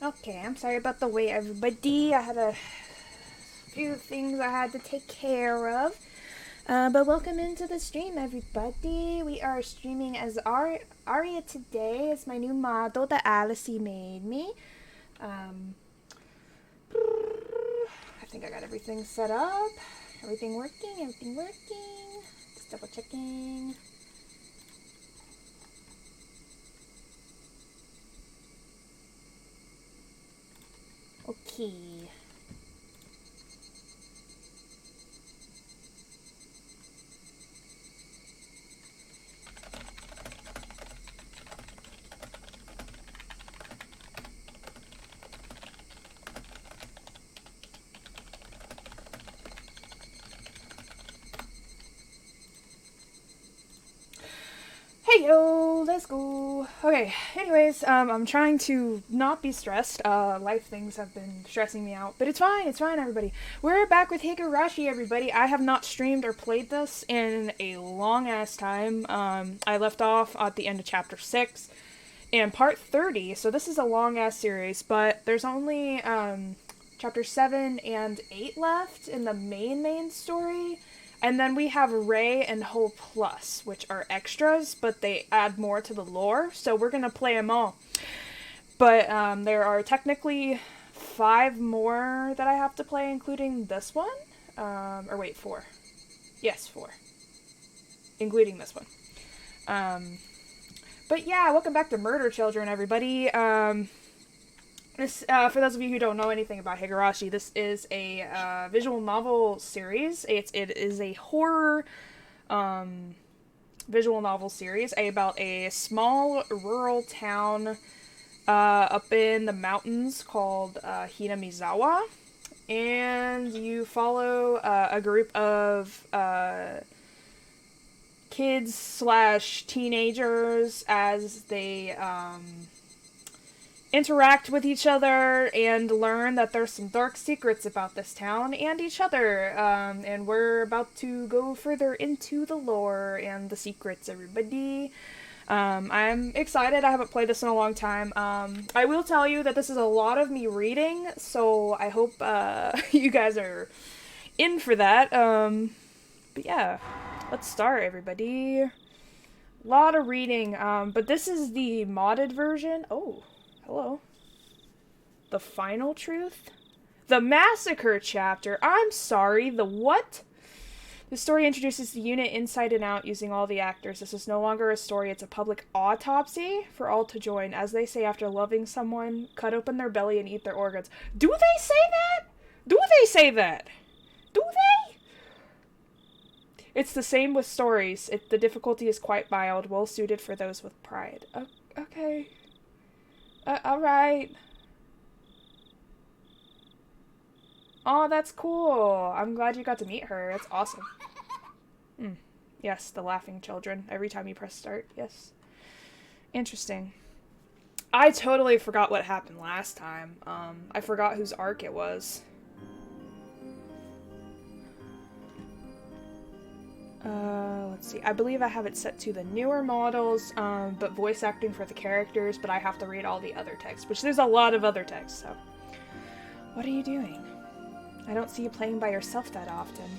Okay, I'm sorry about the wait, everybody. I had a few things I had to take care of. But welcome into the stream, everybody. We are streaming as Aria today. It's my new model that Alice made me. I think I got everything set up. Everything working. Just double checking. Okay. Yo, let's go. Okay, anyways, I'm trying to not be stressed. Life things have been stressing me out, but it's fine, everybody. We're back with Higurashi, everybody. I have not streamed or played this in a long-ass time. I left off at the end of chapter 6 and part 30, so this is a long-ass series, but there's only, chapter 7 and 8 left in the main story. And then we have Ray and Whole Plus, which are extras, but they add more to the lore, so we're gonna play them all. But there are technically 5 more that I have to play, including this one. Or wait, 4. Yes, 4. Including this one. But yeah, welcome back to Murder Children, everybody. This, for those of you who don't know anything about Higurashi, this is a visual novel series. It is a horror visual novel series about a small rural town up in the mountains called Hinamizawa. And you follow a group of kids / teenagers as they interact with each other and learn that there's some dark secrets about this town and each other. And we're about to go further into the lore and the secrets, everybody. I'm excited. I haven't played this in a long time. I will tell you that this is a lot of me reading, so I hope you guys are in for that. But yeah, let's start, everybody. A lot of reading, but this is the modded version. Oh. Hello. The final truth? The massacre chapter. I'm sorry, the what? The story introduces the unit inside and out using all the actors. This is no longer a story, it's a public autopsy for all to join. As they say, after loving someone, cut open their belly and eat their organs. Do they say that? Do they say that? Do they? It's the same with stories. The difficulty is quite mild, well suited for those with pride. Okay. Alright. Oh, that's cool. I'm glad you got to meet her. That's awesome. Yes, the laughing children. Every time you press start. Yes. Interesting. I totally forgot what happened last time. I forgot whose arc it was. Let's see. I believe I have it set to the newer models, but voice acting for the characters, but I have to read all the other text, which there's a lot of other text, so. What are you doing? I don't see you playing by yourself that often.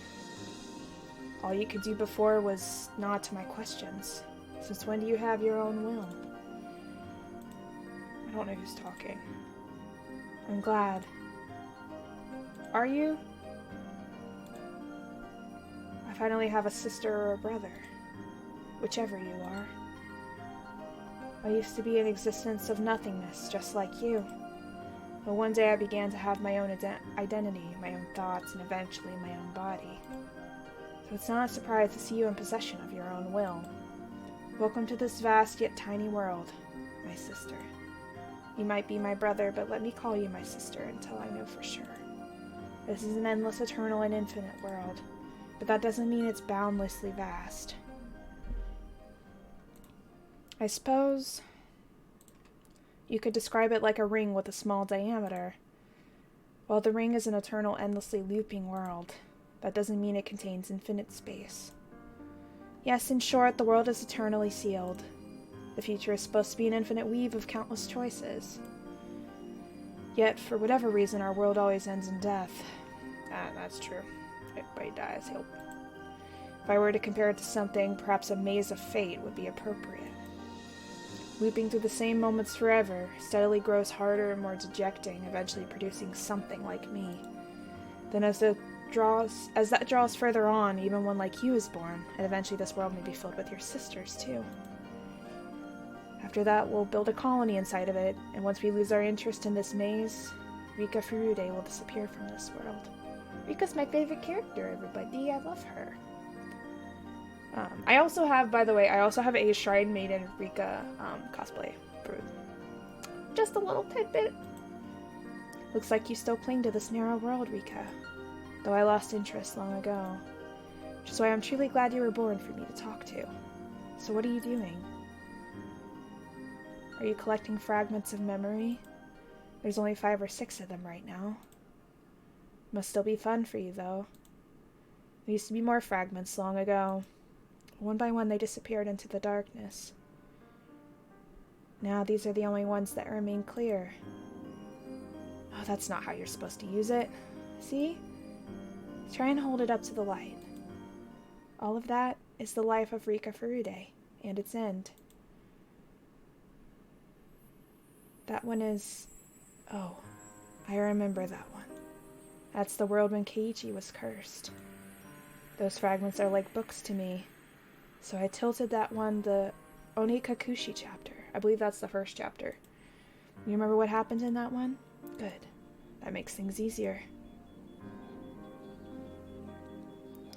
All you could do before was nod to my questions. Since when do you have your own will? I don't know who's talking. I'm glad. Are you? I finally have a sister or a brother. Whichever you are. I used to be an existence of nothingness, just like you. But one day I began to have my own identity, my own thoughts, and eventually my own body. So it's not a surprise to see you in possession of your own will. Welcome to this vast yet tiny world, my sister. You might be my brother, but let me call you my sister until I know for sure. This is an endless, eternal, and infinite world. But that doesn't mean it's boundlessly vast. I suppose you could describe it like a ring with a small diameter. While the ring is an eternal, endlessly looping world, that doesn't mean it contains infinite space. Yes, in short, the world is eternally sealed. The future is supposed to be an infinite weave of countless choices. Yet, for whatever reason, our world always ends in death. That's true. Everybody dies. If I were to compare it to something, perhaps a maze of fate would be appropriate. Looping through the same moments forever, steadily grows harder and more dejecting, eventually producing something like me. Then as that draws further on, even one like you is born, and eventually this world may be filled with your sisters too. After that, we'll build a colony inside of it, and once we lose our interest in this maze, Rika Furude will disappear from this world. Rika's my favorite character, everybody. I love her. I also have, by the way, a Shrine Maiden Rika cosplay for just a little tidbit. Looks like you still cling to this narrow world, Rika. Though I lost interest long ago. Which is why I'm truly glad you were born for me to talk to. So what are you doing? Are you collecting fragments of memory? There's only 5 or 6 of them right now. Must still be fun for you, though. There used to be more fragments long ago. One by one, they disappeared into the darkness. Now these are the only ones that remain clear. Oh, that's not how you're supposed to use it. See? Try and hold it up to the light. All of that is the life of Rika Furude, and its end. That one is... Oh, I remember that one. That's the world when Keiichi was cursed. Those fragments are like books to me. So I tilted that one the Onikakushi chapter. I believe that's the first chapter. You remember what happened in that one? Good. That makes things easier.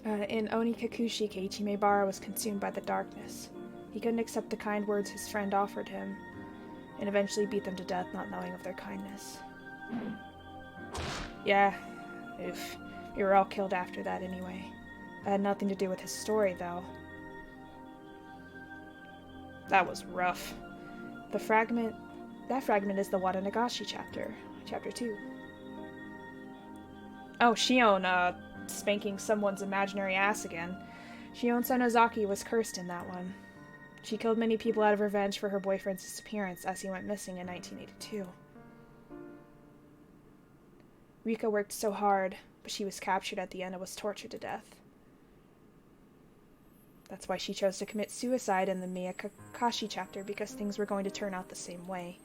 In Onikakushi, Keiichi Maebara was consumed by the darkness. He couldn't accept the kind words his friend offered him, and eventually beat them to death, not knowing of their kindness. Yeah, oof. We were all killed after that anyway. That had nothing to do with his story, though. That was rough. That fragment is the Watanagashi chapter, chapter 2. Oh, Shion, spanking someone's imaginary ass again. Shion Sonozaki was cursed in that one. She killed many people out of revenge for her boyfriend's disappearance as he went missing in 1982. Rika worked so hard, but she was captured at the end and was tortured to death. That's why she chose to commit suicide in the Miyakashi chapter, because things were going to turn out the same way.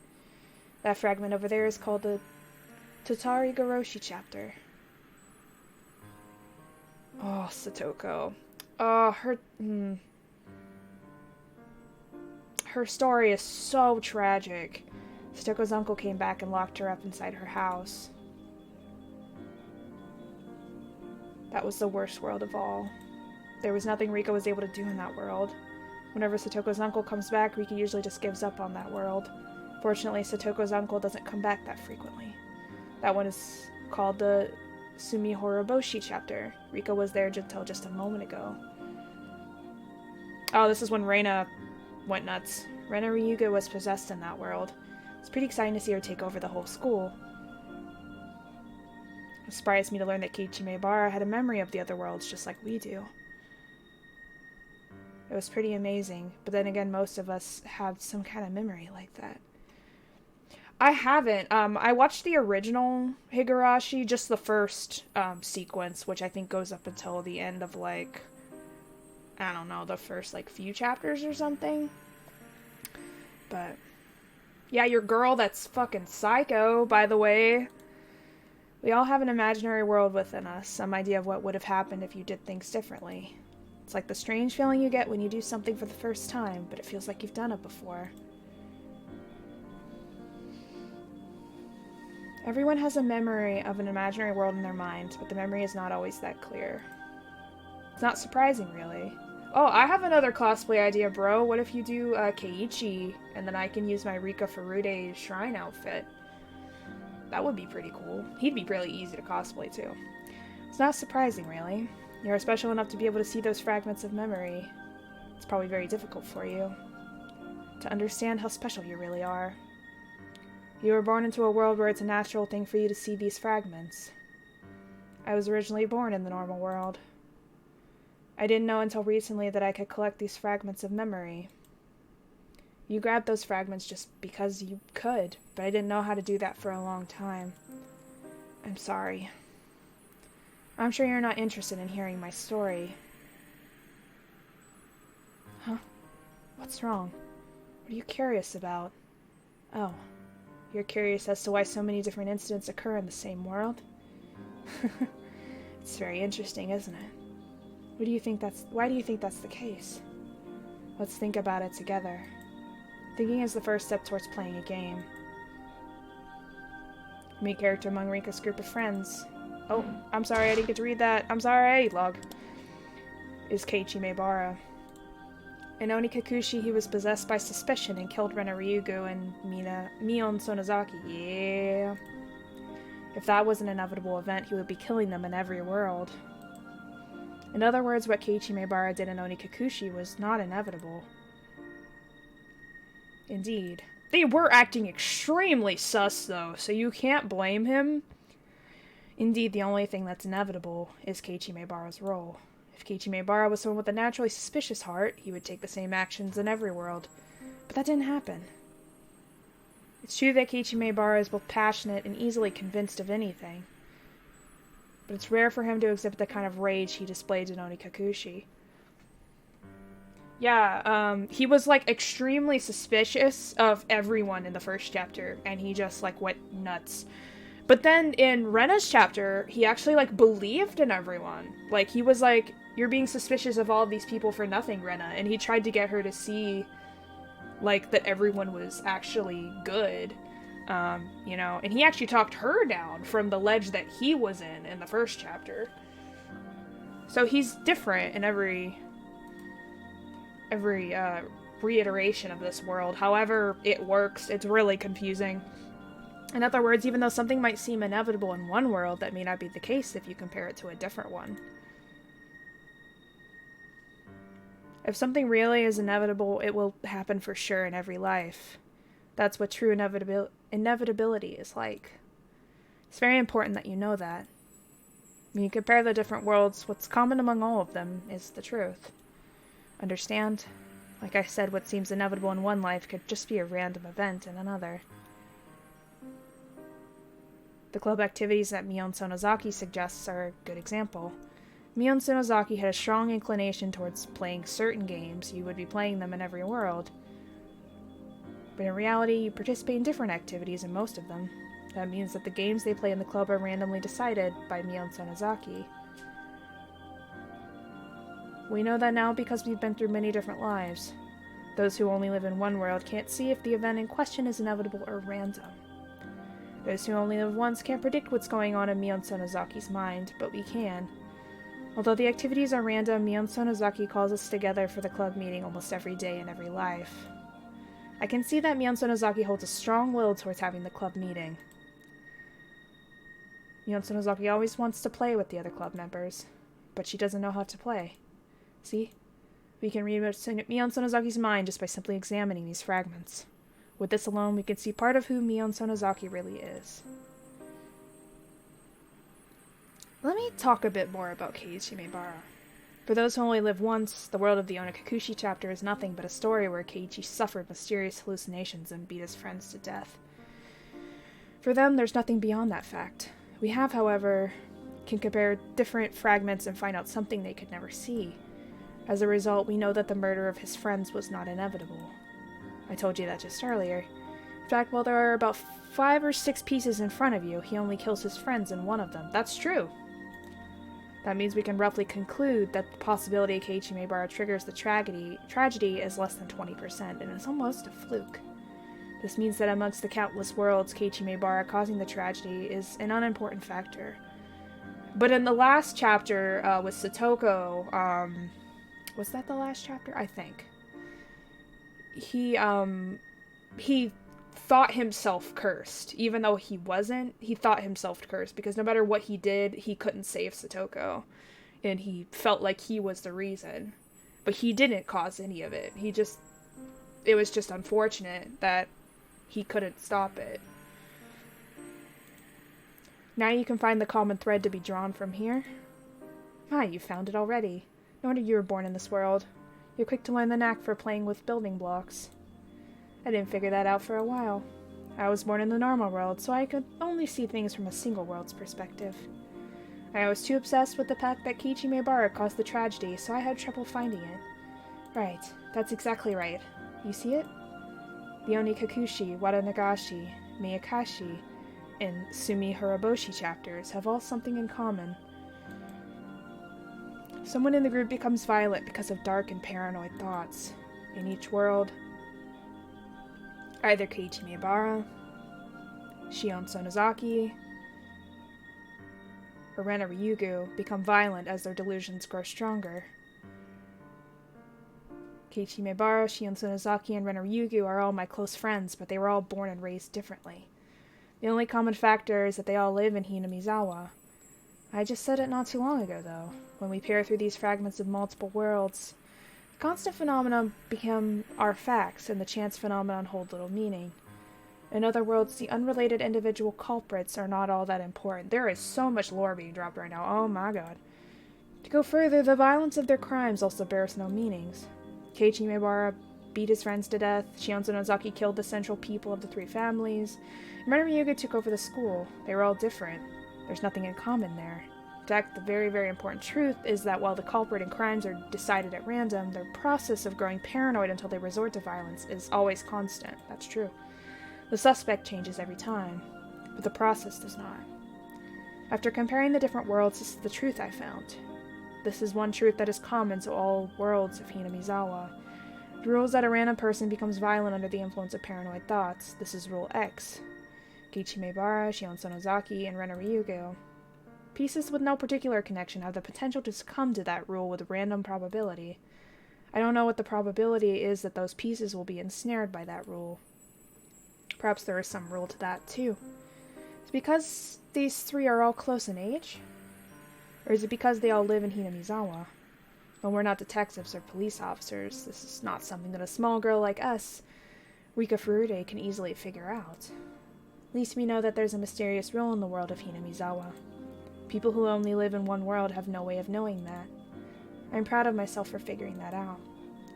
That fragment over there is called the Totari Goroshi chapter. Oh, Satoko. Oh, her story is so tragic. Satoko's uncle came back and locked her up inside her house. That was the worst world of all. There was nothing Rika was able to do in that world. Whenever Satoko's uncle comes back, Rika usually just gives up on that world. Fortunately, Satoko's uncle doesn't come back that frequently. That one is called the Sumihoroboshi chapter. Rika was there until just a moment ago. Oh, this is when Reina went nuts. Reina Ryuga was possessed in that world. It's pretty exciting to see her take over the whole school. It surprised me to learn that Keiichi Maebara had a memory of the other worlds just like we do. It was pretty amazing, but then again, most of us have some kind of memory like that. I haven't. I watched the original Higurashi, just the first sequence, which I think goes up until the end of, like, I don't know, the first, like, few chapters or something. But, yeah, your girl, that's fucking psycho, by the way. We all have an imaginary world within us, some idea of what would have happened if you did things differently. It's like the strange feeling you get when you do something for the first time, but it feels like you've done it before. Everyone has a memory of an imaginary world in their mind, but the memory is not always that clear. It's not surprising, really. Oh, I have another cosplay idea, bro. What if you do Keiichi, and then I can use my Rika Furude shrine outfit? That would be pretty cool. He'd be really easy to cosplay, too. It's not surprising, really. You're special enough to be able to see those fragments of memory. It's probably very difficult for you to understand how special you really are. You were born into a world where it's a natural thing for you to see these fragments. I was originally born in the normal world. I didn't know until recently that I could collect these fragments of memory. You grabbed those fragments just because you could, but I didn't know how to do that for a long time. I'm sorry. I'm sure you're not interested in hearing my story. Huh? What's wrong? What are you curious about? Oh, you're curious as to why so many different incidents occur in the same world? It's very interesting, isn't it? Why do you think that's the case? Let's think about it together. Thinking is the first step towards playing a game. Meet character among Rika's group of friends. Oh, I'm sorry, I didn't get to read that. I'm sorry, log. Is Keiichi Maebara. In Onikakushi, he was possessed by suspicion and killed Rena Ryugu and Mion Sonozaki. Yeah. If that was an inevitable event, he would be killing them in every world. In other words, what Keiichi Maebara did in Onikakushi was not inevitable. Indeed, They were acting extremely sus, though, so you can't blame him. Indeed, the only thing that's inevitable is Keiichi Maebara's role. If Keiichi Maebara was someone with a naturally suspicious heart, he would take the same actions in every world. But that didn't happen. It's true that Keiichi Maebara is both passionate and easily convinced of anything. But it's rare for him to exhibit the kind of rage he displayed in Onikakushi. Yeah, he was, like, extremely suspicious of everyone in the first chapter, and he just, like, went nuts. But then in Rena's chapter, he actually, like, believed in everyone. Like, he was like, you're being suspicious of all of these people for nothing, Rena. And he tried to get her to see, like, that everyone was actually good, you know. And he actually talked her down from the ledge that he was in the first chapter. So he's different in every reiteration of this world. However it works, it's really confusing. In other words, even though something might seem inevitable in one world, that may not be the case if you compare it to a different one. If something really is inevitable, it will happen for sure in every life. That's what true inevitability is like. It's very important that you know that. When you compare the different worlds, what's common among all of them is the truth. Understand? Like I said, what seems inevitable in one life could just be a random event in another. The club activities that Mion Sonozaki suggests are a good example. Mion Sonozaki had a strong inclination towards playing certain games. You would be playing them in every world. But in reality, you participate in different activities in most of them. That means that the games they play in the club are randomly decided by Mion Sonozaki. We know that now because we've been through many different lives. Those who only live in one world can't see if the event in question is inevitable or random. Those who only live once can't predict what's going on in Mion Sonozaki's mind, but we can. Although the activities are random, Mion Sonozaki calls us together for the club meeting almost every day in every life. I can see that Mion Sonozaki holds a strong will towards having the club meeting. Mion Sonozaki always wants to play with the other club members, but she doesn't know how to play. See? We can read Mion Sonozaki's mind just by simply examining these fragments. With this alone, we can see part of who Mion Sonozaki really is. Let me talk a bit more about Keiichi Maebara. For those who only live once, the world of the Onikakushi chapter is nothing but a story where Keiichi suffered mysterious hallucinations and beat his friends to death. For them, there's nothing beyond that fact. We have, however, can compare different fragments and find out something they could never see. As a result, we know that the murder of his friends was not inevitable. I told you that just earlier. In fact, while there are about 5 or 6 pieces in front of you, he only kills his friends in one of them. That's true. That means we can roughly conclude that the possibility Keiichi Maebara triggers the tragedy is less than 20%, and it's almost a fluke. This means that amongst the countless worlds, Keiichi Maebara causing the tragedy is an unimportant factor. But in the last chapter with Satoko, was that the last chapter? I think. He thought himself cursed. Even though he wasn't, he thought himself cursed, because no matter what he did, he couldn't save Satoko. And he felt like he was the reason. But he didn't cause any of it. It was just unfortunate that he couldn't stop it. Now you can find the common thread to be drawn from here. Ah, you found it already. No wonder you were born in this world. You're quick to learn the knack for playing with building blocks. I didn't figure that out for a while. I was born in the normal world, so I could only see things from a single world's perspective. I was too obsessed with the fact that Keiichi Maebara caused the tragedy, so I had trouble finding it. Right, that's exactly right. You see it? The Onikakushi, Waranagashi, Miyakashi, and Sumi Hiraboshi chapters have all something in common. Someone in the group becomes violent because of dark and paranoid thoughts. In each world, either Keiichi Maebara, Shion Sonozaki, or Rena Ryugu become violent as their delusions grow stronger. Keiichi Maebara, Shion Sonozaki, and Rena Ryugu are all my close friends, but they were all born and raised differently. The only common factor is that they all live in Hinamizawa. I just said it not too long ago, though. When we peer through these fragments of multiple worlds, Constant phenomena become our facts, and the chance phenomenon hold little meaning. In other words, the unrelated individual culprits are not all that important. There is so much lore being dropped right now. Oh my god. To go further, the violence of their crimes also bears no meanings. Keiichi Maebara beat his friends to death. Shionzo Nozaki killed the central people of the three families. Ryuga took over the school. They were all different. There's nothing in common there. In fact, the very, very important truth is that while the culprit and crimes are decided at random, their process of growing paranoid until they resort to violence is always constant. That's true. The suspect changes every time, but the process does not. After comparing the different worlds, this is the truth I found. This is one truth that is common to all worlds of Hinamizawa. The rule is that a random person becomes violent under the influence of paranoid thoughts. This is Rule X. Keiichi Maebara, Shionzo Nozaki, and Ryuga. Pieces with no particular connection have the potential to succumb to that rule with random probability. I don't know what the probability is that those pieces will be ensnared by that rule. Perhaps there is some rule to that, too. Is it because these three are all close in age? Or is it because they all live in Hinamizawa? Well, we're not detectives or police officers. This is not something that a small girl like us, Rika Furude, can easily figure out. At least we know that there's a mysterious rule in the world of Hinamizawa. People who only live in one world have no way of knowing that. I'm proud of myself for figuring that out.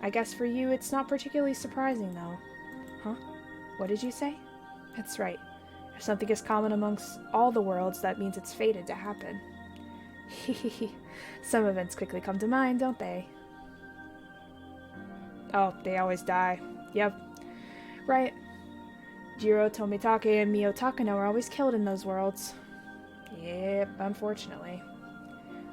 I guess for you, it's not particularly surprising, though. Huh? What did you say? That's right. If something is common amongst all the worlds, that means it's fated to happen. Hehehe. Some events quickly come to mind, don't they? Oh, they always die. Yep. Right. Jiro Tomitake and Mio Takano are always killed in those worlds. Yep, unfortunately.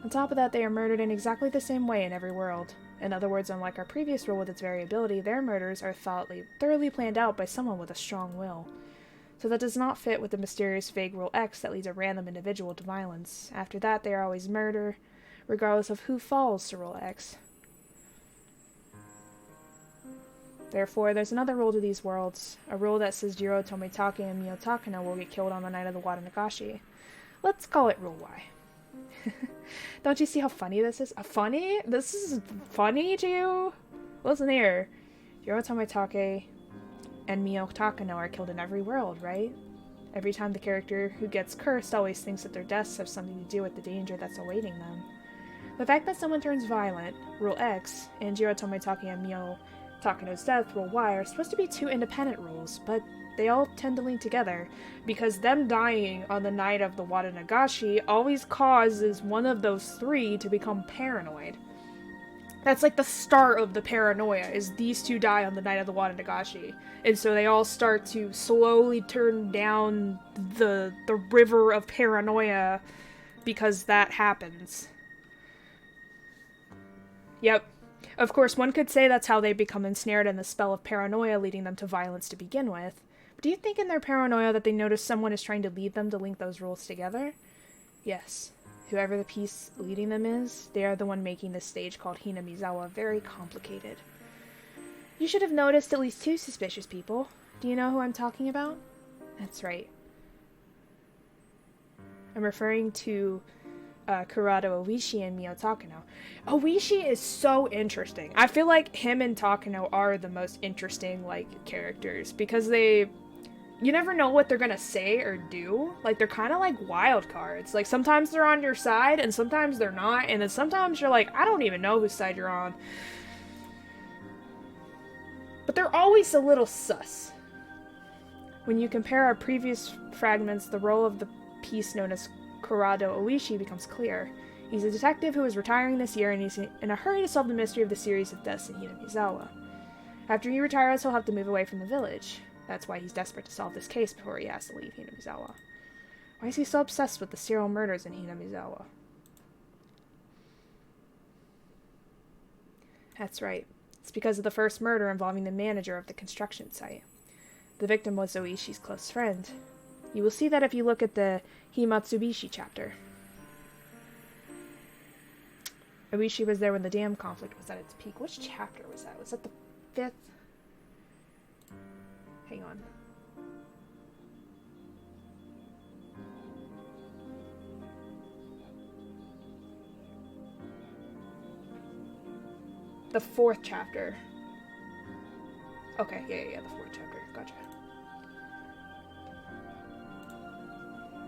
On top of that, they are murdered in exactly the same way in every world. In other words, unlike our previous rule with its variability, their murders are thoroughly planned out by someone with a strong will. So that does not fit with the mysterious vague Rule X that leads a random individual to violence. After that, they are always murder, regardless of who falls to Rule X. Therefore, there's another rule to these worlds, a rule that says Jiro Tomitake and Mio Takano will get killed on the night of the Watanagashi. Let's call it Rule Y. Don't you see how funny this is? Funny? This is funny to you? Listen here. Jiro Tomitake and Mio Takano are killed in every world, right? Every time the character who gets cursed always thinks that their deaths have something to do with the danger that's awaiting them. The fact that someone turns violent, Rule X, and Jiro Tomitake and Mio Takano's death, Rule Y, are supposed to be two independent rules, but they all tend to link together, because them dying on the night of the Watanagashi always causes one of those three to become paranoid. That's like the start of the paranoia, is these two die on the night of the Watanagashi. And so they all start to slowly turn down the river of paranoia because that happens. Yep. Of course, one could say that's how they become ensnared in the spell of paranoia, leading them to violence to begin with. But do you think in their paranoia that they notice someone is trying to lead them to link those rules together? Yes. Whoever the piece leading them is, they are the one making this stage called Hinamizawa very complicated. You should have noticed at least two suspicious people. Do you know who I'm talking about? That's right. I'm referring to Kurado Oishi and Mio Takano. Oishi is so interesting. I feel like him and Takano are the most interesting, characters, because you never know what they're gonna say or do. They're kind of like wild cards. Sometimes they're on your side, and sometimes they're not, and then sometimes you're like, I don't even know whose side you're on. But they're always a little sus. When you compare our previous fragments, the role of the piece known as Kurado Oishi becomes clear. He's a detective who is retiring this year, and he's in a hurry to solve the mystery of the series of deaths in Hinamizawa. After he retires, he'll have to move away from the village. That's why he's desperate to solve this case before he has to leave Hinamizawa. Why is he so obsessed with the serial murders in Hinamizawa? That's right. It's because of the first murder involving the manager of the construction site. The victim was Oishi's close friend. You will see that if you look at the Himatsubishi chapter. Oishi was there when the dam conflict was at its peak. Which chapter was that? Was that the 5th? Hang on. The 4th chapter. Okay, yeah, the 4th chapter. Gotcha.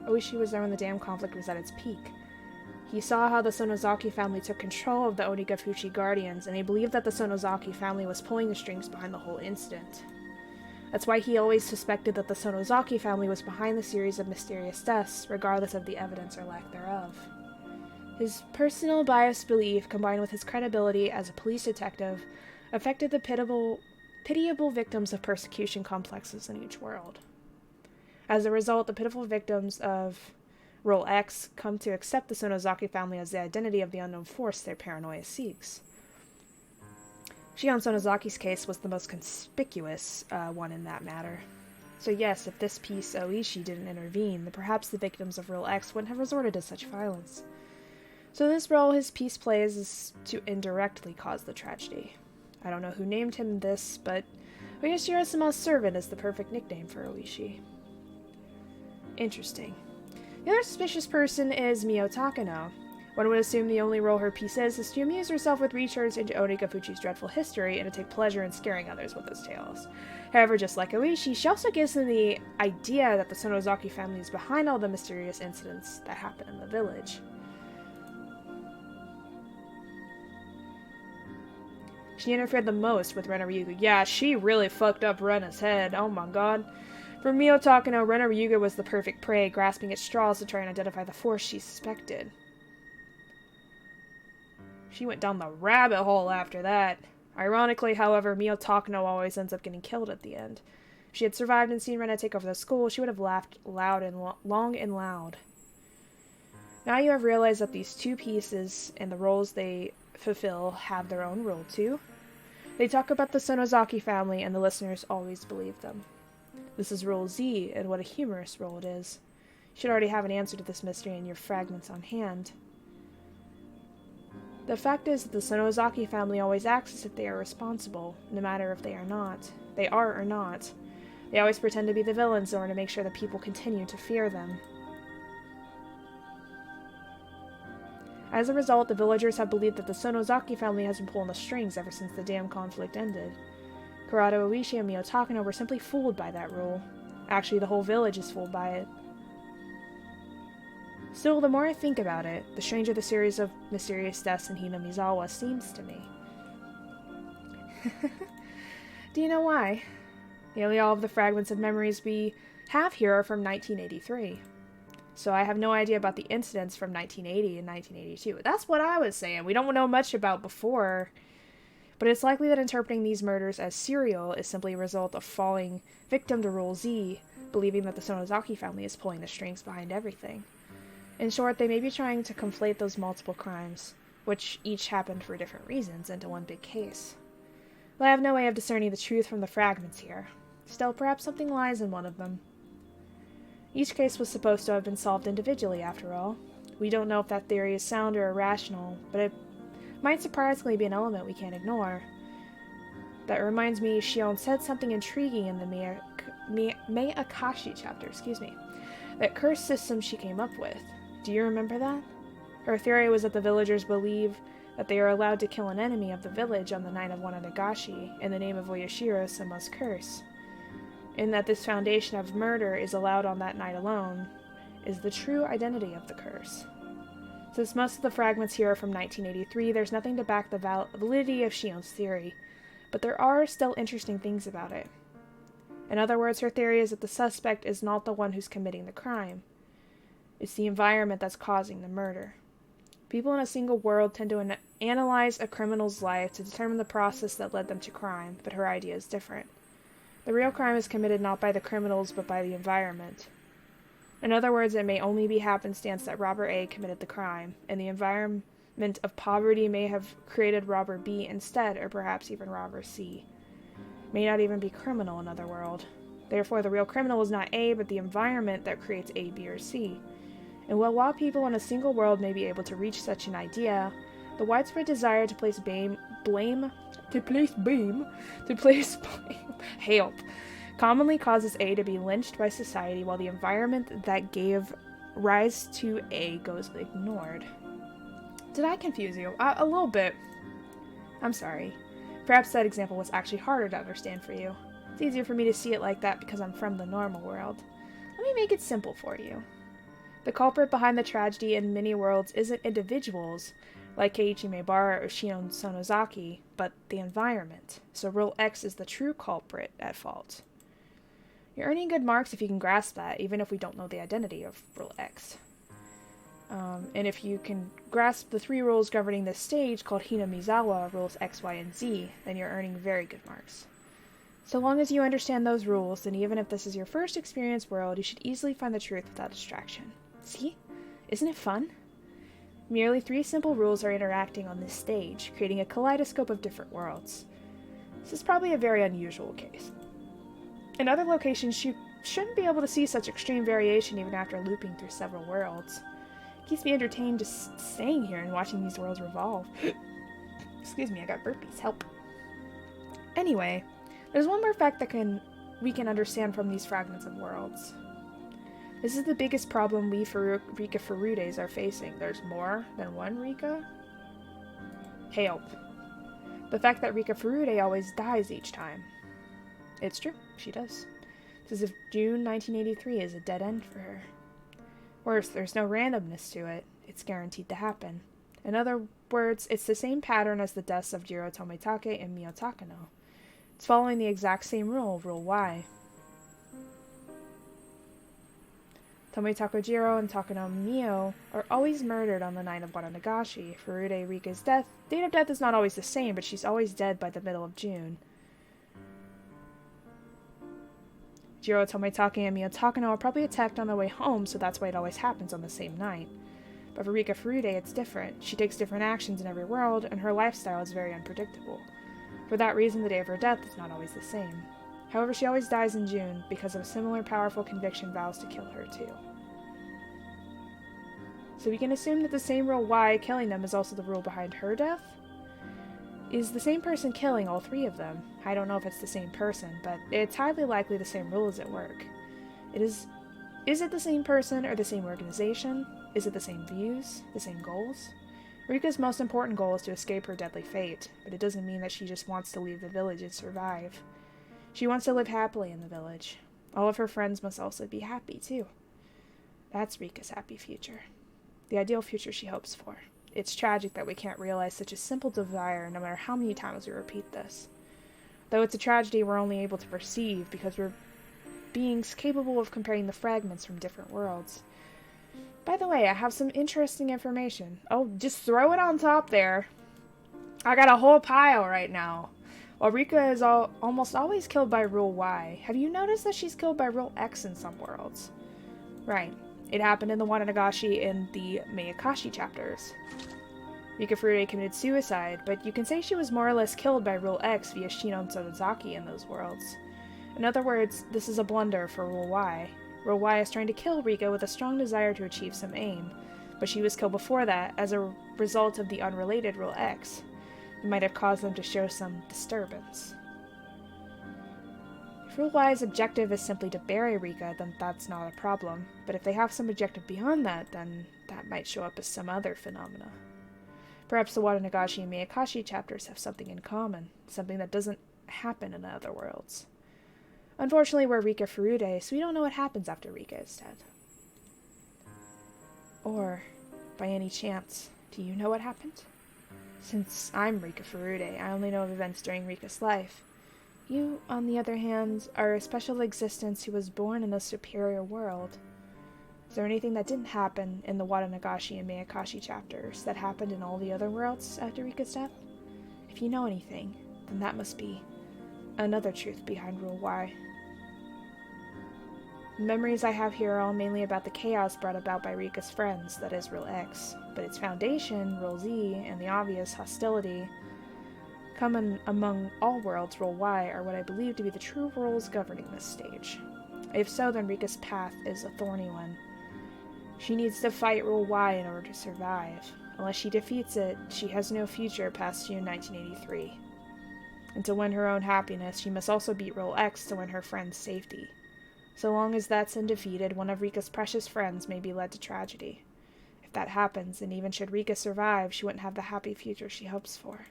Oishi was there when the dam conflict was at its peak. He saw how the Sonozaki family took control of the Onikafuchi Guardians, and he believed that the Sonozaki family was pulling the strings behind the whole incident. That's why he always suspected that the Sonozaki family was behind the series of mysterious deaths, regardless of the evidence or lack thereof. His personal biased belief, combined with his credibility as a police detective, affected the pitiable victims of persecution complexes in each world. As a result, the pitiful victims of Role X come to accept the Sonozaki family as the identity of the unknown force their paranoia seeks. Shion Sonozaki's case was the most conspicuous one in that matter. So yes, if this piece Oishi didn't intervene, then perhaps the victims of Role X wouldn't have resorted to such violence. So this role his piece plays is to indirectly cause the tragedy. I don't know who named him this, but Oyashiro-sama's servant is the perfect nickname for Oishi. Interesting. The other suspicious person is Mio Takano. One would assume the only role her piece is to amuse herself with research into Onikafuchi's dreadful history and to take pleasure in scaring others with those tales. However, just like Oishi, she also gives them the idea that the Sonozaki family is behind all the mysterious incidents that happen in the village. She interfered the most with Rena Ryuga. Yeah, she really fucked up Rena's head. Oh my god. For Mio Takano, Rena Ryuga was the perfect prey, grasping at straws to try and identify the force she suspected. She went down the rabbit hole after that. Ironically, however, Mio Takano always ends up getting killed at the end. If she had survived and seen Rena take over the school, she would have laughed loud and long and loud. Now you have realized that these two pieces and the roles they fulfill have their own role too. They talk about the Sonozaki family and the listeners always believe them. This is role Z, and what a humorous role it is. You should already have an answer to this mystery in your fragments on hand. The fact is that the Sonozaki family always acts as if they are responsible, no matter if they are not. They are or not. They always pretend to be the villains in order to make sure that people continue to fear them. As a result, the villagers have believed that the Sonozaki family has been pulling the strings ever since the dam conflict ended. Kurado Oishi and Mio Takano were simply fooled by that rule. Actually, the whole village is fooled by it. Still, the more I think about it, the stranger the series of mysterious deaths in Hinamizawa seems to me. Do you know why? Nearly all of the fragments of memories we have here are from 1983. So I have no idea about the incidents from 1980 and 1982. That's what I was saying. We don't know much about before. But it's likely that interpreting these murders as serial is simply a result of falling victim to Rule Z, believing that the Sonozaki family is pulling the strings behind everything. In short, they may be trying to conflate those multiple crimes, which each happened for different reasons, into one big case. But I have no way of discerning the truth from the fragments here. Still, perhaps something lies in one of them. Each case was supposed to have been solved individually, after all. We don't know if that theory is sound or irrational, but it might surprisingly be an element we can't ignore. That reminds me, Shion said something intriguing in the Meakashi chapter, that curse system she came up with. Do you remember that? Her theory was that the villagers believe that they are allowed to kill an enemy of the village on the night of Wananagashi in the name of Oyashiro-sama's curse, and that this foundation of murder is allowed on that night alone is the true identity of the curse. Since most of the fragments here are from 1983, there's nothing to back the validity of Shion's theory, but there are still interesting things about it. In other words, her theory is that the suspect is not the one who's committing the crime. It's the environment that's causing the murder. People in a single world tend to analyze a criminal's life to determine the process that led them to crime, but her idea is different. The real crime is committed not by the criminals, but by the environment. In other words, it may only be happenstance that robber A committed the crime, and the environment of poverty may have created robber B instead, or perhaps even robber C. May not even be criminal in other world. Therefore, the real criminal is not A, but the environment that creates A, B, or C. And while people in a single world may be able to reach such an idea, the widespread desire to place blame, commonly causes A to be lynched by society, while the environment that gave rise to A goes ignored. Did I confuse you? A little bit. I'm sorry. Perhaps that example was actually harder to understand for you. It's easier for me to see it like that because I'm from the normal world. Let me make it simple for you. The culprit behind the tragedy in many worlds isn't individuals, like Keiichi Maebara or Shion Sonozaki, but the environment. So Rule X is the true culprit at fault. You're earning good marks if you can grasp that, even if we don't know the identity of Rule X. And if you can grasp the 3 rules governing this stage, called Hinamizawa, rules X, Y, and Z, then you're earning very good marks. So long as you understand those rules, then even if this is your first experience world, you should easily find the truth without distraction. See? Isn't it fun? Merely 3 simple rules are interacting on this stage, creating a kaleidoscope of different worlds. This is probably a very unusual case. In other locations, you shouldn't be able to see such extreme variation even after looping through several worlds. It keeps me entertained just staying here and watching these worlds revolve. Excuse me, I got burpees. Help. Anyway, there's one more fact that we can understand from these fragments of worlds. This is the biggest problem we Rika Furudes are facing. There's more than one Rika? Help. The fact that Rika Furude always dies each time. It's true, she does. It's as if June 1983 is a dead end for her. Worse, there's no randomness to it. It's guaranteed to happen. In other words, it's the same pattern as the deaths of Jiro Tomitake and Mio Takano. It's following the exact same rule, Rule Y. Tomitako Jiro and Takano Mio are always murdered on the night of Watanagashi. Furude Rika's date of death is not always the same, but she's always dead by the middle of June. Jiro Tomitake and Mio Takano are probably attacked on their way home, so that's why it always happens on the same night. But for Rika Furude, it's different. She takes different actions in every world, and her lifestyle is very unpredictable. For that reason, the day of her death is not always the same. However, she always dies in June, because of a similar powerful conviction vows to kill her too. So we can assume that the same rule Y, killing them, is also the rule behind her death? Is the same person killing all 3 of them? I don't know if it's the same person, but it's highly likely the same rule is at work. Is it the same person or the same organization? Is it the same views? The same goals? Rika's most important goal is to escape her deadly fate, but it doesn't mean that she just wants to leave the village and survive. She wants to live happily in the village. All of her friends must also be happy, too. That's Rika's happy future. The ideal future she hopes for. It's tragic that we can't realize such a simple desire no matter how many times we repeat this. Though it's a tragedy we're only able to perceive because we're beings capable of comparing the fragments from different worlds. By the way, I have some interesting information. Oh, just throw it on top there. I got a whole pile right now. While Rika is almost always killed by Rule Y, have you noticed that she's killed by Rule X in some worlds? Right. It happened in the Watanagashi and the Mayakashi chapters. Rika Furude committed suicide, but you can say she was more or less killed by Rule X via Shinon Sonozaki in those worlds. In other words, this is a blunder for Rule Y. Rule Y is trying to kill Rika with a strong desire to achieve some aim, but she was killed before that as a result of the unrelated Rule X. It might have caused them to show some disturbance. If Rule Y's objective is simply to bury Rika, then that's not a problem, but if they have some objective beyond that, then that might show up as some other phenomena. Perhaps the Watanagashi and Mayakashi chapters have something in common, something that doesn't happen in other worlds. Unfortunately, we're Rika Furude, so we don't know what happens after Rika is dead. Or, by any chance, do you know what happened? Since I'm Rika Furude, I only know of events during Rika's life. You, on the other hand, are a special existence who was born in a superior world. Is there anything that didn't happen in the Watanagashi and Mayakashi chapters that happened in all the other worlds after Rika's death? If you know anything, then that must be another truth behind Rule Y. The memories I have here are all mainly about the chaos brought about by Rika's friends, that is Rule X, but its foundation, Rule Z, and the obvious hostility common among all worlds, Rule Y, are what I believe to be the true rules governing this stage. If so, then Rika's path is a thorny one. She needs to fight Rule Y in order to survive. Unless she defeats it, she has no future past June 1983. And to win her own happiness, she must also beat Rule X to win her friend's safety. So long as that's undefeated, one of Rika's precious friends may be led to tragedy. If that happens, and even should Rika survive, she wouldn't have the happy future she hopes for.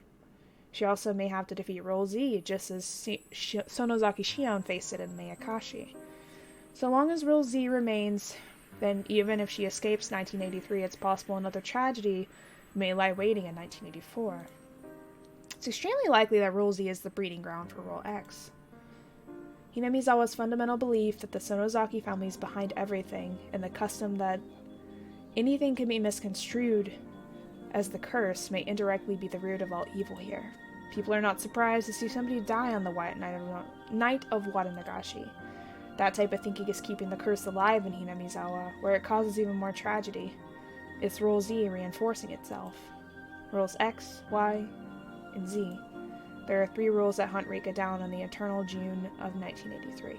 She also may have to defeat Role Z, just as Sonozaki Shion faced it in Mayakashi. So long as Role Z remains, then even if she escapes 1983, it's possible another tragedy may lie waiting in 1984. It's extremely likely that Role Z is the breeding ground for Role X. Hinamizawa's fundamental belief that the Sonozaki family is behind everything, and the custom that anything can be misconstrued as the curse may indirectly be the root of all evil here. People are not surprised to see somebody die on the White Night of Watanagashi. That type of thinking is keeping the curse alive in Hinamizawa, where it causes even more tragedy. It's Role Z reinforcing itself. Roles X, Y, and Z. There are 3 roles that hunt Rika down in the eternal June of 1983.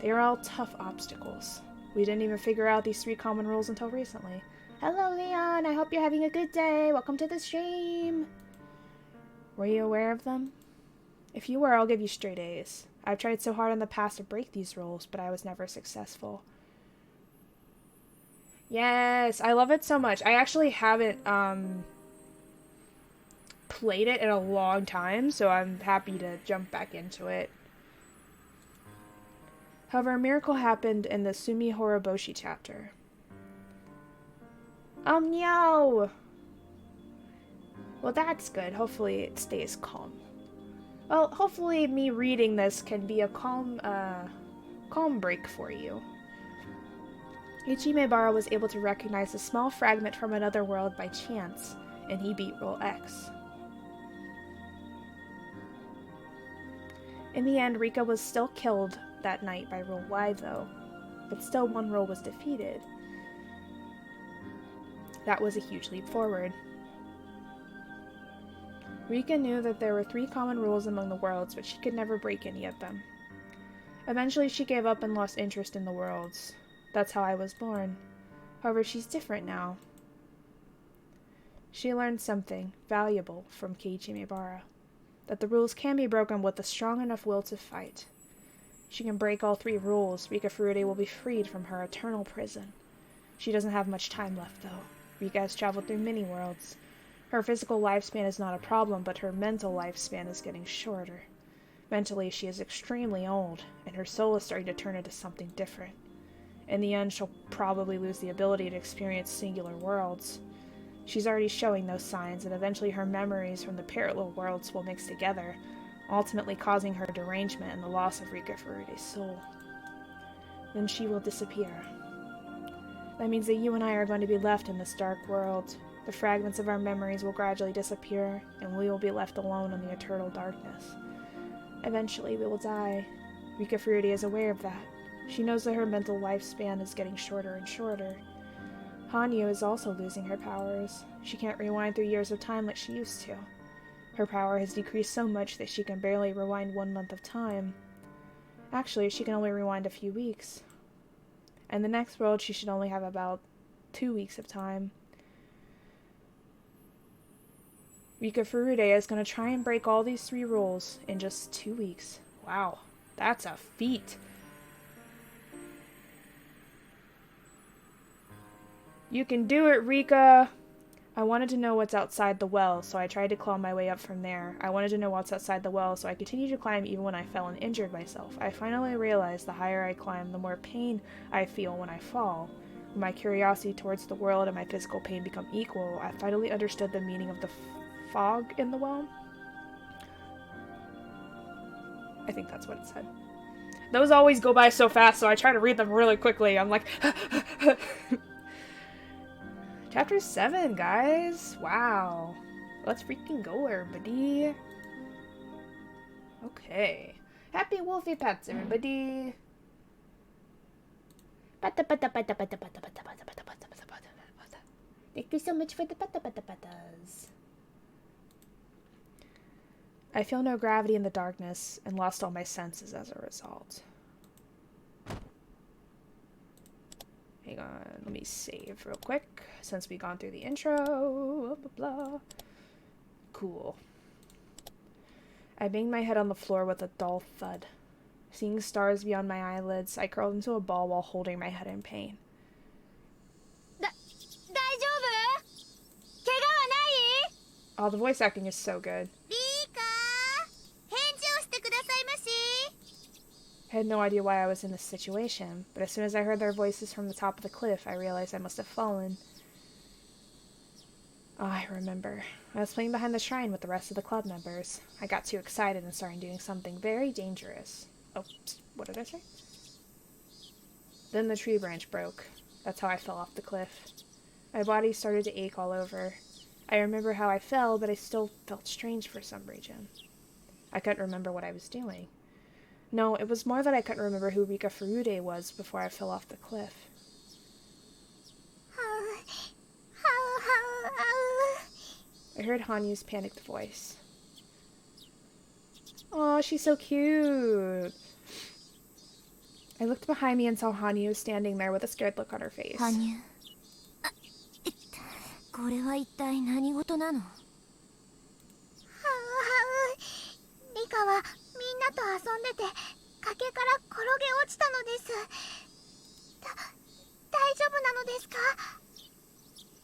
They are all tough obstacles. We didn't even figure out these 3 common rules until recently. Hello, Leon! I hope you're having a good day! Welcome to the stream! Were you aware of them? If you were, I'll give you straight A's. I've tried so hard in the past to break these rules, but I was never successful. Yes! I love it so much. I actually haven't, played it in a long time, so I'm happy to jump back into it. However, a miracle happened in the Sumi Horoboshi chapter. Oh no! Well, that's good. Hopefully it stays calm. Well, hopefully me reading this can be a calm break for you. Ichimebara was able to recognize a small fragment from another world by chance, and he beat Role X. In the end, Rika was still killed that night by Role Y, though, but still one role was defeated. That was a huge leap forward. Rika knew that there were 3 common rules among the worlds, but she could never break any of them. Eventually, she gave up and lost interest in the worlds. That's how I was born. However, she's different now. She learned something valuable from Keiichi Mibara, that the rules can be broken with a strong enough will to fight. She can break all 3 rules. Rika Furude will be freed from her eternal prison. She doesn't have much time left, though. Rika has traveled through many worlds. Her physical lifespan is not a problem, but her mental lifespan is getting shorter. Mentally, she is extremely old, and her soul is starting to turn into something different. In the end, she'll probably lose the ability to experience singular worlds. She's already showing those signs, and eventually her memories from the parallel worlds will mix together, ultimately causing her derangement and the loss of Rika Furude's soul. Then she will disappear. That means that you and I are going to be left in this dark world. The fragments of our memories will gradually disappear, and we will be left alone in the eternal darkness. Eventually, we will die. Rika Furude is aware of that. She knows that her mental lifespan is getting shorter and shorter. Hanyu is also losing her powers. She can't rewind through years of time like she used to. Her power has decreased so much that she can barely rewind 1 month of time. Actually, she can only rewind a few weeks. In the next world, she should only have about 2 weeks of time. Rika Furude is going to try and break all these 3 rules in just 2 weeks. Wow, that's a feat. You can do it, Rika! I wanted to know what's outside the well, so I tried to claw my way up from there. I wanted to know what's outside the well, so I continued to climb even when I fell and injured myself. I finally realized the higher I climb, the more pain I feel when I fall. When my curiosity towards the world and my physical pain become equal, I finally understood the meaning of the fog in the well. I think that's what it said. Those always go by so fast, so I try to read them really quickly. I'm like... Chapter 7, guys! Wow. Let's freaking go, everybody. Okay. Happy Wolfy pets, everybody! Thank you so much for the patas. I feel no gravity in the darkness, and lost all my senses as a result. Hang on, let me save real quick, since we've gone through the intro, blah, blah, blah. Cool. I banged my head on the floor with a dull thud. Seeing stars beyond my eyelids, I curled into a ball while holding my head in pain. 大丈夫？怪我は Oh, the voice acting is so good. I had no idea why I was in this situation, but as soon as I heard their voices from the top of the cliff, I realized I must have fallen. Oh, I remember. I was playing behind the shrine with the rest of the club members. I got too excited and started doing something very dangerous. Oh, what did I say? Then the tree branch broke. That's how I fell off the cliff. My body started to ache all over. I remember how I fell, but I still felt strange for some reason. I couldn't remember what I was doing. No, it was more that I couldn't remember who Rika Furude was before I fell off the cliff. I heard Hanyu's panicked voice. Oh, she's so cute. I looked behind me and saw Hanyu standing there with a scared look on her face. Hanyu. これは一体何事なの? リカはみんなと遊んでて崖から転げ落ちたのです。大丈夫なのですか?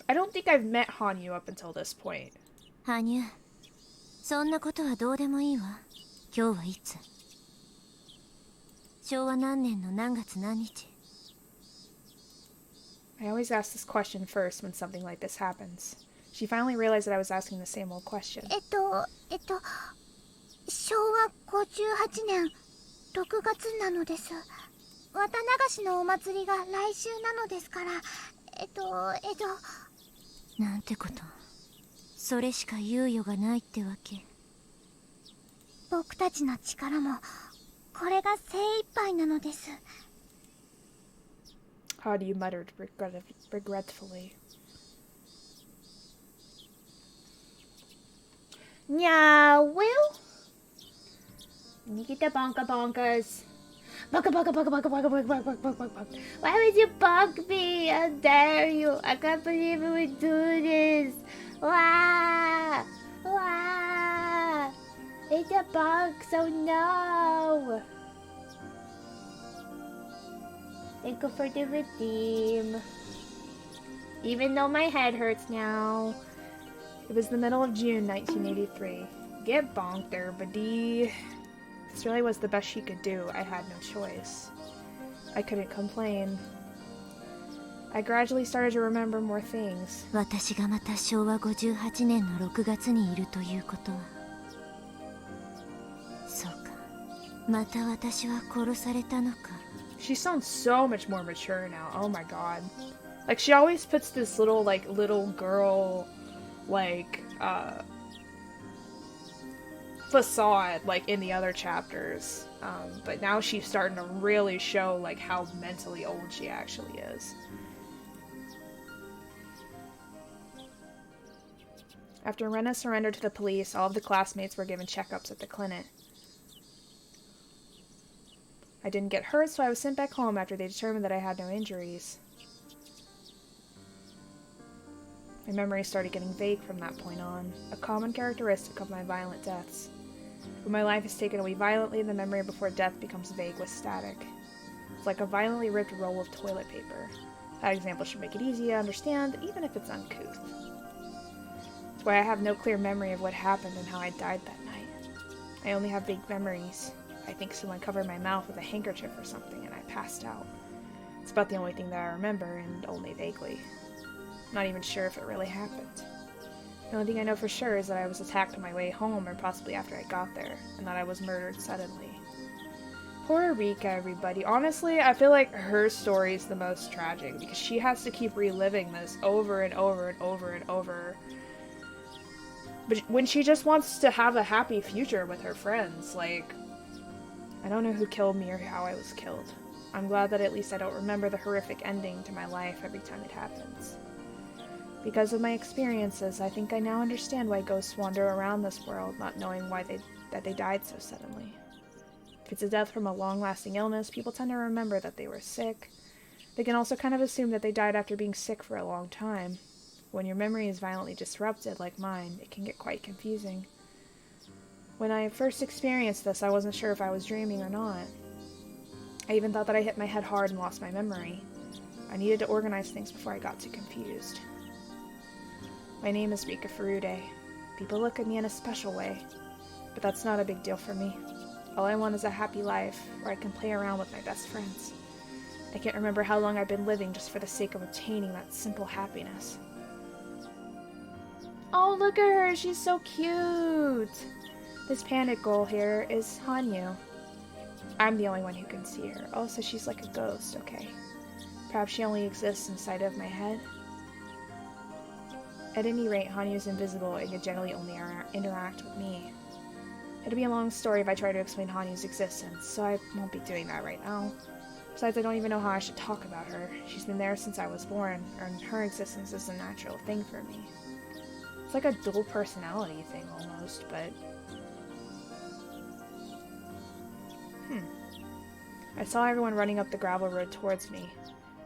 I don't think I've met Hanyu up until this point. Hanyu, そんなことはどうでもいいわ。今日はいつ? 昭和何年の何月何日? I always ask this question first when something like this happens. She finally realized that I was asking the same old question. 昭和58年6月なのです。綿流しのお祭りが来週なのですから、なんてこと。それしか猶予がないってわけ。僕たちの力もこれが精一杯なのです。Hanyu muttered regretfully. Yeah, well, you get the bonka bonkas. Bonka bonka bonka bonka bonka bonka bonka bonka bonka bonka. Why would you bonk me? How dare you? I can't believe we would do this. Wah! Wah! It's a bonk, so no! Thank you for the redeem. Even though my head hurts now. It was the middle of June 1983. Get bonked, everybody. This really was the best she could do. I had no choice. I couldn't complain. I gradually started to remember more things. 私がまた昭和58年の6月にいるということは。そうか。また私は殺されたのか。She sounds so much more mature now. Oh my god. Like, she always puts this little girl, facade, in the other chapters. But now she's starting to really show, how mentally old she actually is. After Rena surrendered to the police, all of the classmates were given checkups at the clinic. I didn't get hurt, so I was sent back home after they determined that I had no injuries. My memory started getting vague from that point on, a common characteristic of my violent deaths. When my life is taken away violently, the memory before death becomes vague with static. It's like a violently ripped roll of toilet paper. That example should make it easy to understand, even if it's uncouth. That's why I have no clear memory of what happened and how I died that night. I only have vague memories. I think someone covered my mouth with a handkerchief or something and I passed out. It's about the only thing that I remember, and only vaguely. I'm not even sure if it really happened. The only thing I know for sure is that I was attacked on my way home, or possibly after I got there, and that I was murdered suddenly. Poor Rika, everybody. Honestly, I feel like her story is the most tragic, because she has to keep reliving this over and over and over and over. But when she just wants to have a happy future with her friends, I don't know who killed me or how I was killed. I'm glad that at least I don't remember the horrific ending to my life every time it happens. Because of my experiences, I think I now understand why ghosts wander around this world, not knowing that they died so suddenly. If it's a death from a long-lasting illness, people tend to remember that they were sick. They can also kind of assume that they died after being sick for a long time. When your memory is violently disrupted, like mine, it can get quite confusing. When I first experienced this, I wasn't sure if I was dreaming or not. I even thought that I hit my head hard and lost my memory. I needed to organize things before I got too confused. My name is Rika Furude. People look at me in a special way, but that's not a big deal for me. All I want is a happy life where I can play around with my best friends. I can't remember how long I've been living just for the sake of obtaining that simple happiness. Oh, look at her! She's so cute! This panic girl here is Hanyu. I'm the only one who can see her. Oh, so she's like a ghost, okay. Perhaps she only exists inside of my head? At any rate, Hanyu is invisible and can generally only interact with me. It'd be a long story if I try to explain Hanyu's existence, so I won't be doing that right now. Besides, I don't even know how I should talk about her. She's been there since I was born, and her existence is a natural thing for me. It's like a dual personality thing almost, but... I saw everyone running up the gravel road towards me.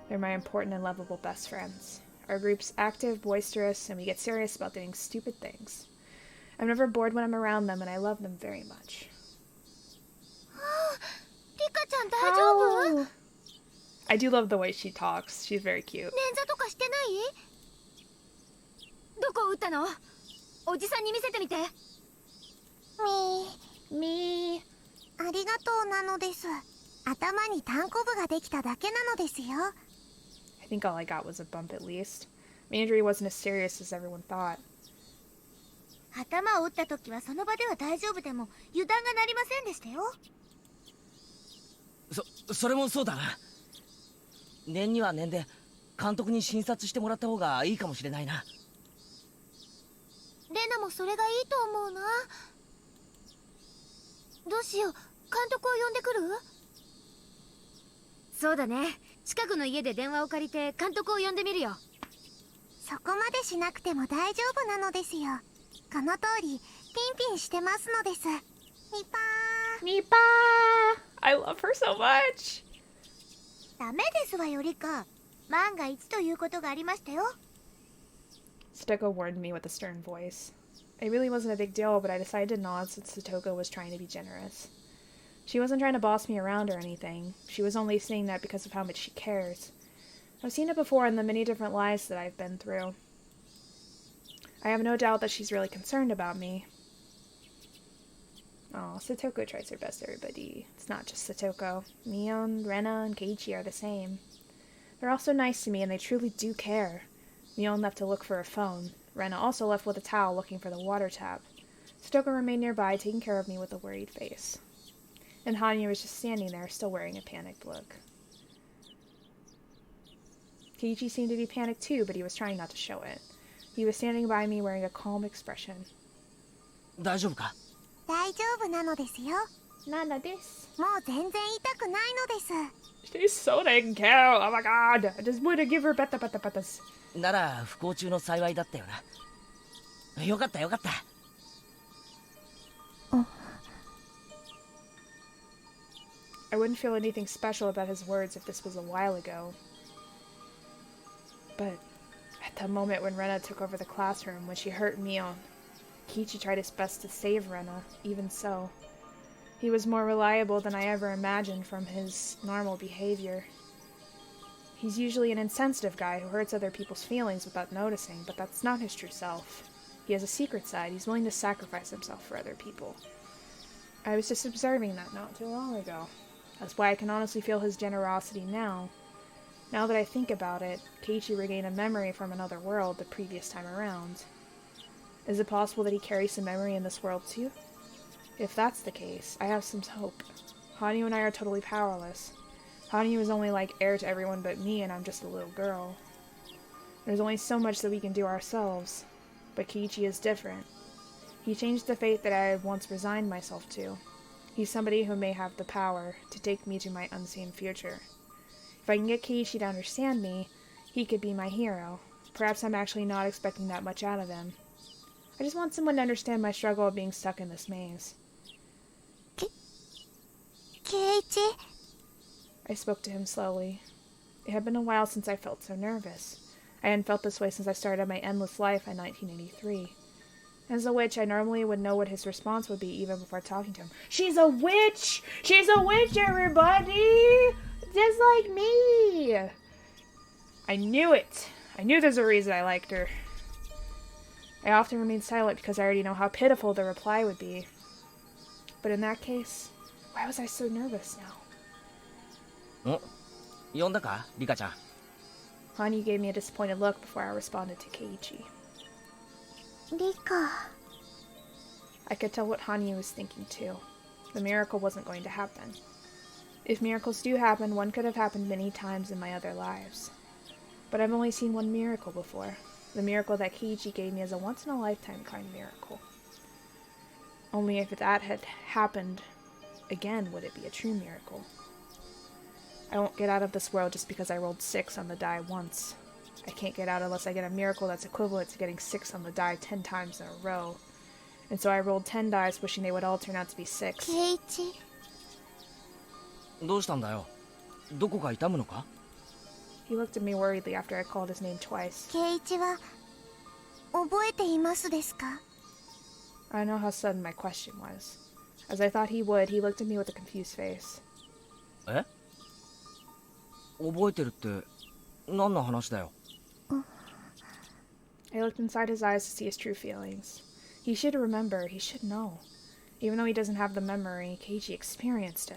They're my important and lovable best friends. Our group's active, boisterous, and we get serious about doing stupid things. I'm never bored when I'm around them, and I love them very much. Oh. I do love the way she talks. She's very cute. Me. ありがとうなのです。頭にタンコブができただけなのですよ。I think all I got was a bump at least. My injury wasn't as serious as everyone thought. 頭を打った時はその場では大丈夫でも油断がなりませんでしたよ。それもそうだな。念には念で監督に診察してもらった方がいいかもしれないな。レナもそれがいいと思うな。どうしよう、監督を呼んでくる？そうだね。近くの家で電話を借りて監督を呼んでみるよ。そこまでしなくても大丈夫なのですよ。この通りピンピンしてますのです。ミパー。ミパー。I love her so much. ダメですわよりか。万が一ということがありましたよ。Satoko warned me with a stern voice. It really wasn't a big deal, but I decided to nod since Satoko was trying to be generous. She wasn't trying to boss me around or anything. She was only saying that because of how much she cares. I've seen it before in the many different lives that I've been through. I have no doubt that she's really concerned about me. Oh, Satoko tries her best, everybody. It's not just Satoko. Mion, Rena, and Keiichi are the same. They're also nice to me, and they truly do care. Mion left to look for a phone. Rena also left with a towel looking for the water tap. Satoko remained nearby, taking care of me with a worried face. And Hanyu was just standing there, still wearing a panicked look. Keiichi seemed to be panicked too, but he was trying not to show it. He was standing by me wearing a calm expression. 大丈夫か？大丈夫なのですよ。なのです。もう全然痛くないのです。She's so taken care of. Oh my god. I just want to give her peta. なら不幸中の幸いだったよな。よかったよかった。I wouldn't feel anything special about his words if this was a while ago. But at the moment when Rena took over the classroom, when she hurt Mion, Keiichi tried his best to save Rena, even so. He was more reliable than I ever imagined from his normal behavior. He's usually an insensitive guy who hurts other people's feelings without noticing, but that's not his true self. He has a secret side. He's willing to sacrifice himself for other people. I was just observing that not too long ago. That's why I can honestly feel his generosity now. Now that I think about it, Keiichi regained a memory from another world the previous time around. Is it possible that he carries some memory in this world too? If that's the case, I have some hope. Hanyu and I are totally powerless. Hanyu is only like heir to everyone but me, and I'm just a little girl. There's only so much that we can do ourselves. But Keiichi is different. He changed the fate that I had once resigned myself to. He's somebody who may have the power to take me to my unseen future. If I can get Keiichi to understand me, he could be my hero. Perhaps I'm actually not expecting that much out of him. I just want someone to understand my struggle of being stuck in this maze. Keiichi? I spoke to him slowly. It had been a while since I felt so nervous. I hadn't felt this way since I started my endless life in 1983. As a witch, I normally would know what his response would be even before talking to him. She's a witch! She's a witch, everybody! Just like me! I knew it! I knew there's a reason I liked her. I often remain silent because I already know how pitiful the reply would be. But in that case, why was I so nervous now? ん呼んだかリカちゃん。 Hanyu gave me a disappointed look before I responded to Keiichi. リカ。 I could tell what Hanyu was thinking too. The miracle wasn't going to happen. If miracles do happen, one could have happened many times in my other lives. But I've only seen one miracle before. The miracle that Keiichi gave me as a once-in-a-lifetime kind miracle. Only if that had happened again would it be a true miracle. I won't get out of this world just because I rolled 6 on the die once. I can't get out unless I get a miracle that's equivalent to getting 6 on the die 10 times in a row. And so I rolled 10 dice wishing they would all turn out to be 6. ケイチ。どうしたんだよ。どこか痛むのか？ He looked at me worriedly after I called his name twice. ケイチは覚えていますですか？ I know how sudden my question was. As I thought he would, he looked at me with a confused face. え？覚えてるって何の話だよ。 I looked inside his eyes to see his true feelings. He should remember, he should know. Even though he doesn't have the memory, Keiichi experienced it.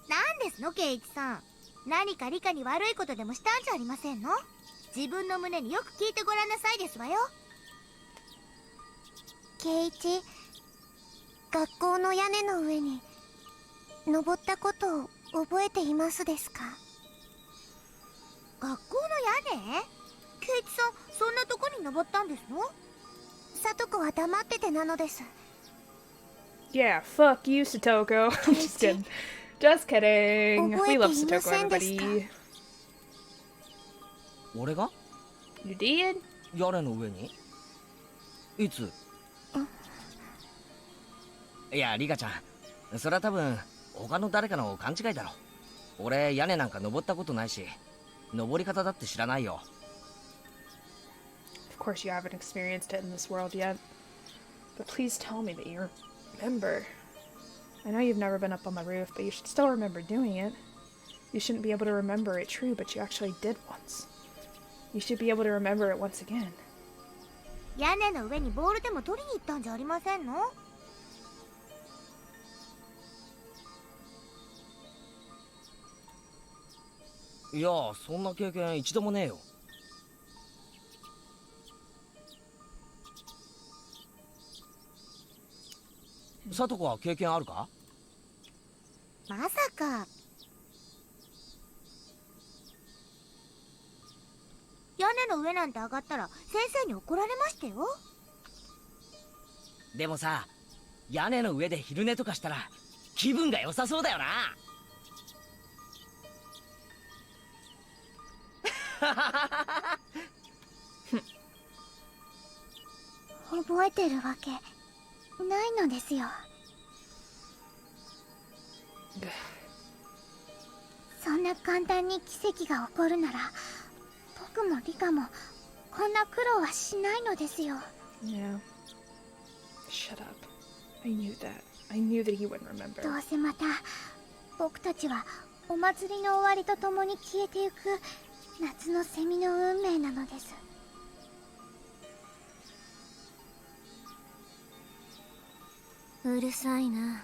なんですのケイチさん。何かリカに悪いことでもしたんじゃありませんの？自分の胸によく聞いてごらんなさいですわよ。ケイチ、学校の屋根の上に登ったことを覚えていますですか？学校の屋根？ケイチさん、そんなとこに登ったんですの？サトコは黙っててなのです。 Yeah, fuck you, Satoko. I'm just kidding. Just kidding. We love Satoko, everybody. 俺が You did? 屋根の上にいつ？いや、リカちゃん、それは多分他の誰かの勘違いだろ。俺屋根なんか登ったことないし、登り方だって知らないよ。 Of course you haven't experienced it in this world yet. But please tell me that you remember. I know you've never been up on the roof, but you should still remember doing it. You shouldn't be able to remember it true, but you actually did once. You should be able to remember it once again. 屋根の上にボールでも取りに行ったんじゃありませんの？いや、そんな経験一度もねえよ。サトコは経験あるか？まさか。屋根の上なんて上がったら先生に怒られましたよ。でもさ、屋根の上で昼寝とかしたら気分が良さそうだよな。覚えてるわけないのですよ。そんな簡単に奇跡が起こるなら僕もリカもこんな苦労はしないのですよ。 Yeah. Shut up. I knew that. I knew that he wouldn't remember. どうせまた僕たちはお祭りの終わりとともに消えてゆく夏のセミの運命なのです。うるさいな。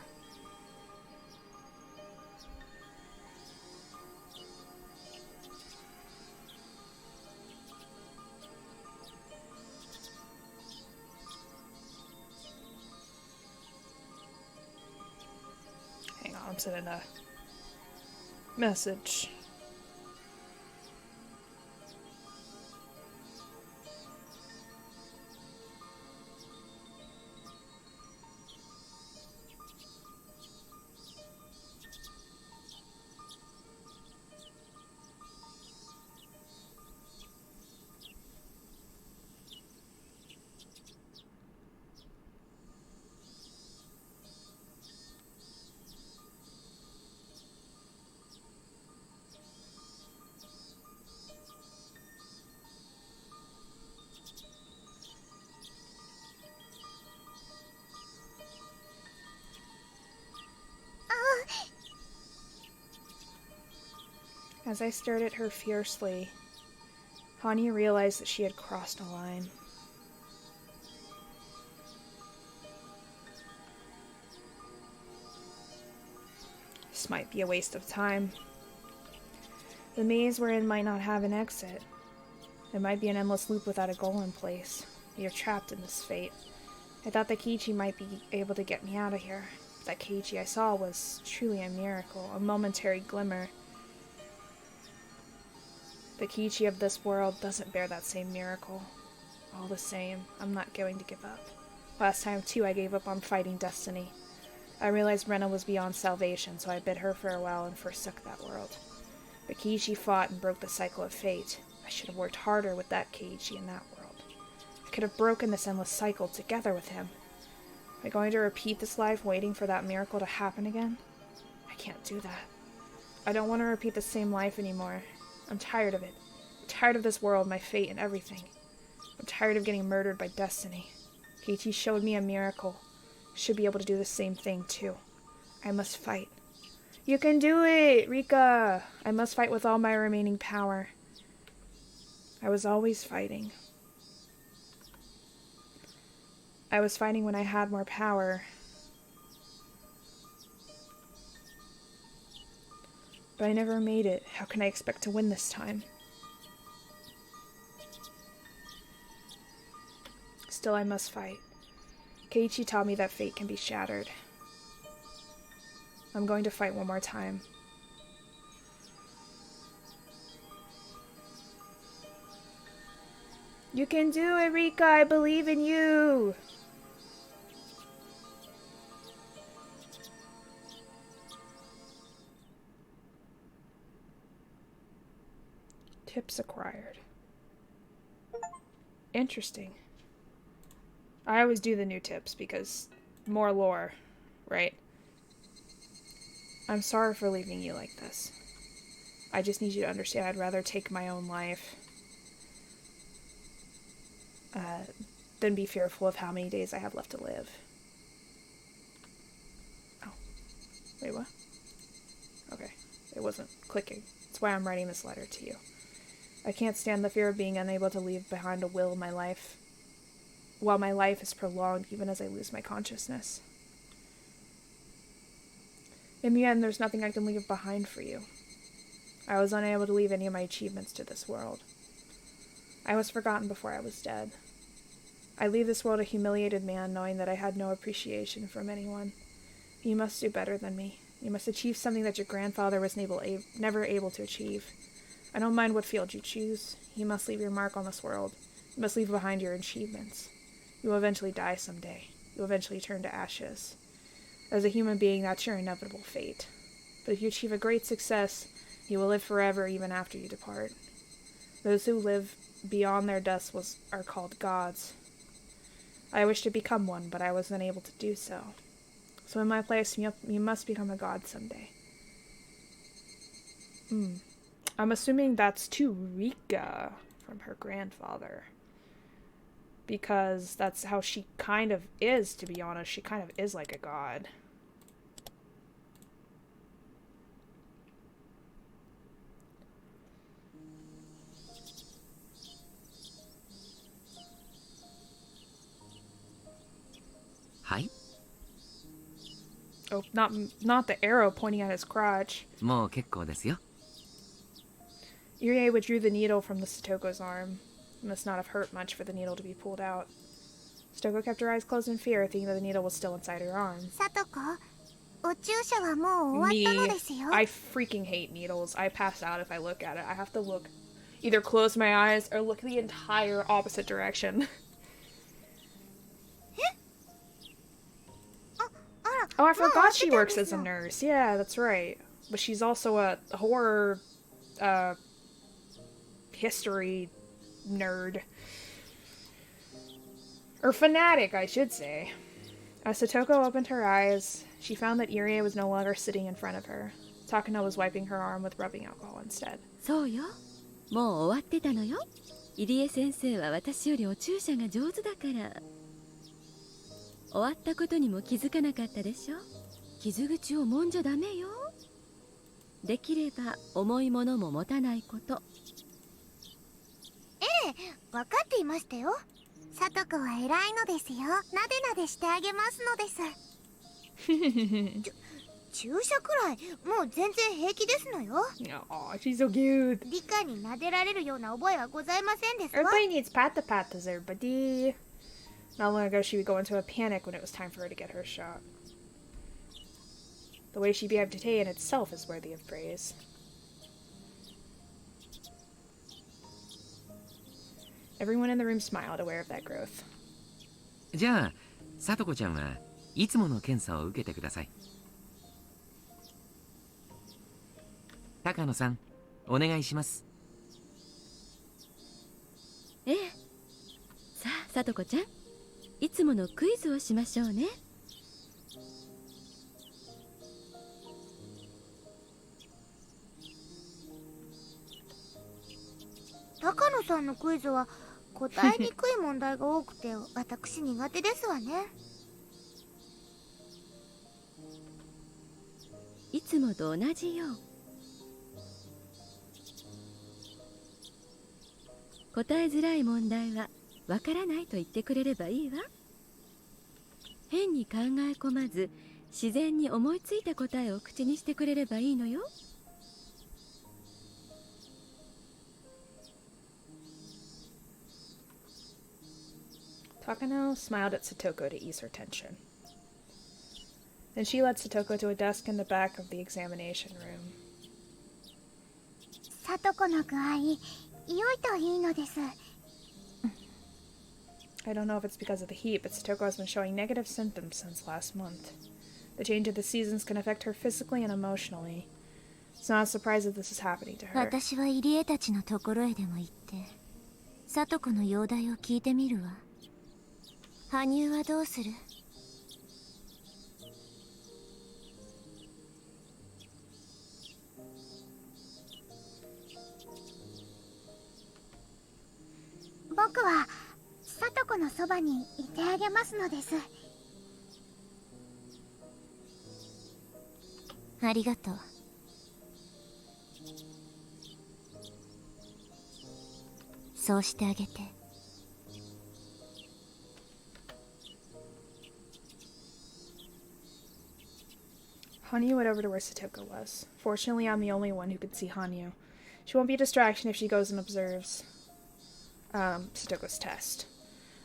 Hang on, I'm sending a message. As I stared at her fiercely, Hanya realized that she had crossed a line. This might be a waste of time. The maze we're in might not have an exit. It might be an endless loop without a goal in place. You're trapped in this fate. I thought that Keiichi might be able to get me out of here. That Keiichi I saw was truly a miracle, a momentary glimmer. The Keiichi of this world doesn't bear that same miracle. All the same, I'm not going to give up. Last time, too, I gave up on fighting destiny. I realized Rena was beyond salvation, so I bid her farewell and forsook that world. But Keiichi fought and broke the cycle of fate. I should have worked harder with that Keiichi in that world. I could have broken this endless cycle together with him. Am I going to repeat this life waiting for that miracle to happen again? I can't do that. I don't want to repeat the same life anymore. I'm tired of it. I'm tired of this world, my fate, and everything. I'm tired of getting murdered by destiny. Keiichi showed me a miracle. I should be able to do the same thing, too. I must fight. You can do it, Rika! I must fight with all my remaining power. I was always fighting. I was fighting when I had more power. But I never made it. How can I expect to win this time? Still, I must fight. Keiichi taught me that fate can be shattered. I'm going to fight one more time. You can do it, Rika! I believe in you! Tips acquired. Interesting. I always do the new tips because more lore, right? I'm sorry for leaving you like this. I just need you to understand I'd rather take my own life than be fearful of how many days I have left to live. Oh. Wait, what? Okay. It wasn't clicking. That's why I'm writing this letter to you. I can't stand the fear of being unable to leave behind a will my life, while my life is prolonged even as I lose my consciousness. In the end, there's nothing I can leave behind for you. I was unable to leave any of my achievements to this world. I was forgotten before I was dead. I leave this world a humiliated man, knowing that I had no appreciation from anyone. You must do better than me. You must achieve something that your grandfather was never able to achieve. I don't mind what field you choose. You must leave your mark on this world. You must leave behind your achievements. You will eventually die someday. You will eventually turn to ashes. As a human being, that's your inevitable fate. But if you achieve a great success, you will live forever even after you depart. Those who live beyond their deaths are called gods. I wish to become one, but I was unable to do so. So in my place, you must become a god someday. I'm assuming that's to Rika from her grandfather. Because that's how she kind of is, to be honest. She kind of is like a god. Hi? Oh, not the arrow pointing at his crotch. もう結構ですよ。 Irie withdrew the needle from the Satoko's arm. It must not have hurt much for the needle to be pulled out. Satoko kept her eyes closed in fear, thinking that the needle was still inside her arm. Satoko, お注射はもう終わったのですよ。 I freaking hate needles. I pass out if I look at it. I have to look, either close my eyes or look the entire opposite direction. Oh, I forgot she works as a nurse. Yeah, that's right. But she's also a horror, history nerd. Or fanatic, I should say. As Satoko opened her eyes, she found that Irie was no longer sitting in front of her. Takano was wiping her arm with rubbing alcohol instead. そうよ。もう終わってたのよ。入江先生は私よりお注射が上手だから。終わったことにも気づかなかったでしょ。傷口を揉んじゃダメよ。できれば重いものも持たないこと。分かっていましたよ。さとこは偉いのですよ。なでなでしてあげますのです。注射くらいもう全然平気ですのよ。Aw, she's so cute. 理科に撫でられるような覚えはございませんですわ。 Everybody needs pata-patas, everybody. Not long ago, she would go into a panic when it was time for her to get her shot. The way she behaved today in itself is worthy of praise. Everyone in the room smiled, aware of that growth. じゃあ、さとこちゃんはいつもの検査を受けてください。高野さん、お願いします。ええ。さあ、さとこちゃん、いつものクイズをしましょうね。高野さんのクイズは答えにくい問題が多くて私苦手ですわね。いつもと同じよ。答えづらい問題はわからないと言ってくれればいいわ。変に考え込まず自然に思いついた答えを口にしてくれればいいのよ。Takano smiled at Satoko to ease her tension. Then she led Satoko to a desk in the back of the examination room. さとこの具合、良いといいのです。I don't know if it's because of the heat, but Satoko has been showing negative symptoms since last month. The change of the seasons can affect her physically and emotionally. It's not a surprise that this is happening to her. 私は入江たちのところへでも行って、さとこの容体を聞いてみるわ。羽生はどうする？僕はさとこのそばにいてあげますのです。ありがとう。そうしてあげて。Hanyu went over to where Satoko was. Fortunately, I'm the only one who could see Hanyu. She won't be a distraction if she goes and observes Satoko's test.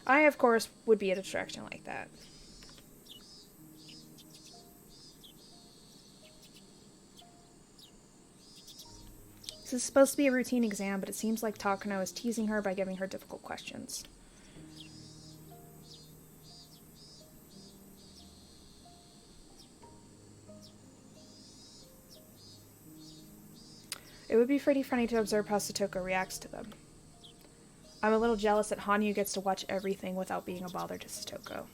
I, of course, would be a distraction like that. This is supposed to be a routine exam, but it seems like Takano is teasing her by giving her difficult questions. It would be pretty funny to observe how Satoko reacts to them. I'm a little jealous that Hanyu gets to watch everything without being a bother to Satoko.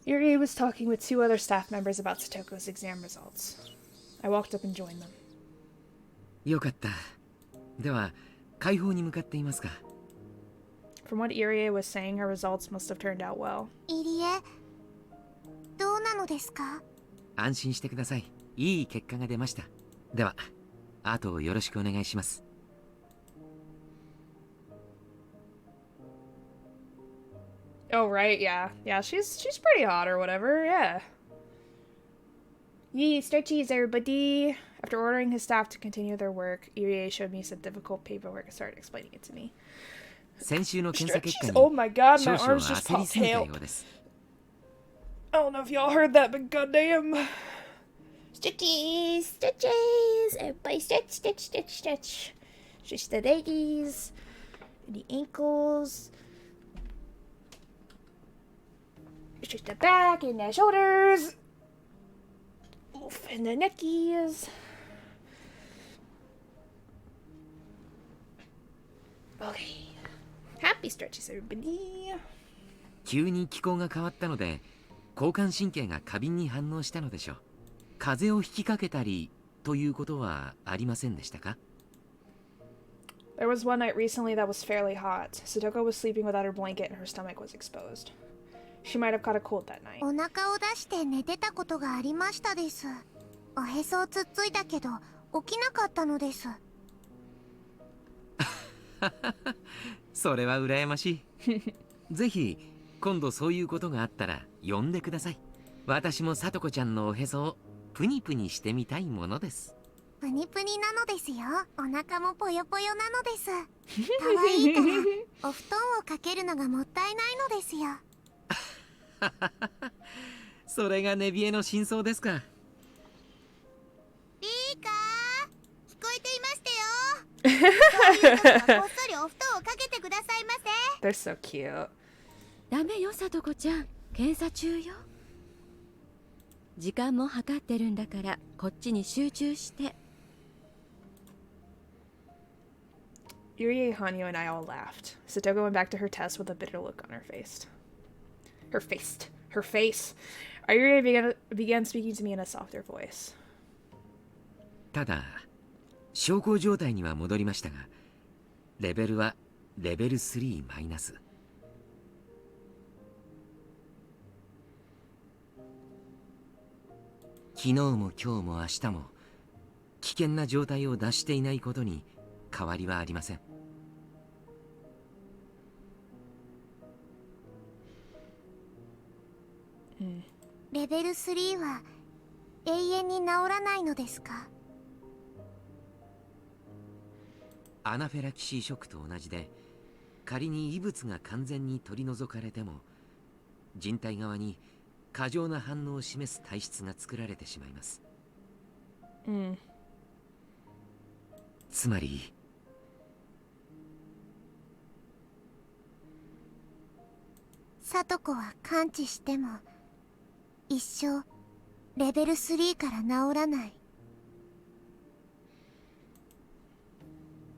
Yuri was talking with 2 other staff members about Satoko's exam results. I walked up and joined them. よかった。では、解放に向かっていますか。From what Irie was saying, her results must have turned out well. 入江、どうなのですか？安心してください。いい結果が出ました。では、あとよろしくお願いします。Oh, right, yeah. Yeah, she's pretty hot or whatever, yeah. Yee, stretchies, everybody. After ordering his staff to continue their work, Irie showed me some difficult paperwork and started explaining it to me. 先週の検査結果に Oh my god, 少 my 々 arms just 焦り popped すぎたよ tail. うです。I don't know if y'all heard that, but goddamn. Stretchies, stretchies. Everybody stretch, stretch, stretch, stretch. Stretch the leggies, and the ankles. Stretch the back and the shoulders. Oof, and the neckies. Okay. Happy stretches, everybody. 急に気候が変わったので、交感神経が過敏に反応したのでしょう。風邪をひきかけたりということはありませんでしたか？ There was one night recently that was fairly hot. Satoko was sleeping without her blanket and her stomach was exposed. She might have caught a cold that night. お腹を出して寝てたことがありましたです。おへそをつっついたけど起きなかったのです。それは羨ましい。ぜひ今度そういうことがあったら呼んでください。私もさとこちゃんのおへそをプニプニしてみたいものです。プニプニなのですよ。お腹もぽよぽよなのです。可愛いからお布団をかけるのがもったいないのですよ。それがネビエの真相ですか。リーカー、聞こえていましたよ。そういう時はこっそりお布団をかけてくださいませ。They're so cute. ダメよ、さとこちゃん。検査中よ。時間も計ってるんだから、こっちに集中して。Yuri, Hanyu, and I all laughed. Satoko went back to her test with a bitter look on her face. Her face. Yuri began speaking to me in a softer voice. ただ小康状態には戻りましたが、レベルはレベル3マイナス。昨日も今日も明日も危険な状態を脱していないことに変わりはありません。レベル3は永遠に治らないのですか？アナフェラキシーショックと同じで、仮に異物が完全に取り除かれても人体側に過剰な反応を示す体質が作られてしまいます。つまりサトコは完治しても一生レベル3から治らない。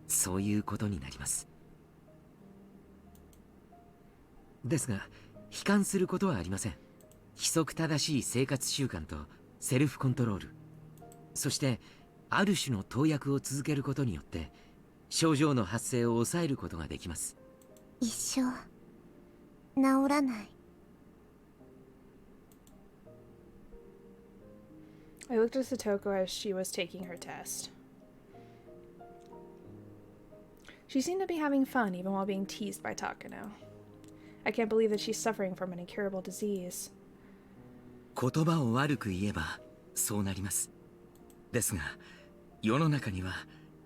そういうことになります。ですが悲観することはありません。規則正しい生活習慣とセルフコントロール、そしてある種の投薬を続けることによって症状の発生を抑えることができます。一生治らない。I looked at Satoko as she was taking her test. She seemed to be having fun even while being teased by Takano. I can't believe that she's suffering from an incurable disease. 言葉を悪く言えばそうなります。ですが世の中には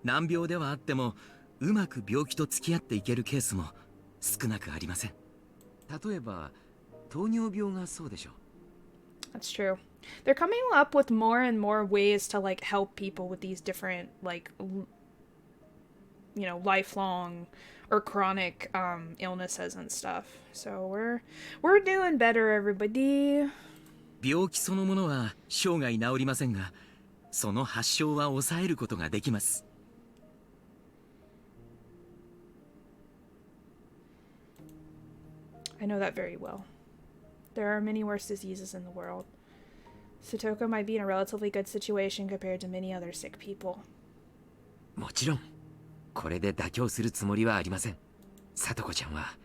難病ではあってもうまく病気と付き合っていけるケースも少なくありません。例えば糖尿病がそうでしょう。 That's true. They're coming up with more and more ways to like help people with these different like lifelong or chronic illnesses and stuff. So we're doing better, everybody. 病気そのものは生涯治りませんが、その発症は抑えることができます。I know that very well. There are many worse diseases in the world. Satoko might be in a relatively good situation compared to many other sick people. もちろんこれで妥協するつもりはありません。さとこちゃんは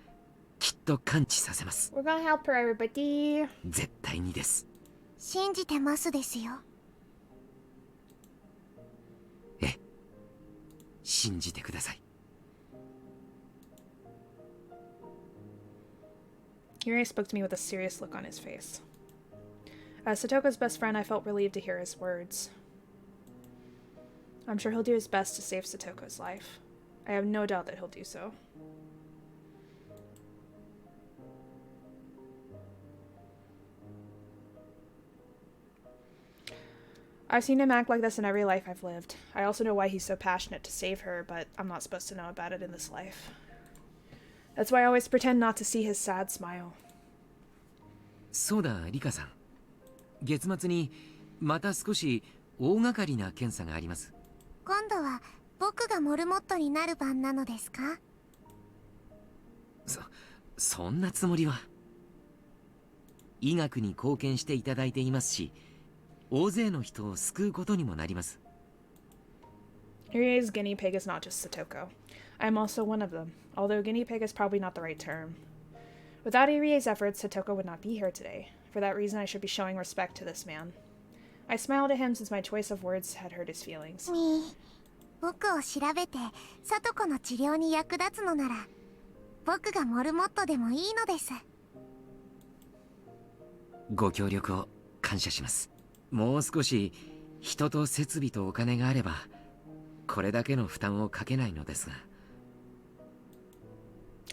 きっと完治させます。 We're gonna help her, everybody. 絶対にです。信じてますですよ。ええ、信じてください。Yuri spoke to me with a serious look on his face. As Satoko's best friend, I felt relieved to hear his words. I'm sure he'll do his best to save Satoko's life. I have no doubt that he'll do so. I've seen him act like this in every life I've lived. I also know why he's so passionate to save her, but I'm not supposed to know about it in this life. That's why I always pretend not to see his sad smile. そうだ、リカさん。月末にまた少し大掛かりな検査があります。今度は僕がモルモットになる番なのですか？そんなつもりは。医学に貢献していただいていますし、大勢の人を救うことにもなります。Irie's guinea pig is not just Satoko. I'm also one of them, although guinea pig is probably not the right term. Without Irie's efforts, Satoko would not be here today. For that reason, I should be showing respect to this man. I smiled at him since my choice of words had hurt his feelings. 僕を調べて聡子の治療に役立つのなら僕がモルモットでもいいのです。ご協力を感謝します。もう少し人と設備とお金があればこれだけの負担をかけないのですが。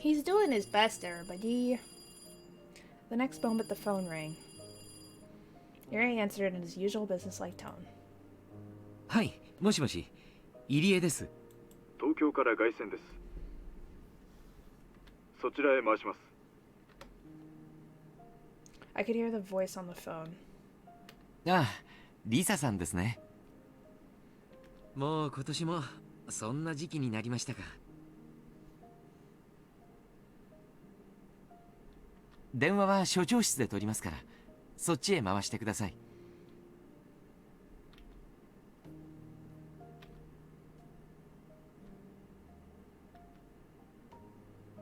He's doing his best, everybody. The next moment, the phone rang. Yuri answered in his usual businesslike tone. はい、もしもし、入江です。東京から凱旋です。そちらへ回します。 I could hear the voice on the phone. ああ、リサさんですね。もう今年もそんな時期になりましたか。電話は所長室で取りますから、そっちへ回してください。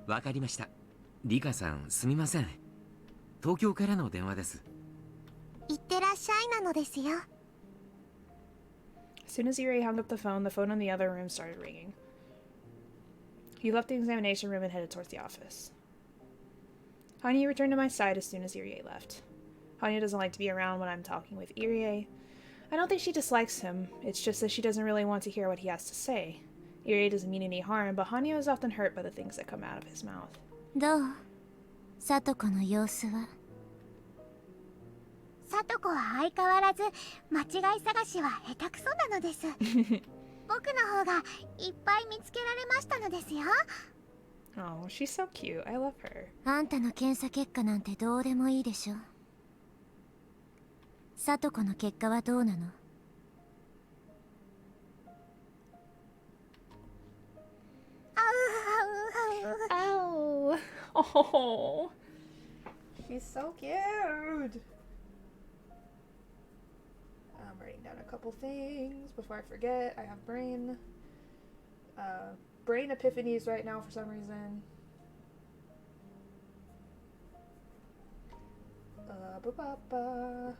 わかりました。リカさん、すみません。東京からの電話です。いってらっしゃいなのですよ。As soon as Yuri hung up the phone in the other room started ringing. He left the examination room and headed towards the office. Hanya returned to my side as soon as Irie left. Hanya doesn't like to be around when I'm talking with Irie. I don't think she dislikes him, it's just that she doesn't really want to hear what he has to say. Irie doesn't mean any harm, but Hanya is often hurt by the things that come out of his mouth. どう？聡子の様子は？聡子は相変わらず間違い探しは下手くそなのです。僕の方がいっぱい見つけられましたのですよ。Oh, she's so cute. I love her. あんたの検査結果なんてどうでもいいでしょ。聡子の結果はどうなの？Ow! Oh, she's so cute. I'm writing down a couple things before I forget. I have brain epiphanies right now for some reason. Ba-ba-ba.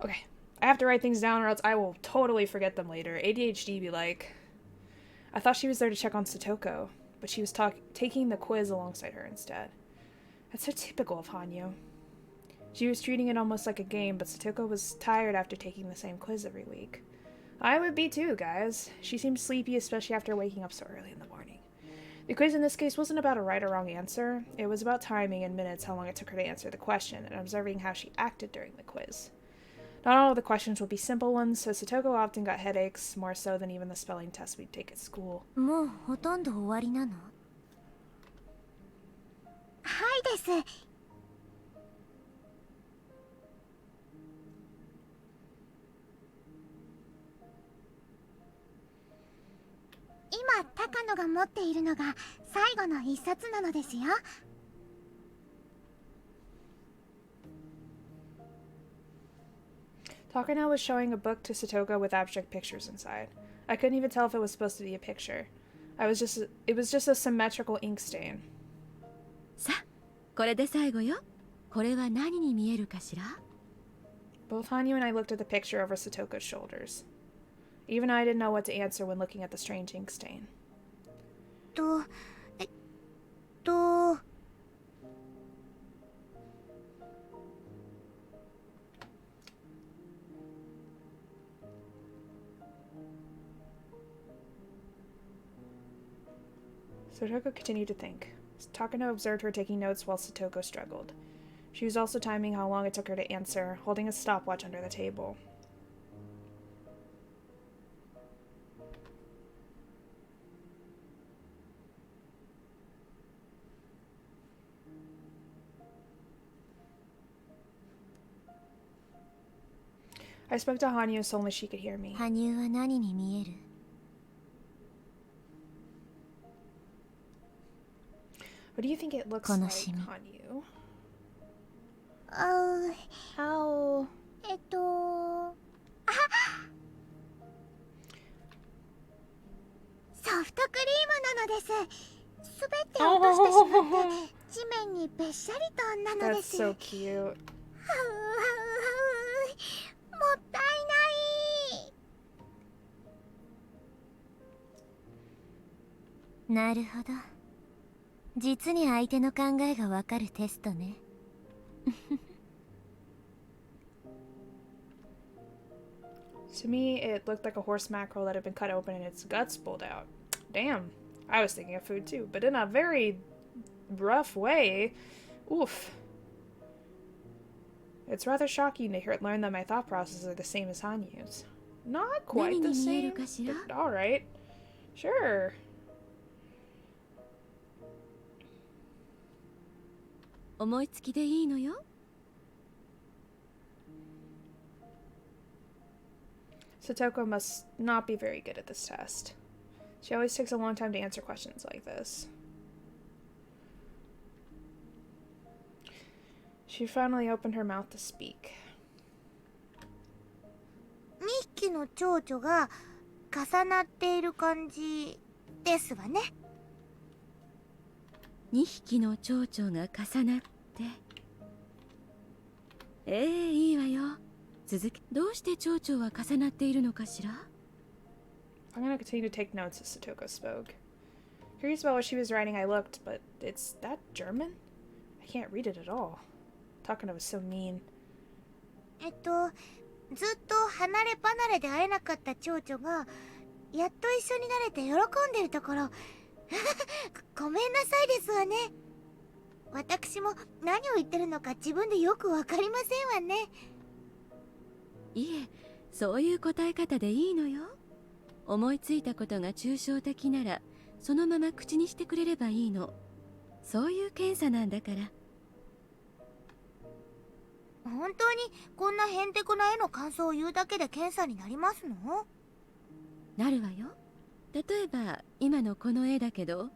Okay, I have to write things down or else I will totally forget them later. ADHD be like... I thought she was there to check on Satoko, but she was taking the quiz alongside her instead. That's so typical of Hanyu. She was treating it almost like a game, but Satoko was tired after taking the same quiz every week. I would be too, guys. She seemed sleepy, especially after waking up so early in the morning. The quiz in this case wasn't about a right or wrong answer. It was about timing in minutes how long it took her to answer the question, and observing how she acted during the quiz. Not all of the questions would be simple ones, so Satoko often got headaches, more so than even the spelling tests we'd take at school. もうほとんど終わりなの？はいです。今、高野が持っているのが最後の一冊なのですよ。Takano was showing a book to Satoko with abstract pictures inside. I couldn't even tell if it was supposed to be a picture. It was just a symmetrical ink stain. さあ、これで最後よ。これは何に見えるかしら？ Both Hanyu and I looked at the picture over Satoko's shoulders. Even I didn't know what to answer when looking at the strange ink stain. と、Satoko continued to think. Takano observed her taking notes while Satoko struggled. She was also timing how long it took her to answer, holding a stopwatch under the table. I spoke to Hanyu so only she could hear me. 羽生は何に見える？ What do you think it looks 悲 like, しみ。 Hanyu? ソ How? フトクリームなのです。すべて落としてしまって地面にべっしゃりとなので That's す。so cute. もったいない。なるほど。実に相手の考えがわかるテストね。To me, it looked like a horse mackerel that had been cut open and its guts pulled out. Damn. I was thinking of food too, but in a very rough way. Oof. It's rather shocking to learn that my thought processes are the same as Hanyu's. Not quite the same, but alright. Sure. 思いつきでいいのよ。Satoko must not be very good at this test. She always takes a long time to answer questions like this. She finally opened her mouth to speak. 2匹の蝶々が重なっている感じですわね。2匹の蝶々が重なって。いいわよ。続き、どうして蝶々は重なっているのかしら？ I'm gonna continue to take notes as Satoko spoke. Curious about what she was writing, I looked, but it's that German? I can't read it at all. Takano was so mean. ずっと離れ離れで会えなかった蝶々がやっと一緒になれて喜んでるところごめんなさいですわね。私も何を言ってるのか自分でよくわかりませんわね。いえ、そういう答え方でいいのよ。思いついたことが抽象的ならそのまま口にしてくれればいいの。そういう検査なんだから。本当にこんなへんてこな絵の感想を言うだけで検査になりますの？なるわよ。例えば今のこの絵だけど、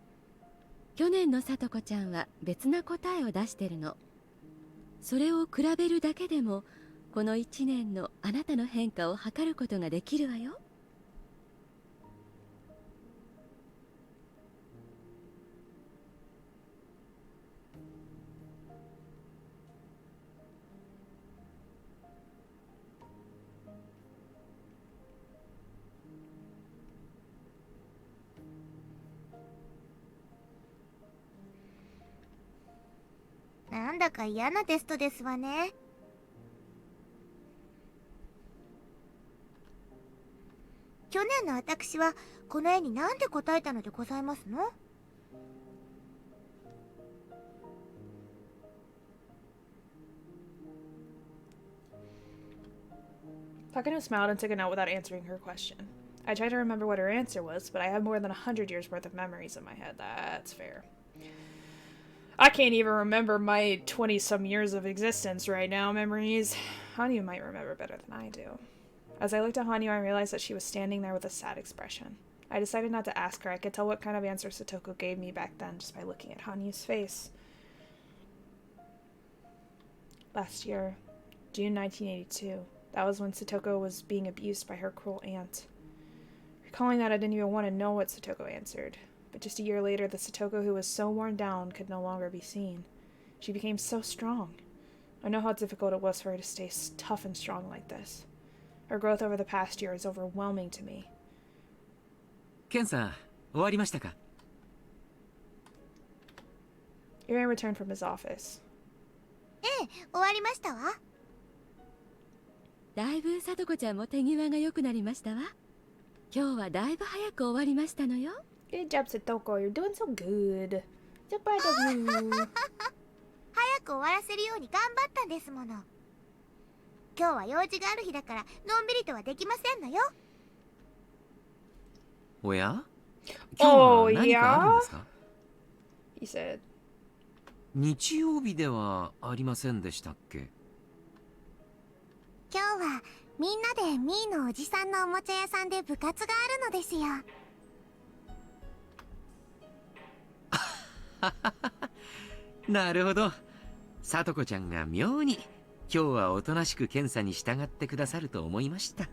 去年のさとこちゃんは別な答えを出してるの。それを比べるだけでもこの1年のあなたの変化を測ることができるわよ。なんだか嫌なテストですわね。去年の私はこの絵に何で答えたのでございますのTakano smiled and took a note without answering her question. I tried to remember what her answer was, but I have more than 100 years worth of memories in my head. That's fair. I can't even remember my 20-some years of existence right now, memories. Hanyu might remember better than I do. As I looked at Hanyu, I realized that she was standing there with a sad expression. I decided not to ask her. I could tell what kind of answer Satoko gave me back then just by looking at Hanyu's face. Last year, June 1982, that was when Satoko was being abused by her cruel aunt. Recalling that, I didn't even want to know what Satoko answered. But just a year later, the Satoko who was so worn down could no longer be seen. She became so strong. I know how difficult it was for her to stay tough and strong like this. Her growth over the past year is overwhelming to me. ケンさん、終わりましたか？ Aaron returned from his office. ええ、終わりましたわ。だいぶさとこちゃんも手際が良くなりましたわ。今日はだいぶ早く終わりましたのよ。Good job, Satoko. You're doing so good. So proud of you. 早く終わらせるように頑張ったんですもの。今日は用事がある日だからのんびりとはできませんのよ。おや？今日は何かあるんですか？ He said. 日曜日ではありませんでしたっけ？今日はみんなでミーのおじさんのおもちゃ屋さんで部活があるのですよ。なるほど。さとこちゃんが妙に今日はおとなしく検査に従ってくださると思いました。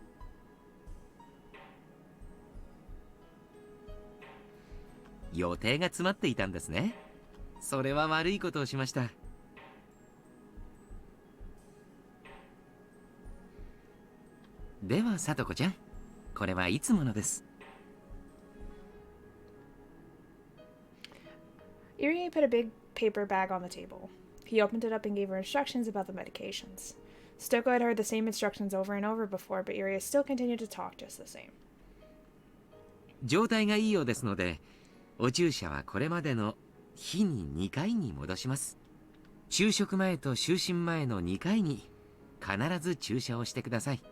予定が詰まっていたんですね。それは悪いことをしました。ではさとこちゃん、これはいつものです。Irie put a big paper bag on the table. He opened it up and gave her instructions about the medications. Stoko had heard the same instructions over and over before, but Irie still continued to talk just the same. 状態がいいようですので、お注射はこれまでの日に2回に戻します。昼食前と就寝前の2回に必ず注射をしてください。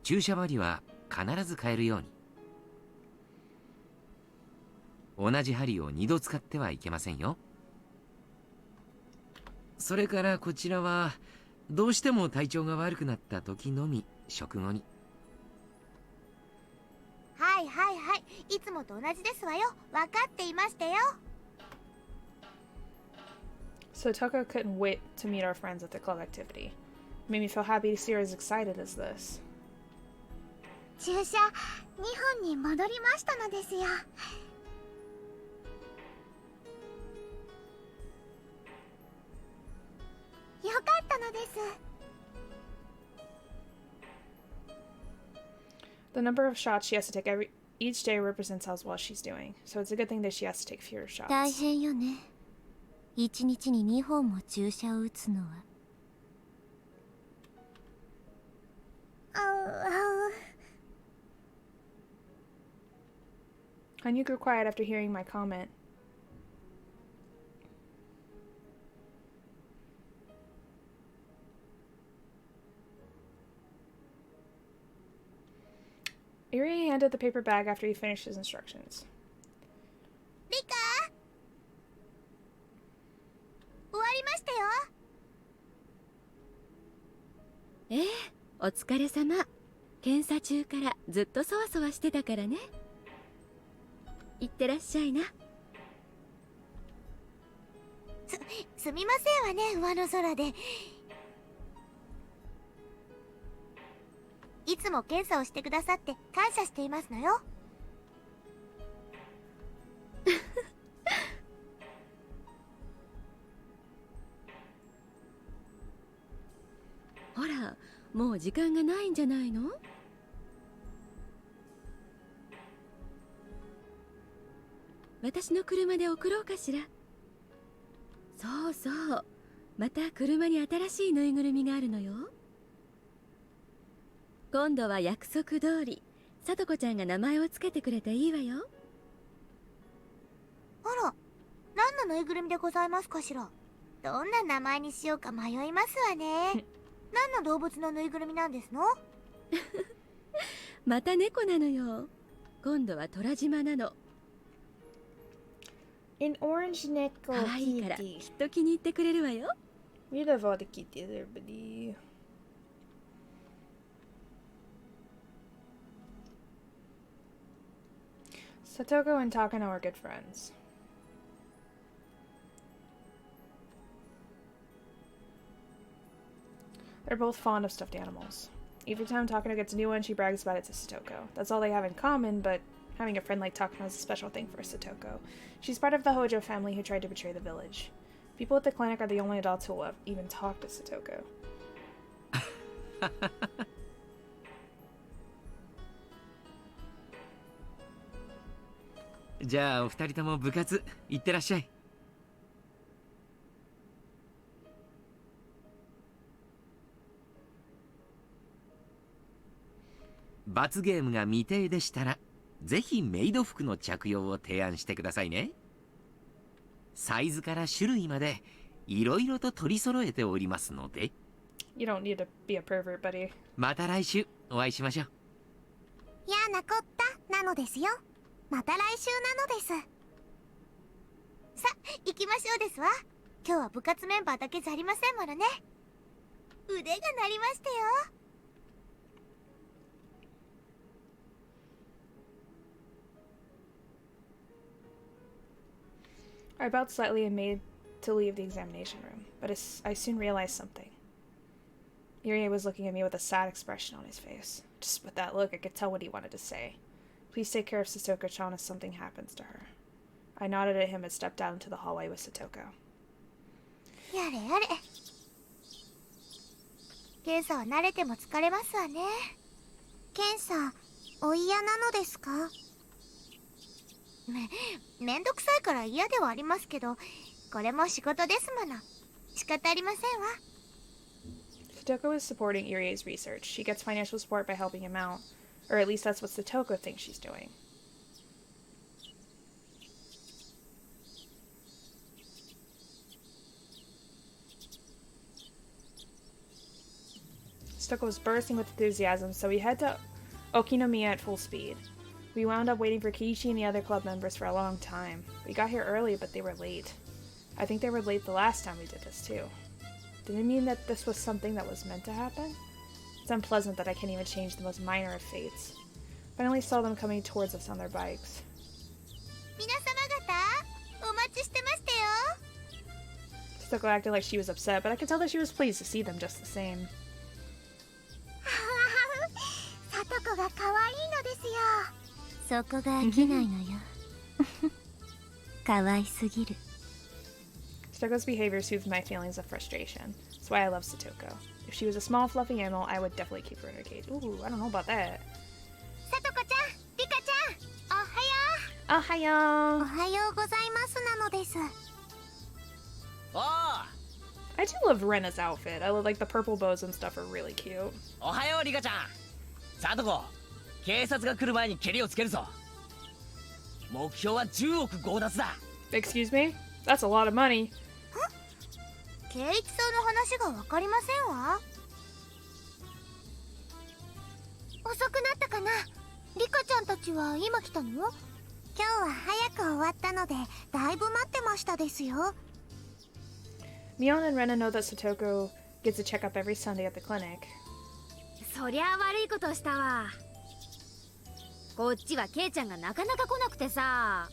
注射針は必ず変えるように。同じ針を2度使ってはいけませんよ。それからこちらはどうしても体調が悪くなった時のみ食後に。はいはいはい、いつもと同じですわよ。分かっていましたよ。So Toko couldn't wait to meet our friends at the club activity. It made me feel happy to see her as excited as this. 注射2本に戻りましたのですよ。よかったのです。The number of shots she has to take each day represents how well she's doing, so it's a good thing that she has to take fewer shots. 大変よね。1日に2本も注射を打つのは。Hanyu grew quiet after hearing my comment. Irie handed the paper bag after he finished his instructions. リカ終わりましたよ。ええ、お疲れ様。検査中からずっとそわそわしてたからね。いってらっしゃいな。すみませんわね、上の空で。いつも検査をしてくださって感謝していますのよ。ほら、もう時間がないんじゃないの？私の車で送ろうかしら。そうそう、また車に新しいぬいぐるみがあるのよ。今度は約束通り、さとこちゃんが名前をつけてくれていいわよ。あら、何のぬいぐるみでございますかしら。どんな名前にしようか迷いますわね。何の動物のぬいぐるみなんですの？また猫なのよ。今度は虎島なの。An orange neko 可愛いからき kitty. っと気に入ってくれるわよ。 We love all the kitties, everybody. Satoko and Takano are good friends. They're both fond of stuffed animals. Every time Takano gets a new one, she brags about it to Satoko. That's all they have in common, but having a friend like Takano is a special thing for Satoko. She's part of the Hojo family who tried to betray the village. People at the clinic are the only adults who will have even talked to Satoko. じゃあお二人とも部活行ってらっしゃい。罰ゲームが未定でしたらぜひメイド服の着用を提案してくださいね。サイズから種類までいろいろと取り揃えておりますので。 You don't need to be a pervert, buddy. また来週お会いしましょう。やなこったなのですよ。また来週なのです。さ、行きましょうですわ。今日は部活メンバーだけじゃありませんものね。腕が鳴りましたよ。I bowed slightly and made to leave the examination room, but I soon realized something. Irie was looking at me with a sad expression on his face. Just with that look, I could tell what he wanted to say. Please take care of Satoko-chan if something happens to her. I nodded at him and stepped out into the hallway with Satoko. やれやれ。検査は慣れても疲れますわね。検査、お嫌なのですか？めんどくさいから嫌ではありますけど、これも仕事ですもの。仕方ありませんわ。Satoko is supporting Irie's research. She gets financial support by helping him out. Or at least that's what Satoko thinks she's doing. Satoko was bursting with enthusiasm, so we head to Okinomiya at full speed. We wound up waiting for Kiichi and the other club members for a long time. We got here early, but they were late. I think they were late the last time we did this, too. Did it mean that this was something that was meant to happen? It's unpleasant that I can't even change the most minor of fates. Finally saw them coming towards us on their bikes. 皆様方、お待ちしてましたよ。 Satoko acted like she was upset, but I could tell that she was pleased to see them just the same. さとこが可愛いのですよ。そこが飽きないのよ。可愛すぎる。Satoko's behavior soothed my feelings of frustration. That's why I love Satoko. If she was a small, fluffy animal, I would definitely keep her in her cage. Ooh, I don't know about that. さとこちゃん、リカちゃん、おはよう。Ohayo! おはようございますなのです。I do love Rena's outfit. I love like the purple bows and stuff are really cute. おはようリカちゃん。さとこ、警察が来る前にケリをつけるぞ。目標は10億強奪だ。Excuse me? That's a lot of money. 圭一さんの話がわかりませんわ。遅くなったかな。リカちゃんたちは今来たの？今日は早く終わったのでだいぶ待ってましたですよ。Mion and Rena know that Satoko gets a checkup every Sunday at the clinic. そりゃあ悪いことしたわ。こっちはケイちゃんがなかなか来なくてさ。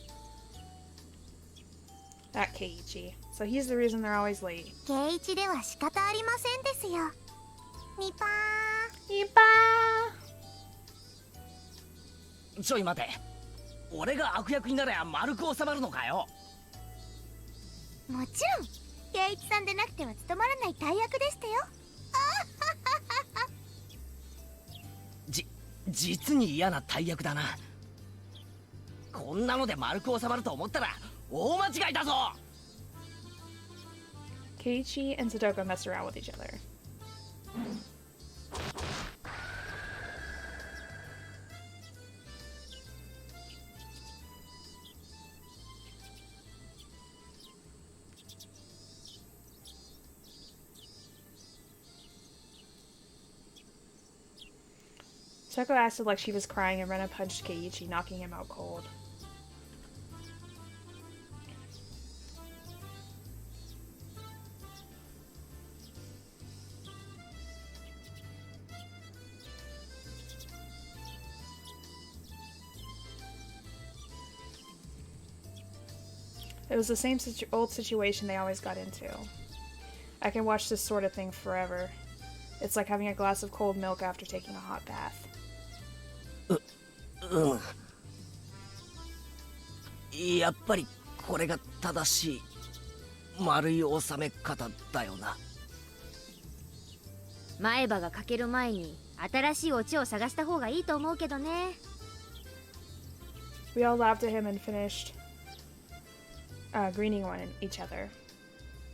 That Keiichi. So he's the reason they're always late. 圭一では仕方ありませんですよ。ニパー。ちょい待て。俺が悪役になれば丸く収まるのかよ。もちろん圭一さんでなくては務まらない大役でしたよ。実に嫌な大役だな。こんなので丸く収まると思ったら大間違いだぞ。Keiichi and Satoko mess around with each other. Satoko acted like she was crying and Rena punched Keiichi, knocking him out cold. It was the same old situation they always got into. I can watch this sort of thing forever. It's like having a glass of cold milk after taking a hot bath. やっぱりこれが正しい丸い収め方だよな。前歯が欠ける前に新しいオチを探した方がいいと思うけどね。We all laughed at him and finished greeting each other.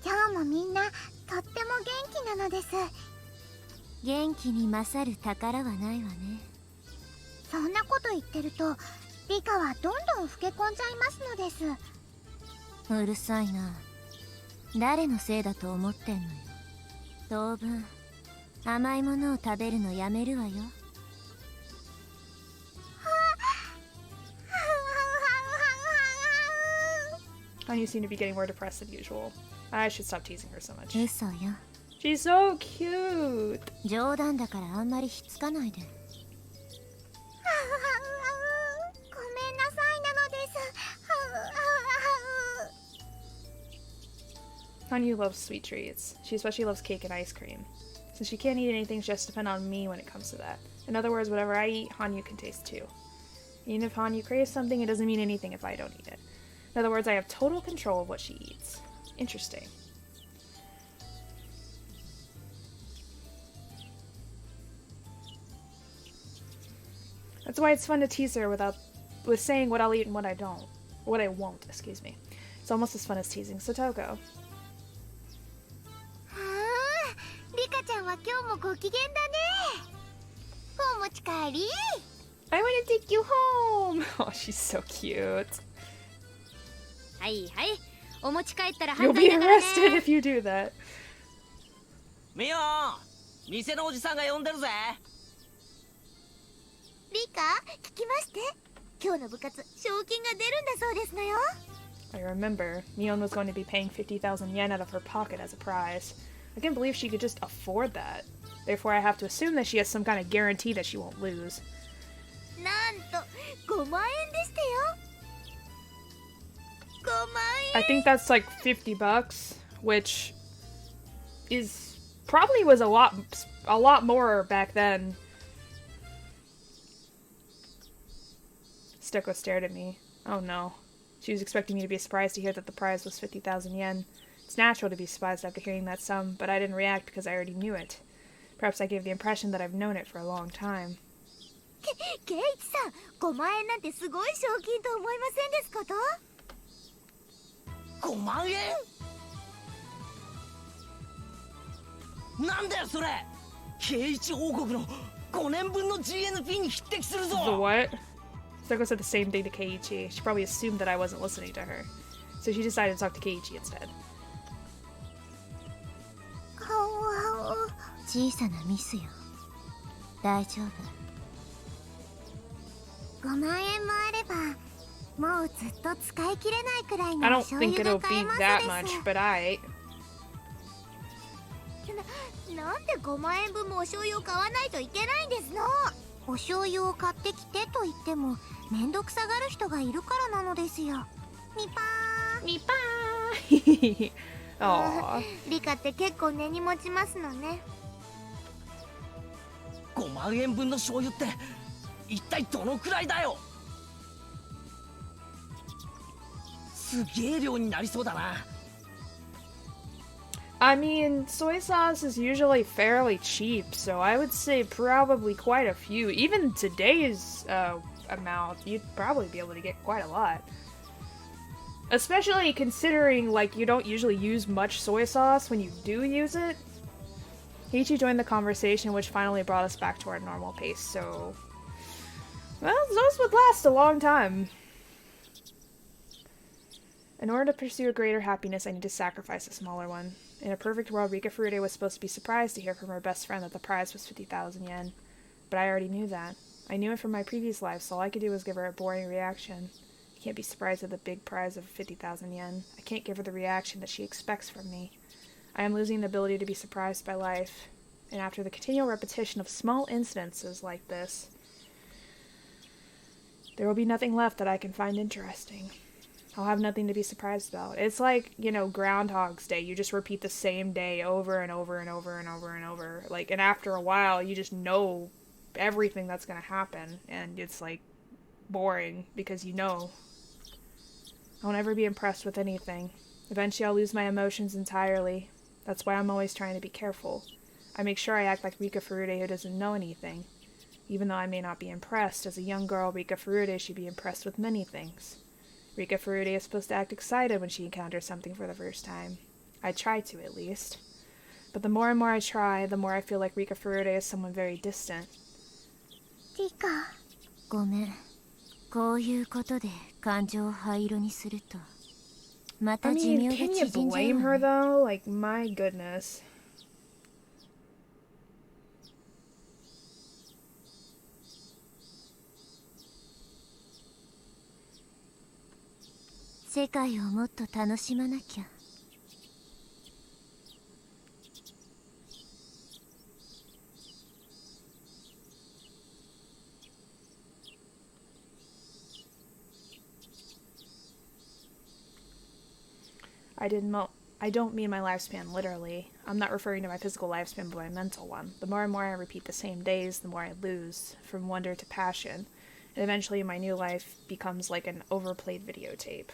今日もみんなとっても元気なのです。元気に勝る宝はないわね。そんなこと言ってるとリカはどんどん老け込んじゃいますのです。うるさいな。誰のせいだと思ってんのよ。当分甘いものを食べるのやめるわよ。Honey seemed to be getting more depressed than usual. I should stop teasing her so much. 嘘よ。 She's so cute! 冗談だからあんまりひっつかないで。ごめんなさいなのです。 Hanyu loves sweet treats. She especially loves cake and ice cream. Since she can't eat anything, she has to depend on me when it comes to that. In other words, whatever I eat, Hanyu can taste too. Even if Hanyu craves something, it doesn't mean anything if I don't eat it. In other words, I have total control of what she eats. Interesting. That's why it's fun to tease her with saying what I'll eat and what I don't. What I won't, excuse me. It's almost as fun as teasing Satoko. I want to take you home! Oh, she's so cute. You'll be arrested if you do that. ミオ店のおじさんが呼んでるぜ。リカ、聞きまして。今日の部活、賞金が出るんだそうですのよ。I remember, Mion was going to be paying 50,000 yen out of her pocket as a prize. I can't believe she could just afford that. Therefore, I have to assume that she has some kind of guarantee that she won't lose. なんと、5万円でしたよ。5万円 I think that's like $50, which is probably was a lot more back then. Steko stared at me. Oh no. She was expecting me to be surprised to hear that the prize was 50,000 yen. It's natural to be surprised after hearing that sum, but I didn't react because I already knew it. Perhaps I gave the impression that I've known it for a long time. ケイチさん、5万円なんてすごい賞金と思いませんですかと5万円なんだよそれケイチ王国の5年分の GNP に匹敵するぞ The what? Steko said the same thing to Keiichi. She probably assumed that I wasn't listening to her. So she decided to talk to Keiichi instead. 小さなミスよ。大丈夫。5万円もあれば、もうずっと使い切れないくらい I の don't 醤 think 油 it'll が買え be ます that です。much, but I. なんで5万円分もお醤油を買わないといけないんですの。お醤油を買ってきてと言ってもめんどくさがる人がいるからなのですよ。みぱーみぱーAww. リカって結構根に持ちますのね。5万円分の醤油って一体どのくらいだよすげえ量になりそうだな。I mean, soy sauce is usually fairly cheap, so I would say probably quite a few. Even today's amount, you'd probably be able to get quite a lot. Especially considering, like, you don't usually use much soy sauce when you do use it. Heiichi joined the conversation, which finally brought us back to our normal pace, so... Well, those would last a long time. In order to pursue a greater happiness, I need to sacrifice a smaller one. In a perfect world, Rika Furude was supposed to be surprised to hear from her best friend that the prize was 50,000 yen. But I already knew that. I knew it from my previous life, so all I could do was give her a boring reaction. I can't be surprised at the big prize of 50,000 yen. I can't give her the reaction that she expects from me. I am losing the ability to be surprised by life. And after the continual repetition of small incidences like this, there will be nothing left that I can find interesting. I'll have nothing to be surprised about. It's like, you know, Groundhog's Day. You just repeat the same day over and over and over and over and over. Like, and after a while, you just know everything that's going to happen. And it's, like, boring because you know. I won't ever be impressed with anything. Eventually, I'll lose my emotions entirely. That's why I'm always trying to be careful. I make sure I act like Rika Furude who doesn't know anything. Even though I may not be impressed, as a young girl, Rika Furude should be impressed with many things. Rika Furude is supposed to act excited when she encounters something for the first time. I try to, at least. But the more and more I try, the more I feel like Rika Furude is someone very distant. Rika, ごめん。こういうことで感情を灰色にすると、ま I た寿命 mean, が can you 縮んじゃう blame わ her ね。 though? Like, my goodness. 世界をもっと楽しまなきゃ。I I don't mean my lifespan literally. I'm not referring to my physical lifespan, but my mental one. The more and more I repeat the same days, the more I lose, from wonder to passion. And eventually my new life becomes like an overplayed videotape.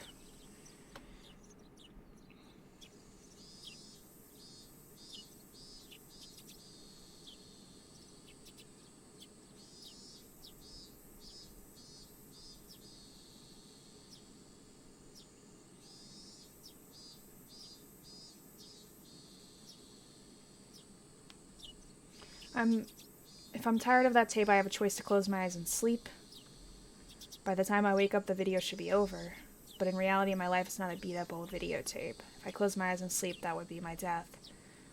If I'm tired of that tape, I have a choice to close my eyes and sleep. By the time I wake up, the video should be over. But in reality, my life is not a beat-up old videotape. If I close my eyes and sleep, that would be my death.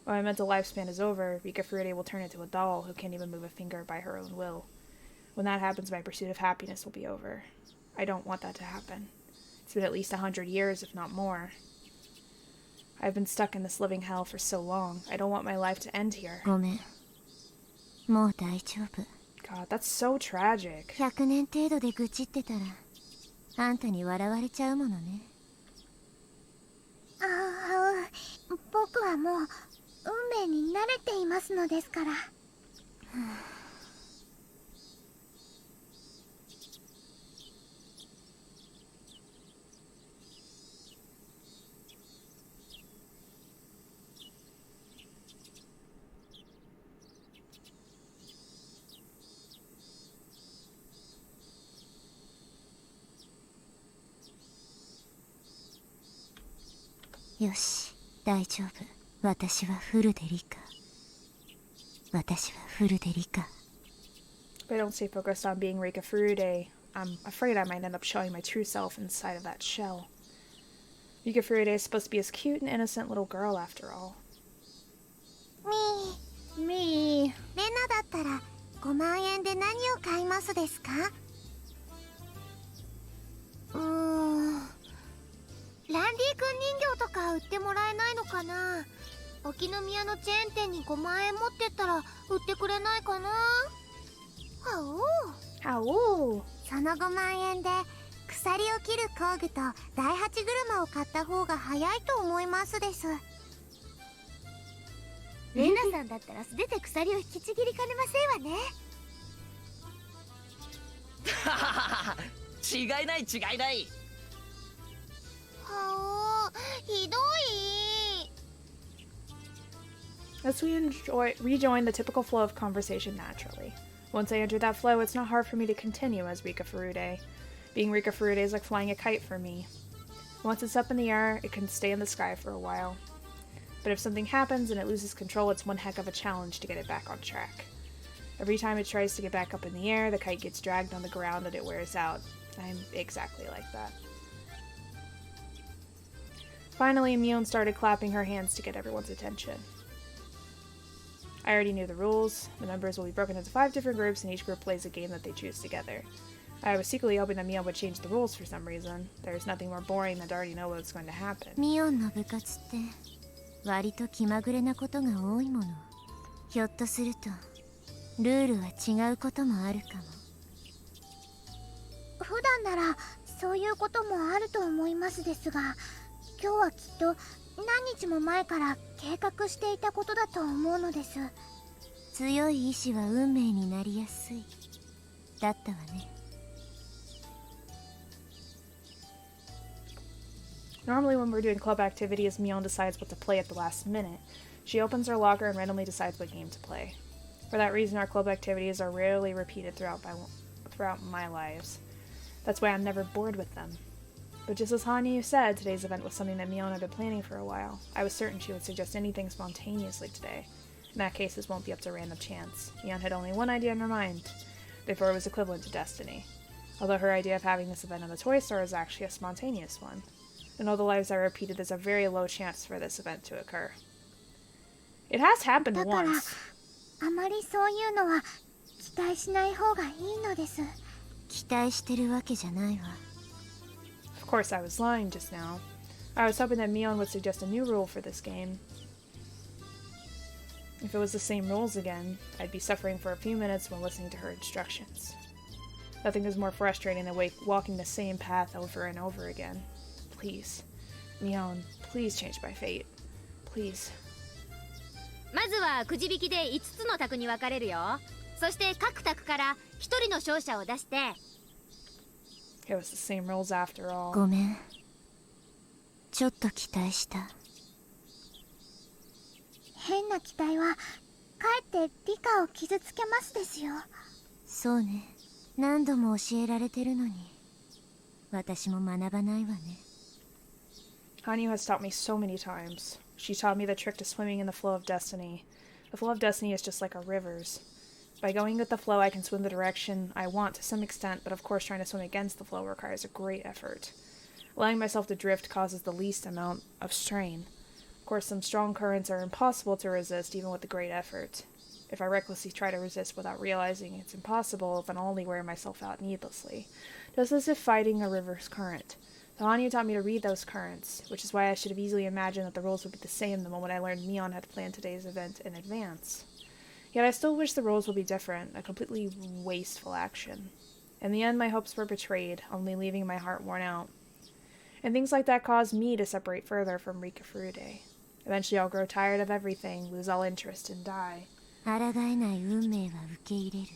When my mental lifespan is over, Rika Furude will turn into a doll who can't even move a finger by her own will. When that happens, my pursuit of happiness will be over. I don't want that to happen. It's been at least 100 years, if not more. I've been stuck in this living hell for so long. I don't want my life to end here. ごめん。もう大丈夫。 God, that's so tragic. 100年程度で愚痴ってたら、あんたに笑われちゃうものね。僕はもう運命に慣れていますのですから。よし、大丈夫。私はフルで理解。私はフルで理解。 If I don't stay focused on being Rika Furude, I'm afraid I might end up showing my true self inside of that shell. Rika Furude is supposed to be this cute and innocent little girl after all. Me. レナだったら5万円で何を買いますですか？ランディ君人形とか売ってもらえないのかな？沖宮のチェーン店に5万円持ってったら売ってくれないかな？How? Ooh. その5万円で鎖を切る工具と第8車を買った方が早いと思いますです。レナさんだったら素手で鎖を引きちぎりかねませんわね。違いない違いない。ひどい。 As we rejoin the typical flow of conversation naturally. Once I enter that flow, it's not hard for me to continue as Rika Furude. Being Rika Furude is like flying a kite for me. Once it's up in the air, it can stay in the sky for a while. But if something happens and it loses control, it's one heck of a challenge to get it back on track. Every time it tries to get back up in the air, the kite gets dragged on the ground and it wears out. I'm exactly like that. Finally, Mion started clapping her hands to get everyone's attention. I already knew the rules. The members will be broken into 5 different groups, and each group plays a game that they choose together. I was secretly hoping that Mion would change the rules for some reason. There's nothing more boring than to already know what's going to happen. ミオンの部活って割と気まぐれなことが多いもの。ひょっとするとルールは違うこともあるかも。普段ならそういうこともあると思いますですが、今日はきっと何日も前から計画していたことだと思うのです。強い意志は運命になりやすい。だったわね。Normally when we're doing club activities, Mion decides what to play at the last minute. She opens her locker and randomly decides what game to play. For that reason, our club activities are rarely repeated throughout my lives. That's why I'm never bored with them. But just as HahnAraa said, today's event was something that Mion had been planning for a while. I was certain she would suggest anything spontaneously today. In that case, this won't be up to random chance. Mion had only one idea in her mind. Therefore, it was equivalent to destiny. Although her idea of having this event in the toy store is actually a spontaneous one. In all the lives I repeated, there's a very low chance for this event to occur. It has happened once. あまりそういうのは期待しない方がいいのです。期待してるわけじゃないわ。Of course, I was lying just now. I was hoping that Mion would suggest a new rule for this game. If it was the same rules again, I'd be suffering for a few minutes while listening to her instructions. Nothing is more frustrating than walking the same path over and over again. Please, Mion, please change my fate. please. まずはくじ引きで5つの卓に分かれるよ。そして各卓から1人の勝者を出して。 It was the same rules after all. ごめん。ちょっと期待した。変な期待はかえって理科を傷つけますですよ。そうね。何度も教えられてるのに私も学ばないわね。Hanyu has taught me so many times. She taught me the trick to swimming in the flow of destiny. The flow of destiny is just like our rivers. By going with the flow, I can swim the direction I want to some extent, but of course trying to swim against the flow requires a great effort. Allowing myself to drift causes the least amount of strain. Of course, some strong currents are impossible to resist, even with a great effort. If I recklessly try to resist without realizing it's impossible, then I'll only wear myself out needlessly, just as if fighting a river's current. The Hanyu taught me to read those currents, which is why I should have easily imagined that the rules would be the same the moment I learned Mion had planned today's event in advance. Yet I still wish the rules would be different, a completely wasteful action. In the end, my hopes were betrayed, only leaving my heart worn out. And things like that caused me to separate further from Rika Furude. Eventually I'll grow tired of everything, lose all interest, and die. 抗えない運命は受け入れる。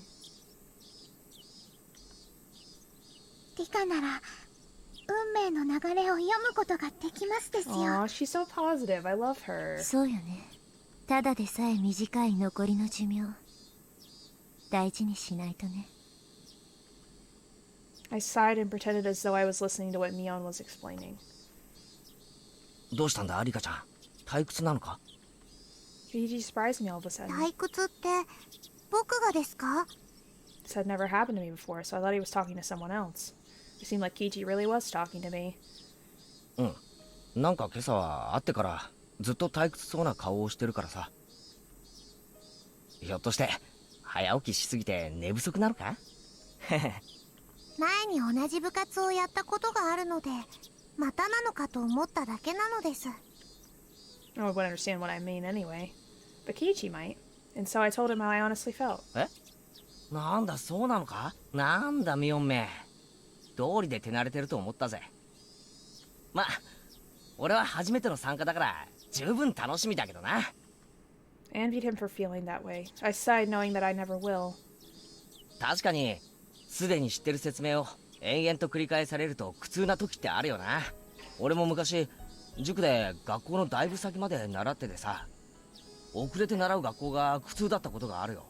理科なら運命の流れを読むことができますですよ。Aw, she's so positive. I love her. そうよね。ただでさえ短い残りの寿命。大事にしないとね。I sighed and pretended as though I was listening to what Mion was explaining. どうしたんだリカちゃん、退屈なのか？ Fiji surprised me all of a sudden. 退屈って僕がですか？ This had never happened to me before, so I thought he was talking to someone else. It seemed like Kichi really was talking to me. うん、なんか今朝は会ってからずっと退屈そうな顔をしてるからさ。ひょっとして早起きしすぎて寝不足なのか？前に同じ部活をやったことがあるのでまたなのかと思っただけなのです。 No one would understand what I mean anyway. But Kichi might. And so I told him how I honestly felt. え？なんだそうなのか？なんだミオンめ。道理で手慣れてると思ったぜ。まあ、俺は初めての参加だから十分楽しみだけどな。I envied him for feeling that way. I sighed knowing that I never will. 確かに、すでに知ってる説明を延々と繰り返されると苦痛な時ってあるよな。俺も昔、塾で学校のだいぶ先まで習っててさ、遅れて習う学校が苦痛だったことがあるよ。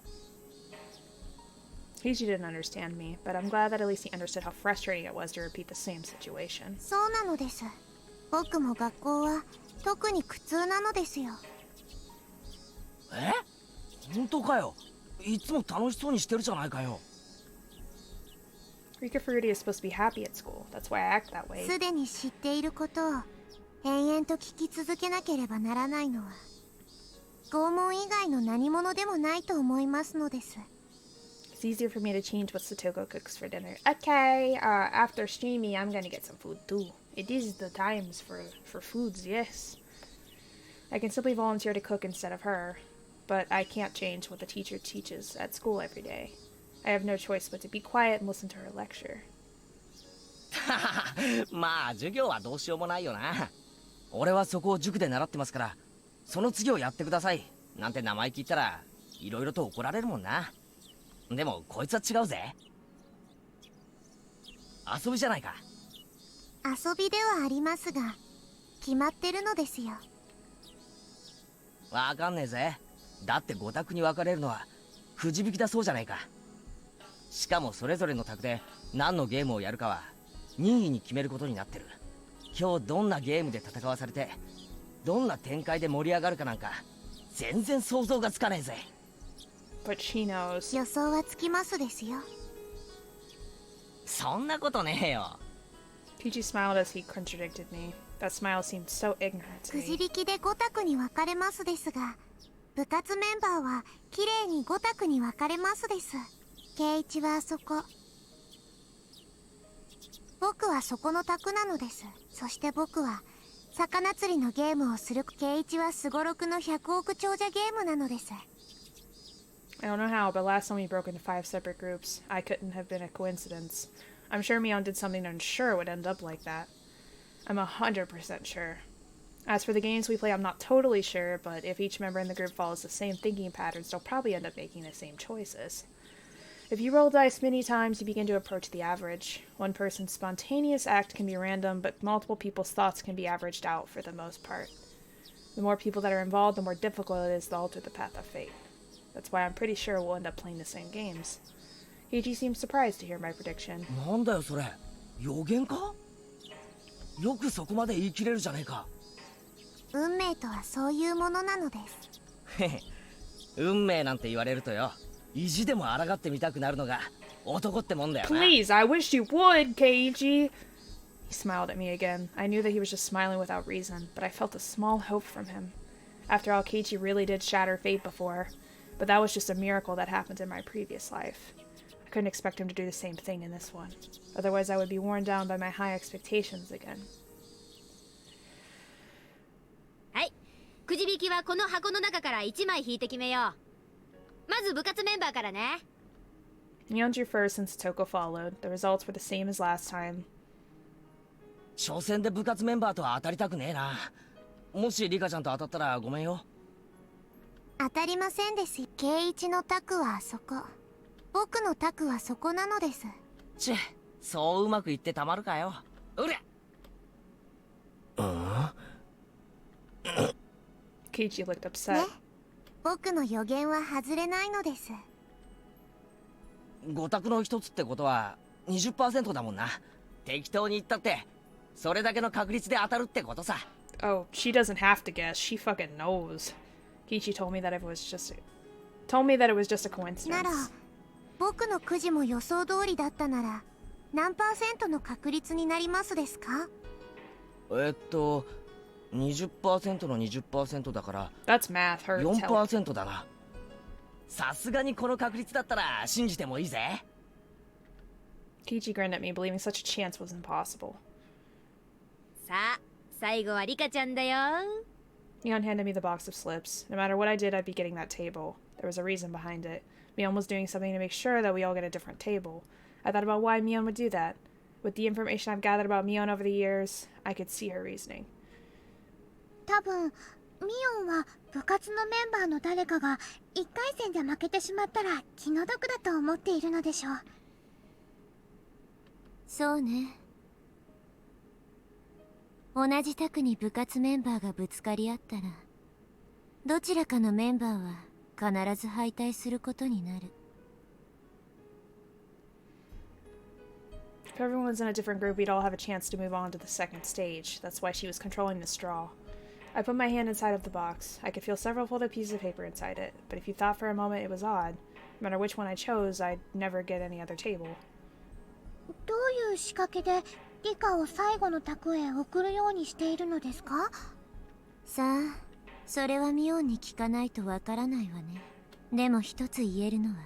Kichi didn't understand me, but I'm glad that at least he understood how frustrating it was to repeat the same situation. そうなのです。僕も学校は特に苦痛なのですよ。え？本当かよ。いつも楽しそうにしてるじゃないかよ。Rika Furude is supposed to be happy at school. That's why I act that way. すでに知っていることを延々と聞き続けなければならないのは拷問以外の何者でもないと思いますのです。 It's easier for me to change what Satoko cooks for dinner. Okay, after streaming, I'm gonna get some food too. It is the times for foods, yes. I can simply volunteer to cook instead of her, but I can't change what the teacher teaches at school every day. I have no choice but to be quiet and listen to her lecture. まあ授業はどうしようもないよな。俺はそこを塾で習ってますから、その次をやってくださいなんて生意気言ったらいろいろと怒られるもんな。でもこいつは違うぜ。遊びじゃないか。遊びではありますが決まってるのですよ。わかんねえぜ。だって5択に分かれるのはくじ引きだそうじゃないか。しかもそれぞれの択で何のゲームをやるかは任意に決めることになってる。今日どんなゲームで戦わされてどんな展開で盛り上がるかなんか全然想像がつかねえぜ。But she knows. 予想はつきますですよ。そんなことねえよ。 Kichi smiled as he contradicted me. That smile seemed so ignorant to くじ me. 引きで5択に分かれますですが部活メンバーはきれいに5択に分かれますです。圭一はあそこ、僕はそこの択なのです。そして僕は魚釣りのゲームをする。圭一はすごろくの100億長者ゲームなのです。 I don't know how, but last time we broke into 5 separate groups, I couldn't have been a coincidence. I'm sure Mion did something to ensure it would end up like that. I'm 100% sure. As for the games we play, I'm not totally sure, but if each member in the group follows the same thinking patterns, they'll probably end up making the same choices. If you roll dice many times, you begin to approach the average. One person's spontaneous act can be random, but multiple people's thoughts can be averaged out for the most part. The more people that are involved, the more difficult it is to alter the path of fate. That's why I'm pretty sure we'll end up playing the same games. Keiji seems surprised to hear my prediction. なんだよそれ、予言か？よくそこまで言い切れるじゃねえか。運命とはそういうものなのです。へへ、運命なんて言われるとよ、意地でも抗ってみたくなるのが男ってもんだよな。 Please, I wish you would, Keiji! He smiled at me again. I knew that he was just smiling without reason, but I felt a small hope from him. After all, Keiji really did shatter fate before, but that was just a miracle that happened in my previous life. I couldn't expect him to do the same thing in this one. Otherwise, I would be worn down by my high expectations again. はい、くじ引きはこの箱の中から1枚引いて決めよう。まず部活メンバーからね。Neon drew first since Toko followed. The results were the same as last time. 初戦で部活メンバーとは当たりたくねえな。もしリカちゃんと当たったらごめんよ。当たりませんですよ。圭一のタクはあそこ。僕のタクはそこなのです。ちぇ、そううまくいってたまるかよ。うりゃ。Keiji looked ね upset. 僕の予言は外れないのです。5択の一つってことは 20% だもんな。適当に言ったってそれだけの確率で当たるってことさ。 Oh, she doesn't have to guess. She fucking knows. Keiji told me that it was just a coincidence. なら、僕のくじも予想通りだったなら、何%の確率になりますですか？20% の 20% だから That's math. Her tell. 4% だな。さすがにこの確率だったら信じてもいいぜ。Keiji grinned at me, believing such a chance was impossible. さあ、最後はリカちゃんだよ。Neon handed me the box of slips. No matter what I did, I'd be getting that table. There was a reason behind it. Mion was doing something to make sure that we all get a different table. I thought about why Mion would do that. With the information I've gathered about Mion over the years, I could see her reasoning. 多分、ミオンは部活のメンバーの誰かが1回戦で負けてしまったら気の毒だと思っているのでしょう。そうね。同じ卓に部活メンバーがぶつかり合ったら、どちらかのメンバーは必ず敗退することになる。If everyone was in a different group, we'd all have a chance to move on to the second stage. That's why she was controlling the straw. I put my hand inside of the box. I could feel several folded pieces of paper inside it, but if you thought for a moment it was odd, no matter which one I chose, I'd never get any other table. どういう仕掛けでリカを最後の卓へ送るようにしているのですか？さあ、それはミオンに聞かないとわからないわね。でも一つ言えるのは、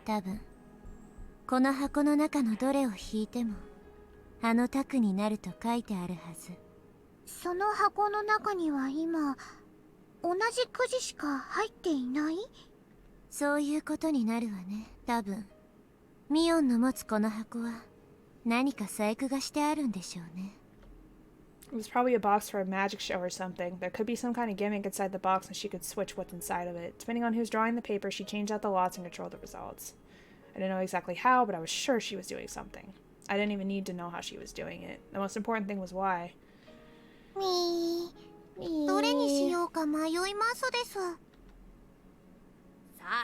多分この箱の中のどれを引いてもあの卓になると書いてあるはず。その箱の中には今同じくじしか入っていない？そういうことになるわね。多分ミオンの持つこの箱は何か細工がしてあるんでしょうね。It was probably a box for a magic show or something. There could be some kind of gimmick inside the box and she could switch what's inside of it. Depending on who's drawing the paper, she changed out the lots and controlled the results. I didn't know exactly how, but I was sure she was doing something. I didn't even need to know how she was doing it. The most important thing was why. どれにしようか迷いますです。さ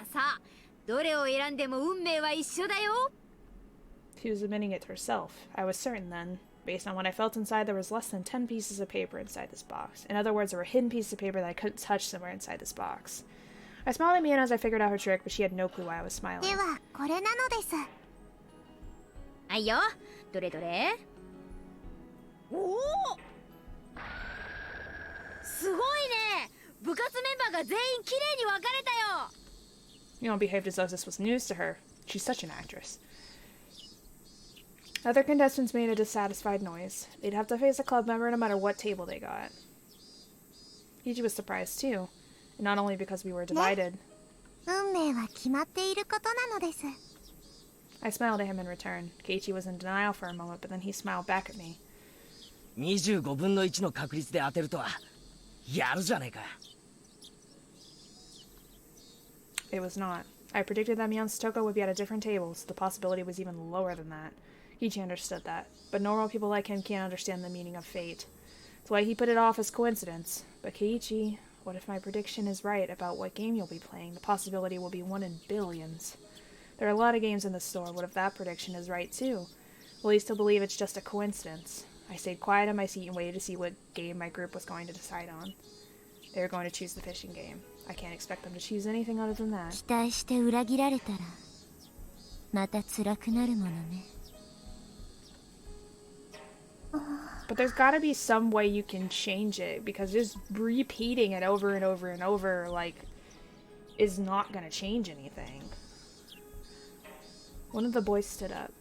あさあ、どれを選んでも運命は一緒だよ。 She was admitting it to herself. I was certain then. Based on what I felt inside, there was less than 10 pieces of paper inside this box. In other words, there were hidden pieces of paper that I couldn't touch somewhere inside this box. I smiled at Mion as I figured out her trick, but she had no clue why I was smiling. ではこれなのです。はいよ、どれどれ。おお、すごいね。部活メンバーが全員きれいに分かれたよ。Mion behaved as though this was news to her. She's such an actress. Other contestants made a dissatisfied noise. They'd have to face a club member no matter what table they got. Ichi was surprised too, and not only because we were divided. 運命は決まっていることなのです。I smiled at him in return. Keiichi was in denial for a moment, but then he smiled back at me. 25分の1の確率で当てるとはやるじゃねえか。 It was not. I predicted that Miyazutoko would be at a different table, so the possibility was even lower than that. Kiichi understood that, but normal people like him can't understand the meaning of fate. That's why he put it off as coincidence. But Kiichi, what if my prediction is right about what game you'll be playing? The possibility will be 1 in billions. There are a lot of games in the store. What if that prediction is right too? Will you still believe it's just a coincidence? I stayed quiet on my seat and waited to see what game my group was going to decide on. They were going to choose the fishing game. I can't expect them to choose anything other than that. 期待して裏切られたらまた辛くなるものね。 But there's gotta be some way you can change it, because just repeating it over and over and over, like, is not gonna change anything. One of the boys stood up.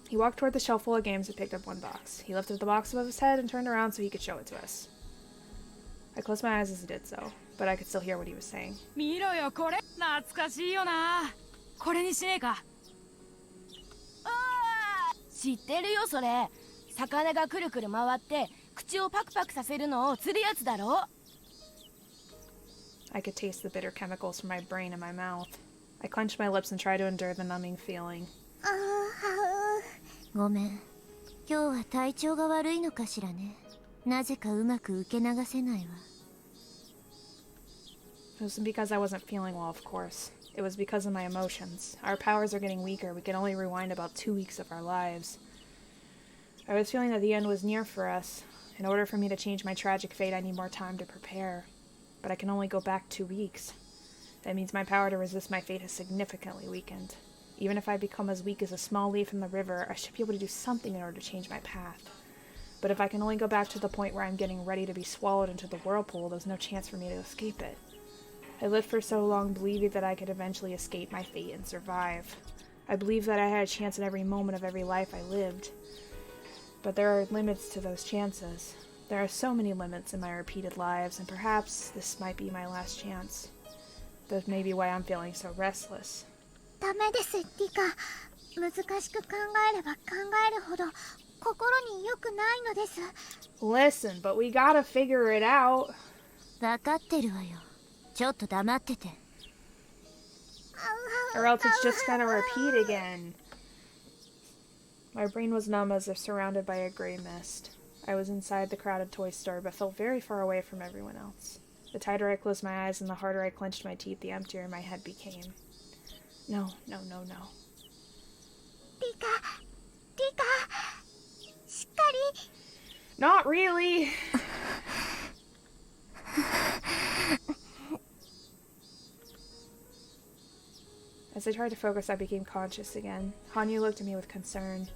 He walked toward the shelf full of games and picked up one box. He lifted the box above his head and turned around so he could show it to us. I closed my eyes as he did so, but I could still hear what he was saying. 見ろよこれ懐かしいよな。これにしねえか。あー知ってるよそれ。魚がくるくる回って口をパクパクさせるのを釣るやつだろ。 I could taste the bitter chemicals from my brain in my mouth. I clenched my lips and tried to endure the numbing feeling. ごめん。今日は体調が悪いのかしらね。なぜかうまく受け流せないわ。 It wasn't because I wasn't feeling well, of course. It was because of my emotions. Our powers are getting weaker. We can only rewind about 2 weeks of our lives. I was feeling that the end was near for us. In order for me to change my tragic fate, I need more time to prepare. But I can only go back 2 weeks. That means my power to resist my fate has significantly weakened. Even if I become as weak as a small leaf in the river, I should be able to do something in order to change my path. But if I can only go back to the point where I'm getting ready to be swallowed into the whirlpool, there's no chance for me to escape it. I lived for so long believing that I could eventually escape my fate and survive. I believed that I had a chance in every moment of every life I lived. But there are limits to those chances. There are so many limits in my repeated lives, and perhaps this might be my last chance. That may be why I'm feeling so restless. ダメです、リカ。難しく考えれば考えるほど心に良くないのです。 Listen, but we gotta figure it out. 分かってるわよ。ちょっと黙ってて。 Or else it's just gonna repeat again. My brain was numb as if surrounded by a gray mist. I was inside the crowded toy store, but felt very far away from everyone else. The tighter I closed my eyes and the harder I clenched my teeth, the emptier my head became. No, no, no, no. リカ、しっかり。 Not really! As I tried to focus, I became conscious again. Hanyu looked at me with concern.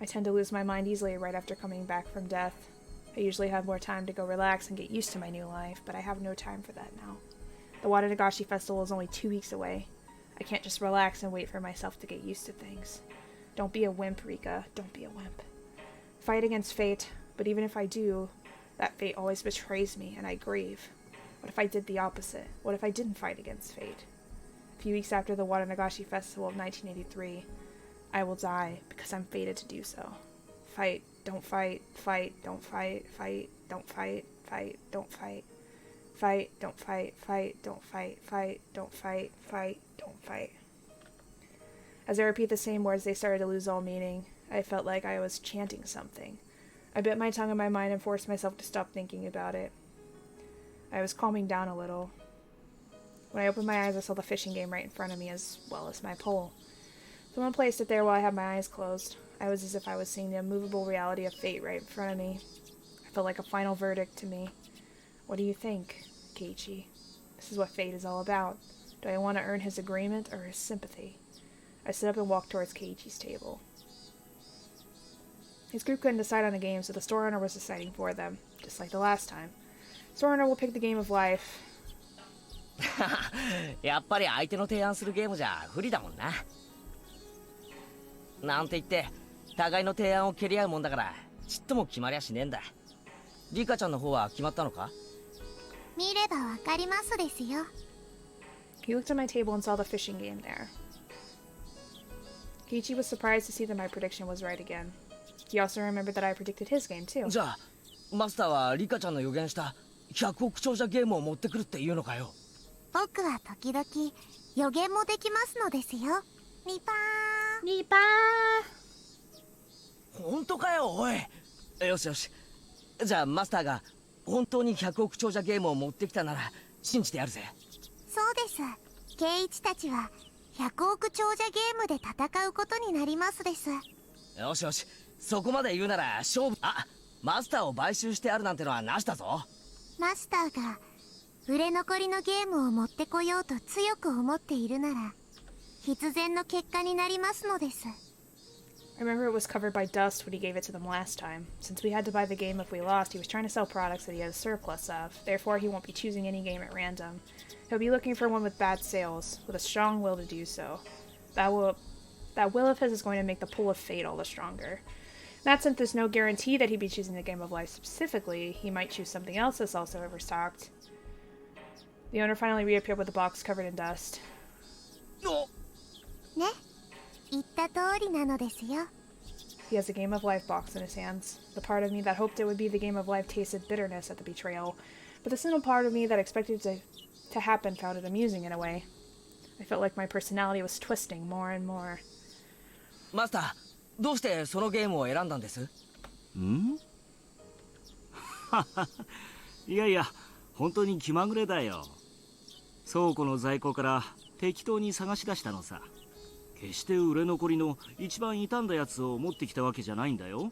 I tend to lose my mind easily right after coming back from death. I usually have more time to go relax and get used to my new life, but I have no time for that now. The Watanagashi festival is only 2 weeks away. I can't just relax and wait for myself to get used to things. Don't be a wimp, Rika. Don't be a wimp. Fight against fate, but even if I do, that fate always betrays me, and I grieve. What if I did the opposite? What if I didn't fight against fate? A few weeks after the Watanagashi festival of 1983, I will die because I'm fated to do so. Fight, don't fight, fight, don't fight, fight, don't fight, fight, don't fight. Fight, don't fight, fight, don't fight, fight, don't fight, fight, don't fight. As I repeat the same words, they started to lose all meaning. I felt like I was chanting something. I bit my tongue in my mind and forced myself to stop thinking about it. I was calming down a little. When I opened my eyes, I saw the fishing game right in front of me, as well as my pole. Someone placed it there while I had my eyes closed. I was as if I was seeing the immovable reality of fate right in front of me. I felt like a final verdict to me. What do you think, Keiichi? This is what fate is all about. Do I want to earn his agreement or his sympathy? I stood up and walked towards Keiichi's table. His group couldn't decide on a game, so the store owner was deciding for them, just like the last time. Store owner will pick the game of life. やっぱり相手の提案するゲームじゃ不利だもんな。なんて言って互いの提案を蹴り合うもんだからちっとも決まりゃしねえんだ。リカちゃんの方は決まったのか？見ればわかりますですよ。 He looked at my table and saw the fishing game there. Keiichi was surprised to see that my prediction was right again. He also remembered that I predicted his game too. じゃあマスターはリカちゃんの予言した100億長者ゲームを持ってくるっていうのかよ。僕は時々予言もできますのですよ。ニパー。ニパ本当かよおい。よしよし、じゃあマスターが本当に100億長者ゲームを持ってきたなら信じてやるぜ。そうです。圭一たちは100億長者ゲームで戦うことになりますです。よしよし、そこまで言うなら勝負。あ、マスターを買収してあるなんてのはなしだぞ。マスターが売れ残りのゲームを持ってこようと強く思っているなら必然の結果になりますのです。I remember it was covered by dust when he gave it to them last time. Since we had to buy the game if we lost, he was trying to sell products that he had a surplus of. Therefore, he won't be choosing any game at random. He'll be looking for one with bad sales, with a strong will to do so. That will of his is going to make the pull of fate all the stronger. That since there's no guarantee that he'd be choosing the Game of Life specifically, he might choose something else that's also overstocked. The owner finally reappeared with the box covered in dust. ね、言った通りなのですよ。He has a Game of Life box in his hands. The part of me that hoped it would be the Game of Life tasted bitterness at the betrayal, but the cynical part of me that expected it to happen found it amusing in a way. I felt like my personality was twisting more and more. マスター、どうしてそのゲームを選んだんです？ん？いやいや、本当に気まぐれだよ。倉庫の在庫から適当に探し出したのさ。決して売れ残りの一番傷んだやつを持ってきたわけじゃないんだよ。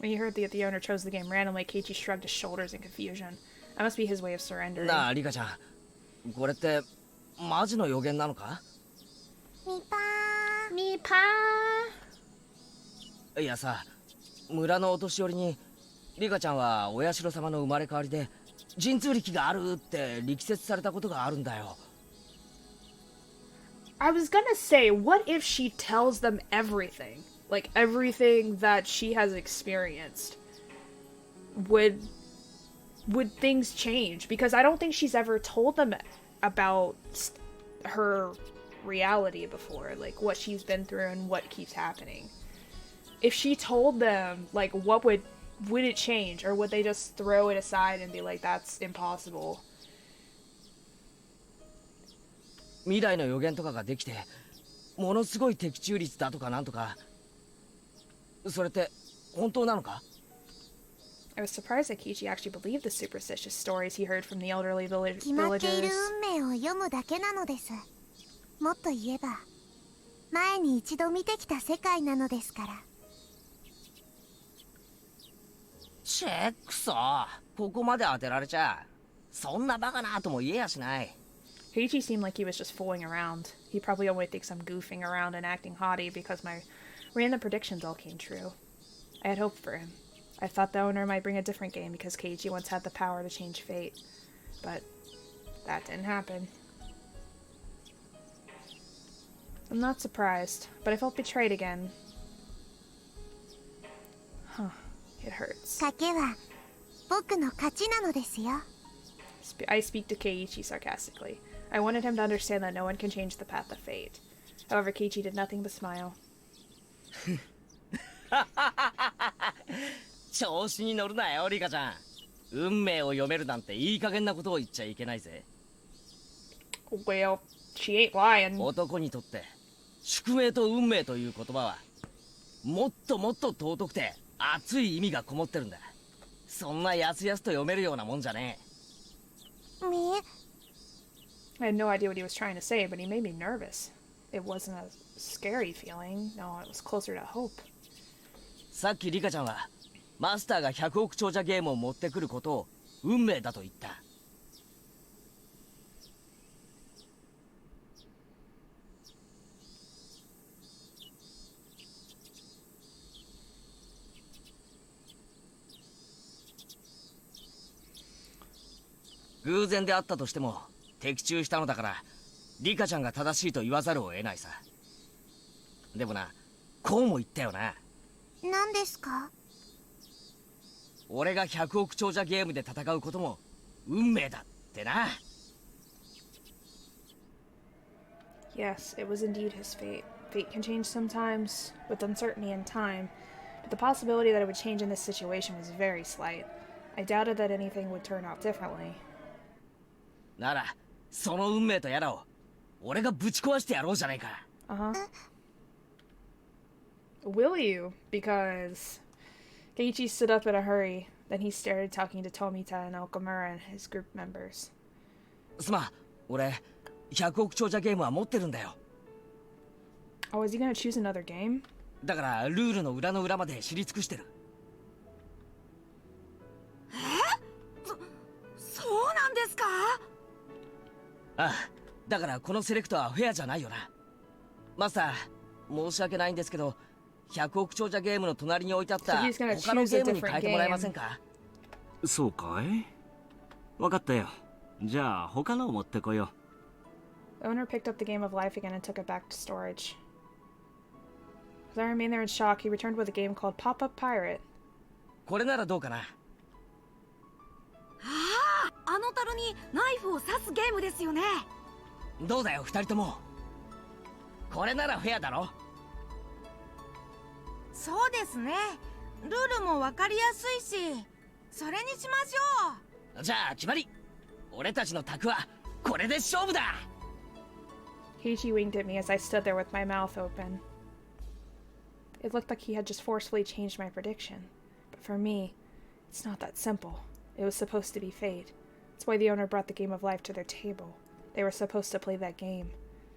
When he heard that the owner chose the game randomly, Keiichi shrugged his shoulders in confusion. That must be his way of surrendering. なあリカちゃん、これってマジの予言なのか？ニパー。ニパいやさ、村のお年寄りにリカちゃんはお社様の生まれ変わりで神通力があるって力説されたことがあるんだよ。I was gonna say, what if she tells them everything? Like, everything that she has experienced. Would things change? Because I don't think she's ever told them about her reality before. Like, what she's been through and what keeps happening. If she told them, like, what would it change? Or would they just throw it aside and be like, that's impossible? 未来の予言とかができてものすごい的中率だとかなんとか、それって本当なのか？ I was surprised that Keiichi actually believed the superstitious stories he heard from the elderly 決まっている villagers. 運命を読むだけなのです。もっと言えば前に一度見てきた世界なのですから。チェックソ、ここまで当てられちゃそんなバカなとも言えやしない。Keiichi seemed like he was just fooling around. He probably only thinks I'm goofing around and acting haughty because my random predictions all came true. I had hoped for him. I thought the owner might bring a different game because Keiichi once had the power to change fate. But that didn't happen. I'm not surprised, but I felt betrayed again. Huh. It hurts. 賭けは僕の勝ちなのですよ。I speak to Keiichi sarcastically. I wanted him to understand that no one can change the path of fate. However, Keiichi did nothing but smile. 調子に乗るなよリカちゃん。運命を読めるなんていい加減なことを言っちゃいけないぜ。Well, she ain't lying. 男にとって宿命と運命という言葉はもっともっと尊くて熱い意味がこもってるんだ。そんなやすやすと読めるようなもんじゃねえ。I had no idea what he was trying to say, but he made me nervous. It wasn't a scary feeling. No, it was closer to hope. さっきリカちゃんはマスターが100億長者ゲームを持ってくることを運命だと言った。偶然であったとしても的中したのだからリカちゃんが正しいと言わざるを得ないさ。でもな、こうも言ったよな。何ですか？俺が100億長者ゲームで戦うことも運命だってな。 Yes, it was indeed his fate. Fate can change sometimes, with uncertainty and time, but the possibility that it would change in this situation was very slight. I doubted that anything would turn out differently. なら、その運命とやらを俺がぶち壊してやろうじゃないか。Will you? Because Keiichi stood up in a hurry. Then he started talking to Tomita and Okamura and his group members. すまん、俺100億長者ゲームは持ってるんだよ。Oh, is he gonna choose another game? だからルールの裏の裏まで知り尽くしてる。そうなんですか？ああ、だからこのセレクトはフェアじゃないよな。マスター、申し訳ないんですけど、100億長者ゲームの隣に置いてあった他のゲームに変えてもらえませんか？そうかい？わかったよ。じゃあ他のを持ってこよう。 The owner picked up the game of life again and took it back to storage. As I remained there in shock, he returned with a game called Pop-Up Pirate. これならどうかな？ああ、あの樽にナイフを刺すゲームですよね。どうだよ二人とも。これならフェアだろ？そうですね。ルールもわかりやすいし、それにしましょう。じゃあ決まり。俺たちの卓はこれで勝負だ。Keiichi winked at me as I stood there with my mouth open. It looked like he had just forcefully changed my prediction. But for me, it's not that simple. It was supposed to be fate. That's why the owner brought the game of life to their table. They were supposed to play that game.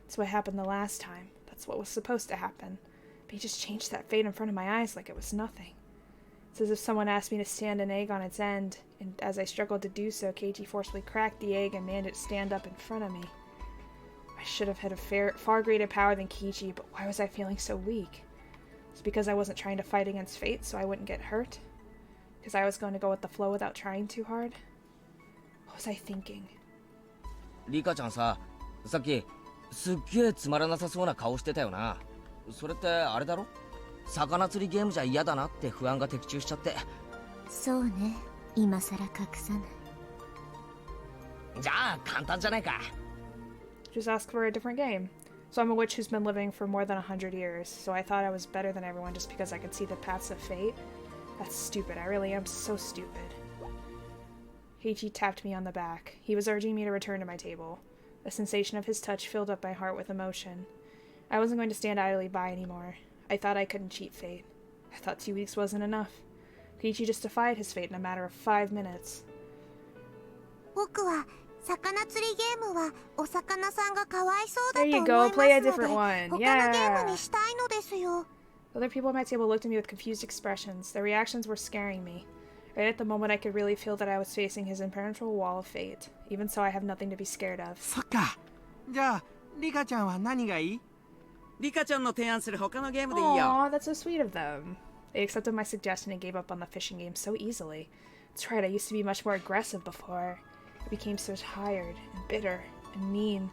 That's what happened the last time. That's what was supposed to happen. But he just changed that fate in front of my eyes like it was nothing. It's as if someone asked me to stand an egg on its end, and as I struggled to do so, Keiichi forcefully cracked the egg and made it stand up in front of me. I should have had a far greater power than Keiichi, but why was I feeling so weak? It's because I wasn't trying to fight against fate so I wouldn't get hurt? Because I was going to go with the flow without trying too hard? What was I thinking? リカちゃんさ、さっきすっげえつまらなさそうな顔してたよな。それってあれだろ？魚釣りゲームじゃ嫌だなって不安が的中しちゃって。そうね、今さら隠さない。じゃあ簡単じゃないか。Just ask for a different game. So I'm a witch who's been living for more than 100 years, so I thought I was better than everyone just because I could see the paths of fate? That's stupid, I really am so stupid. Keiichi tapped me on the back. He was urging me to return to my table. The sensation of his touch filled up my heart with emotion. I wasn't going to stand idly by anymore. I thought I couldn't cheat fate. I thought 2 weeks wasn't enough. Keiichi just defied his fate in a matter of 5 minutes. 僕は魚釣りゲームはお魚さんがかわいそうだと There 思い you ま go, す play a ので different one. 他のゲー Yeah. ムにしたいのですよ。 Other people at my table looked at me with confused expressions. Their reactions were scaring me. Right at the moment, I could really feel that I was facing his impenetrable wall of fate. Even so, I have nothing to be scared of. そっか。じゃあリカちゃんは何がいい？リカちゃんの提案する他のゲームでいいよ。 Aw, that's so sweet of them. They accepted my suggestion and gave up on the fishing game so easily. That's right, I used to be much more aggressive before. I became so tired and bitter and mean.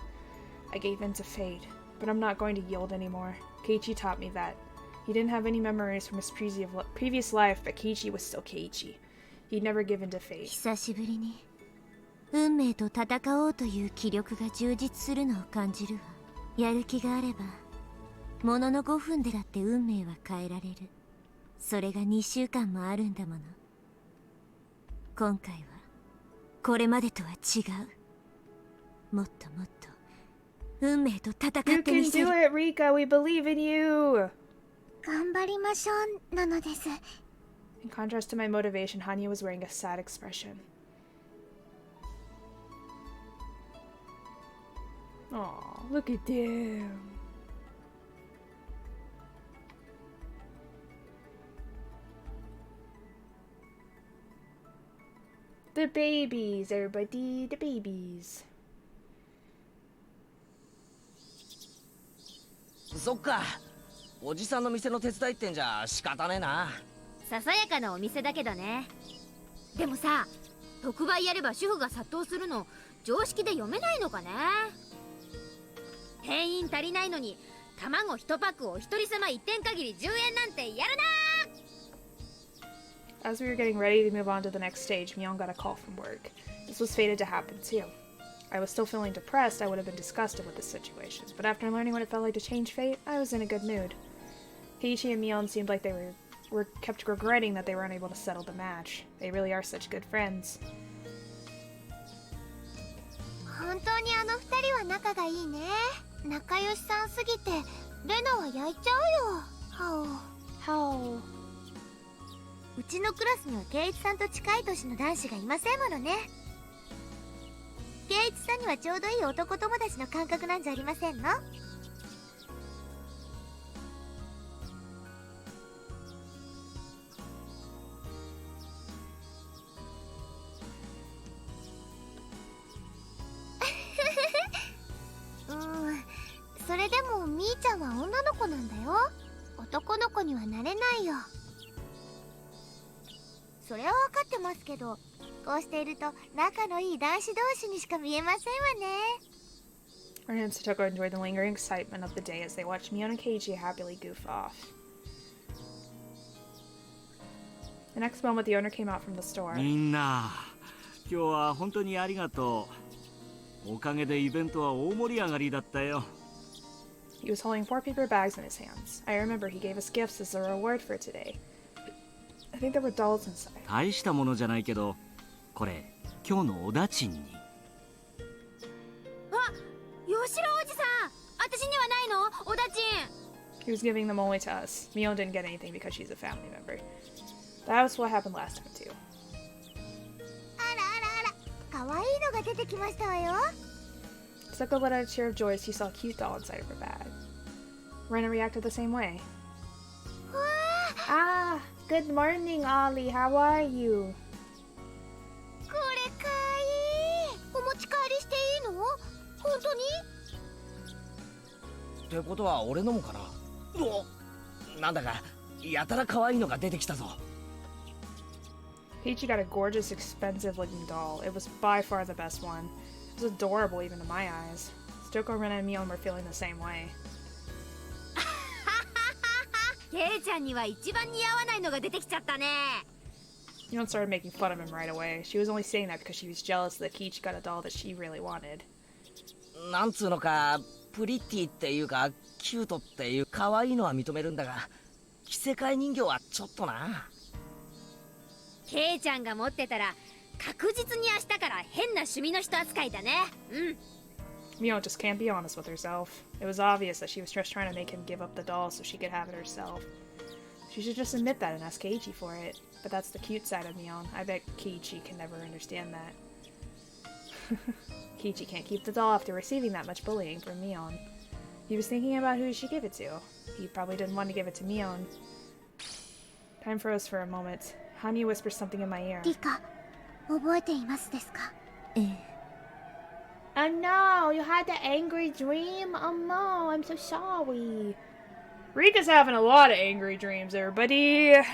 I gave in to fate, but I'm not going to yield anymore. Keiichi taught me that. He didn't have any memories from his previous life, but Keiichi was still Keiichi. He'd never given to fate. 久しぶりに運命と戦おうという気力が充実するのを感じるわ。やる気があればものの5分でだって運命は変えられる。それが2週間もあるんだもの。今回はこれまでとは違う。もっともっと運命と戦ってみせる。 You can do it, Rika. We believe in you. 頑張りましょうなのです。 In contrast to my motivation, Hanya was wearing a sad expression. Aw, look at them. The babies, everybody, the babies. そっか。おじさんの店の手伝いってんじゃ仕方ねえな。ささやかなお店だけどね。でもさ、特売やれば主婦が殺到するの常識で読めないのかね。店員足りないのに卵1パックを一人様1点限り10円なんてやるな。 As we were getting ready to move on to the next stage, Myeon got a call from work. This was fated to happen too. I was still feeling depressed, I would have been disgusted with the situation. But after learning what it felt like to change fate, I was in a good mood. Keiichi and Mion seemed like they were kept regretting that they were unable to settle the match. They really are such good friends. 本当にあの二人は仲がいいね。仲良しさんすぎてレナは焼いちゃうよ。How? うちのクラスには圭一さんと近い年の男子がいませんものね。圭一さんにはちょうどいい男友達の感覚なんじゃありませんの？それでもみーちゃんは女の子なんだよ。男の子にはなれないよ。それは分かってますけど、こうしていると仲のいい男子同士にしか見えませんわね。Ren and Satoko enjoyed the lingering excitement of the day as they watched Mion and Keiichi happily goof off. The next moment, the owner came out from the store. みんな、今日は本当にありがとう。おかげでイベントは大盛り上がりだったよ。He was holding 4 paper bags in his hands. I remember he gave us gifts as a reward for today. I think there were dolls inside. 大したものじゃないけど、これ今日のおだちんに。あ、吉郎おじさん、私にはないの？おだちん。He was giving them only to us. Mion didn't get anything because she's a family member. That was what happened last time too. あらあらあら、可愛いのが出てきましたわよ。Satoko let out a cheer of joy as he saw a cute doll inside of her bag. Rena reacted the same way. Ah, good morning, Ollie. How are you? これかわいい。お持ち帰りしていいの？本当に？ってことは俺のもかな。お、なんだかやたら可愛いのが出てきたぞ。Keiichi got a gorgeous, expensive-looking doll. It was by far the best one. It was adorable even to my eyes. Satoko, Rena, and Mion were feeling the same way. ケイちゃんには一番似合わないのが出てきちゃったね。Mion started making fun of him right away. She was only saying that because she was jealous that Keiichi got a doll that she really wanted. なんつうのか、プリティっていうかキュートっていう可愛いのは認めるんだが、着せ替え人形はちょっとな。ケイちゃんが持ってたら確実に明日から変な趣味の人扱いだね。うん。Mion just can't be honest with herself. It was obvious that she was just trying to make him give up the doll so she could have it herself. She should just admit that and ask Keiichi for it. But that's the cute side of Mion. I bet Keiichi can never understand that. Keiichi can't keep the doll after receiving that much bullying from Mion. He was thinking about who he should give it to. He probably didn't want to give it to Mion. Time froze for a moment. Hanyu whispers something in my ear. リカ、覚えていますですか？ Oh no, you had the angry dream? Oh no, I'm so sorry. Rika's having a lot of angry dreams, everybody. I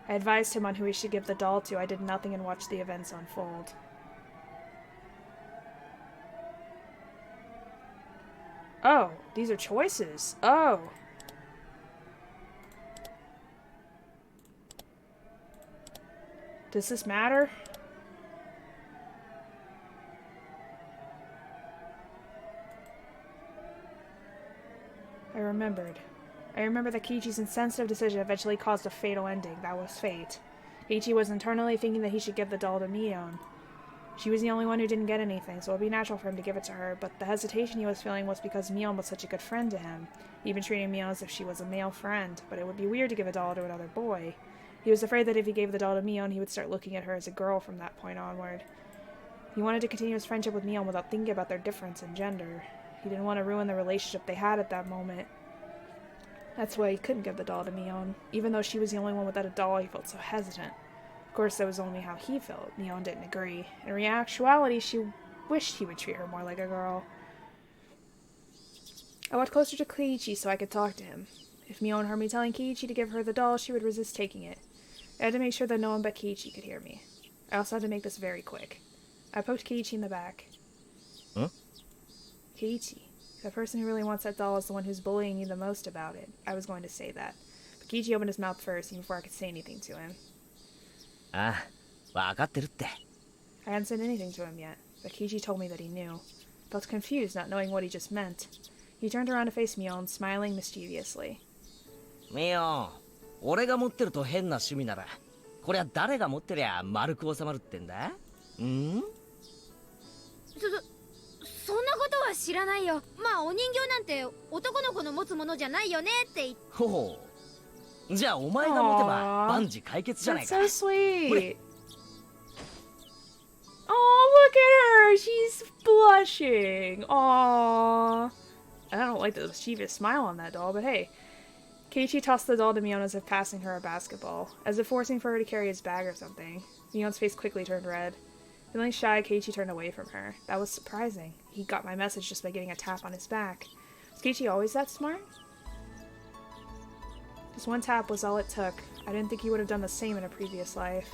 advised him on who he should give the doll to. I did nothing and watched the events unfold. Oh, these are choices. Oh. Does this matter? I remembered. I remember that Keiichi's insensitive decision eventually caused a fatal ending. That was fate. Keiichi was internally thinking that he should give the doll to Mion. She was the only one who didn't get anything, so it would be natural for him to give it to her, but the hesitation he was feeling was because Mion was such a good friend to him. He'd been treating Mion as if she was a male friend, but it would be weird to give a doll to another boy. He was afraid that if he gave the doll to Mion, he would start looking at her as a girl from that point onward. He wanted to continue his friendship with Mion without thinking about their difference in gender. He didn't want to ruin the relationship they had at that moment. That's why he couldn't give the doll to Mion. Even though she was the only one without a doll, he felt so hesitant. Of course, that was only how he felt. Mion didn't agree. In actuality, she wished he would treat her more like a girl. I walked closer to Keiichi so I could talk to him. If Mion heard me telling Keiichi to give her the doll, she would resist taking it. I had to make sure that no one but Keiichi could hear me. I also had to make this very quick. I poked Keiichi in the back. Huh? Keiichi. The person who really wants that doll is the one who's bullying you the most about it. I was going to say that. But Keiichi opened his mouth first, even before I could say anything to him. Ah, わかってるって。 I hadn't said anything to him yet. but Keiichi told me that he knew. I felt confused, not knowing what he just meant. He turned around to face Mion, smiling mischievously. ミオン、俺が持ってると変な趣味なら、こりゃ誰が持ってりゃ丸く収まるってんだ？ん？そんなことは知らないよ。まあお人形なんて男の子の持つものじゃないよねって言って。ほう。じゃあお前が持てば万事解決じゃないか。 That's so sweet. Oh, look at her! She's blushing. Aww. I don't like the mischievous smile on that doll, but hey. Keiichi tossed the doll to Mion as if passing her a basketball, as if forcing for her to carry his bag or something. Mion's face quickly turned red. Feeling shy, Keiichi turned away from her. That was surprising. He got my message just by getting a tap on his back. Was Keiichi always that smart? Just one tap was all it took. I didn't think he would have done the same in a previous life.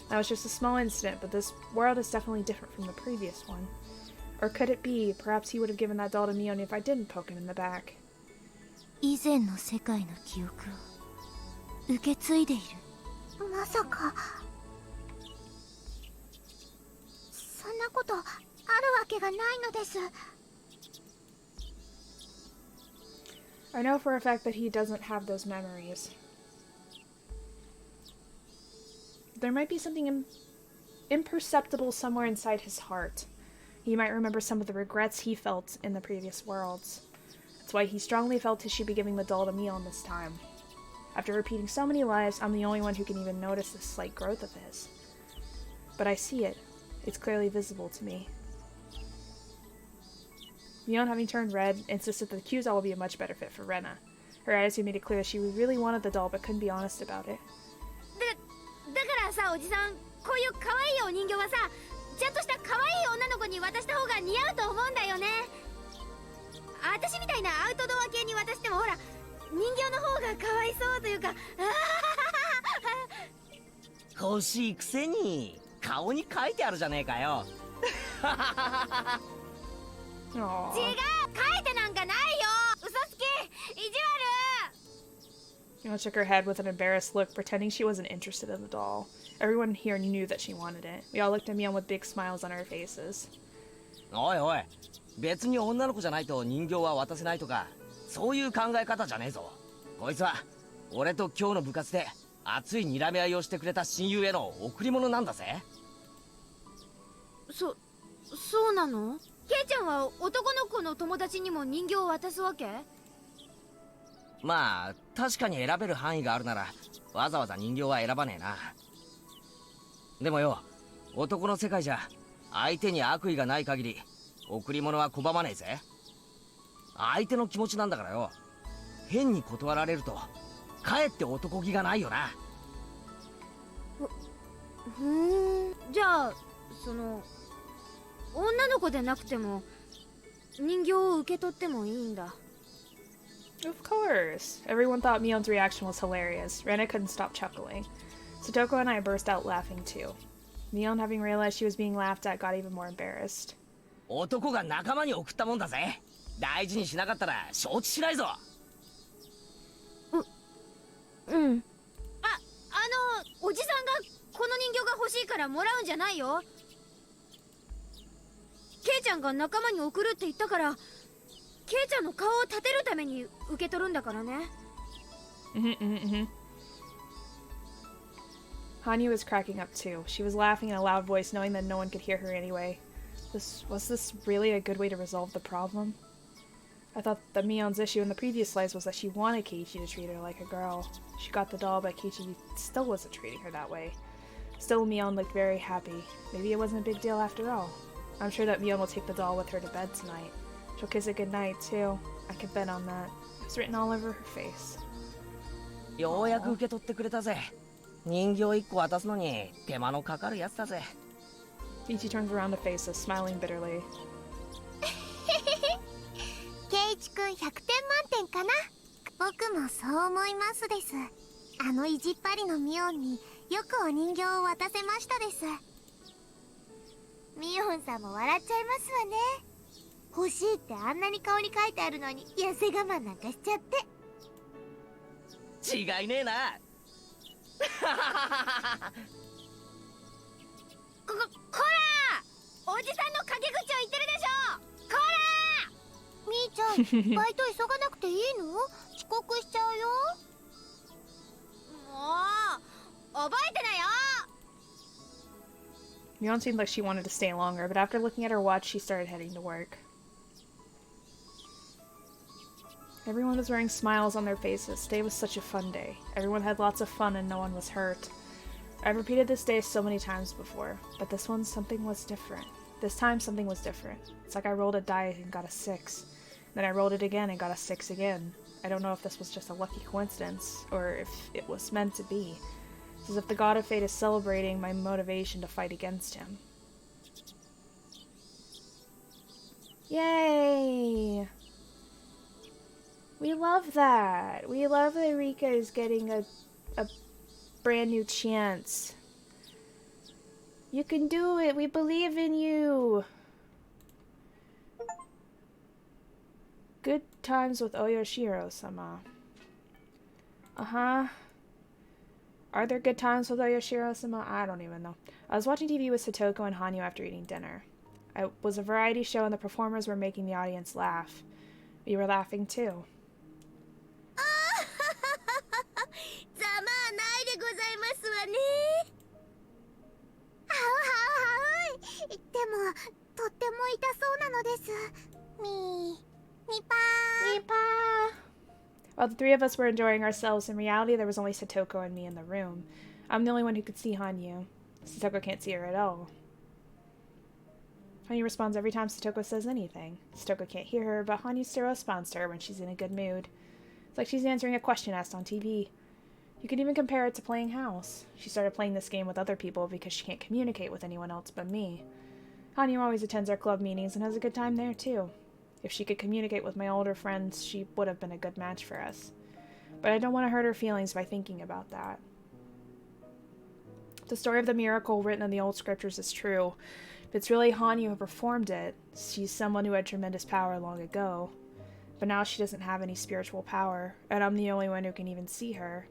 That was just a small incident, but this world is definitely different from the previous one. Or could it be, perhaps he would have given that doll to Mion if I didn't poke him in the back. 以前の世界の記憶を受け継いでいる。まさかそんなことあるわけがないのです。 I know for a fact that he doesn't have those memories. There might be something imperceptible somewhere inside his heart. He might remember some of the regrets he felt in the previous worlds. That's why he strongly felt he should be giving the doll to Mion this time. After repeating so many lives, I'm the only one who can even notice this slight growth of his. But I see it. It's clearly visible to me. Mion, having turned red, insisted that the Q doll would be a much better fit for Rena. Her attitude made it clear that she really wanted the doll but couldn't be honest about it. だからさ、おじさん、こういう可愛いお人形はさ、ちゃんとした可愛い女の子に渡した方が似合うと思うんだよね。私みたいなアウトドア系に渡してもほら、人形の方が可哀想というか。欲しいくせに顔に書いてあるじゃねえかよ。違う、書いてなんかないよ。嘘つき、意地悪。 Mion shook her head with an embarrassed look, pretending she wasn't interested in the doll. Everyone here knew that she wanted it. We all looked at Mion with big smiles on our faces. おいおい、別に女の子じゃないと人形は渡せないとか、そういう考え方じゃねえぞ。こいつは俺と今日の部活で熱い睨み合いをしてくれた親友への贈り物なんだぜ。そうなの？ケイちゃんは男の子の友達にも人形を渡すわけ？まあ確かに選べる範囲があるならわざわざ人形は選ばねえな。でもよ、男の世界じゃ相手に悪意がない限り贈り物は拒まねえぜ。相手の気持ちなんだからよ。変に断られるとかえって男気がないよな。じゃあ女の子でなくても人形を受け取ってもいいんだ。 Of course. Everyone thought Mion's reaction was hilarious. Rena couldn't stop chuckling. Satoko and I burst out laughing too. Mion, having realized she was being laughed at, got even more embarrassed. 男が仲間に送ったもんだぜ。大事にしなかったら承知しないぞ。おじさんがこの人形が欲しいからもらうんじゃないよ。ケイちゃんが仲間に送るって言ったからケイちゃんの顔を立てるために受け取るんだからね。Hanyu was cracking up too. She was laughing in a loud voice, knowing that no one could hear her anyway. Was this really a good way to resolve the problem? I thought that Mion's issue in the previous lives was that she wanted Keiichi to treat her like a girl. She got the doll, but Keiichi still wasn't treating her that way. Still, Mion looked very happy. Maybe it wasn't a big deal after all. I'm sure that Mion will take the doll with her to bed tonight. She'll kiss it goodnight, too. I could bet on that. It's written all over her face. ようやく受け取ってくれたぜ。人形1個渡すのに手間のかかるやつだぜ。Keiichi turns around to face us, smiling bitterly. ケイチくん100点満点かな。僕もそう思いますです。あの意地っ張りのミオンによくお人形を渡せましたです。ミオンさんも笑っちゃいますわね。欲しいってあんなに顔に書いてあるのに痩せ我慢なんかしちゃって。違いねえな。こら！おじさんの顔バイト急がなくていいの？遅刻しちゃうよ。もう覚えてなよ。 Mion seemed like she wanted to stay longer, but after looking at her watch, she started heading to work. Everyone was wearing smiles on their faces. Today was such a fun day. Everyone had lots of fun and no one was hurt. I've repeated this day so many times before, but this one, something was different. This time, something was different. It's like I rolled a die and got a 6. Then I rolled it again and got a 6 again. I don't know if this was just a lucky coincidence, or if it was meant to be. It's as if the god of fate is celebrating my motivation to fight against him. Yay! We love that. We love that Rika is getting a brand new chance. You can do it. We believe in you. Good times with Oyoshiro-sama. Uh-huh. Are there good times with Oyoshiro-sama? I don't even know. I was watching TV with Satoko and Hanyu after eating dinner. It was a variety show and the performers were making the audience laugh. We were laughing too. ざまあないでございますわね。はうはうはう。でもとっても痛そうなのです。みぱー。みぱー。 While the three of us were enjoying ourselves, in reality there was only Satoko and me in the room. I'm the only one who could see Hanyu. Satoko can't see her at all. Hanyu responds every time Satoko says anything. Satoko can't hear her, but Hanyu still responds to her when she's in a good mood. It's like she's answering a question asked on TV. You can even compare it to playing house. She started playing this game with other people because she can't communicate with anyone else but me. Hanyu always attends our club meetings and has a good time there too. If she could communicate with my older friends, she would have been a good match for us. But I don't want to hurt her feelings by thinking about that. The story of the miracle written in the old scriptures is true. If it's really Hanyu who performed it, she's someone who had tremendous power long ago. But now she doesn't have any spiritual power, and I'm the only one who can even see her.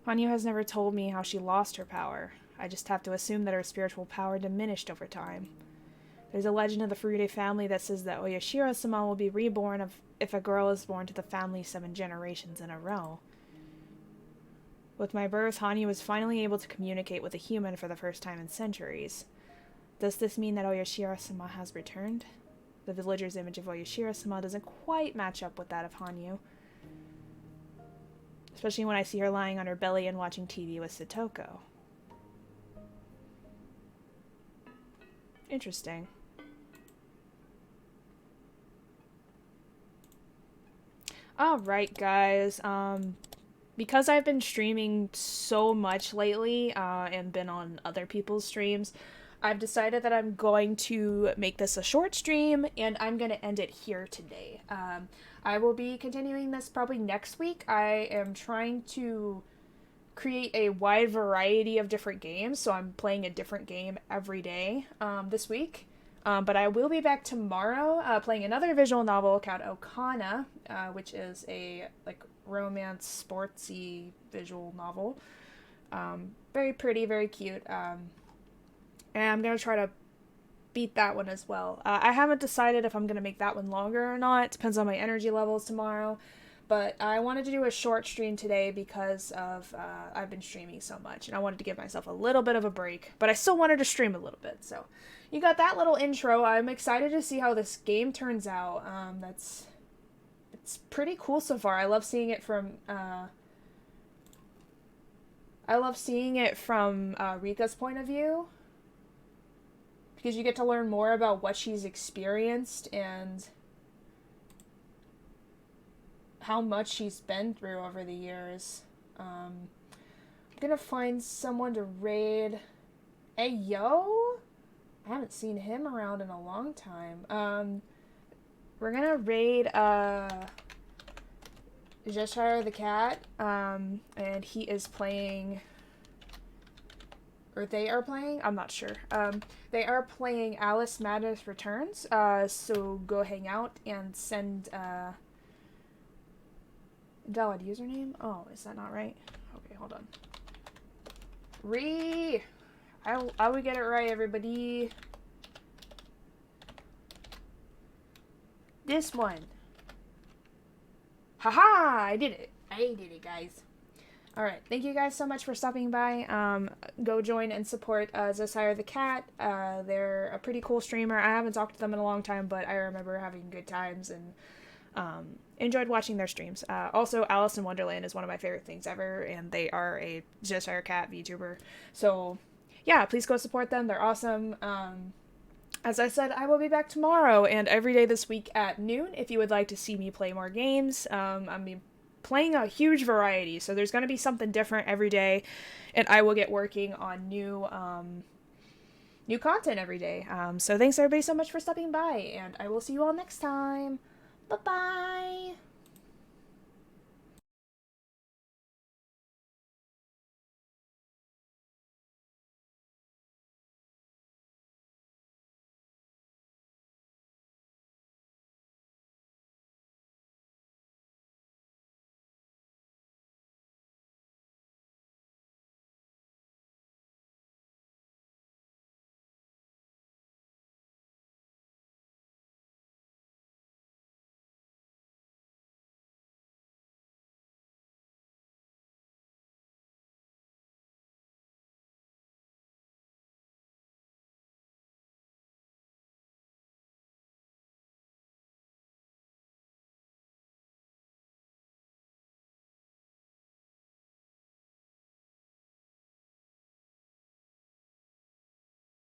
Hanyu has never told me how she lost her power. I just have to assume that her spiritual power diminished over time. There's a legend of the Furude family that says that Oyashiro-sama will be reborn if a girl is born to the family 7 generations in a row. With my birth, Hanyu was finally able to communicate with a human for the first time in centuries. Does this mean that Oyashiro-sama has returned? The villager's image of Oyashiro-sama doesn't quite match up with that of Hanyu. Especially when I see her lying on her belly and watching TV with Satoko. Interesting. Alright guys, because I've been streaming so much lately, and been on other people's streams, I've decided that I'm going to make this a short stream, and I'm going to end it here today. I will be continuing this probably next week. I am trying to create a wide variety of different games, so I'm playing a different game every day this week. But I will be back tomorrow playing another visual novel called Okana, which is a romance sportsy visual novel. Very pretty, very cute. And I'm going to try to beat that one as well. I haven't decided if I'm going to make that one longer or not. It depends on my energy levels tomorrow. But I wanted to do a short stream today because of I've been streaming so much. And I wanted to give myself a little bit of a break. But I still wanted to stream a little bit. So you got that little intro. I'm excited to see how this game turns out. It's pretty cool so far. I love seeing it from Rika's point of view. Because you get to learn more about what she's experienced and how much she's been through over the years. I'm gonna find someone to raid. Hey, yo! I haven't seen him around in a long time. We're gonna raid, Jeshire the cat, and he is playing... Or they are playing? I'm not sure. They are playing Alice Madness Returns, so go hang out and send, invalid username? Oh, is that not right? Okay, hold on. I will get it right, everybody. This one. Haha! I did it, guys. Alright, thank you guys so much for stopping by. Go join and support thistlekatt. They're a pretty cool streamer. I haven't talked to them in a long time, but I remember having good times and enjoyed watching their streams. Also, Alice in Wonderland is one of my favorite things ever, and they are a thistlekatt VTuber. So, yeah, please go support them. They're awesome. As I said, I will be back tomorrow and every day this week at noon if you would like to see me play more games. I'm playing a huge variety, so there's going to be something different every day, and I will get working on new content every day. So thanks everybody so much for stopping by, and I will see you all next time. Bye-bye!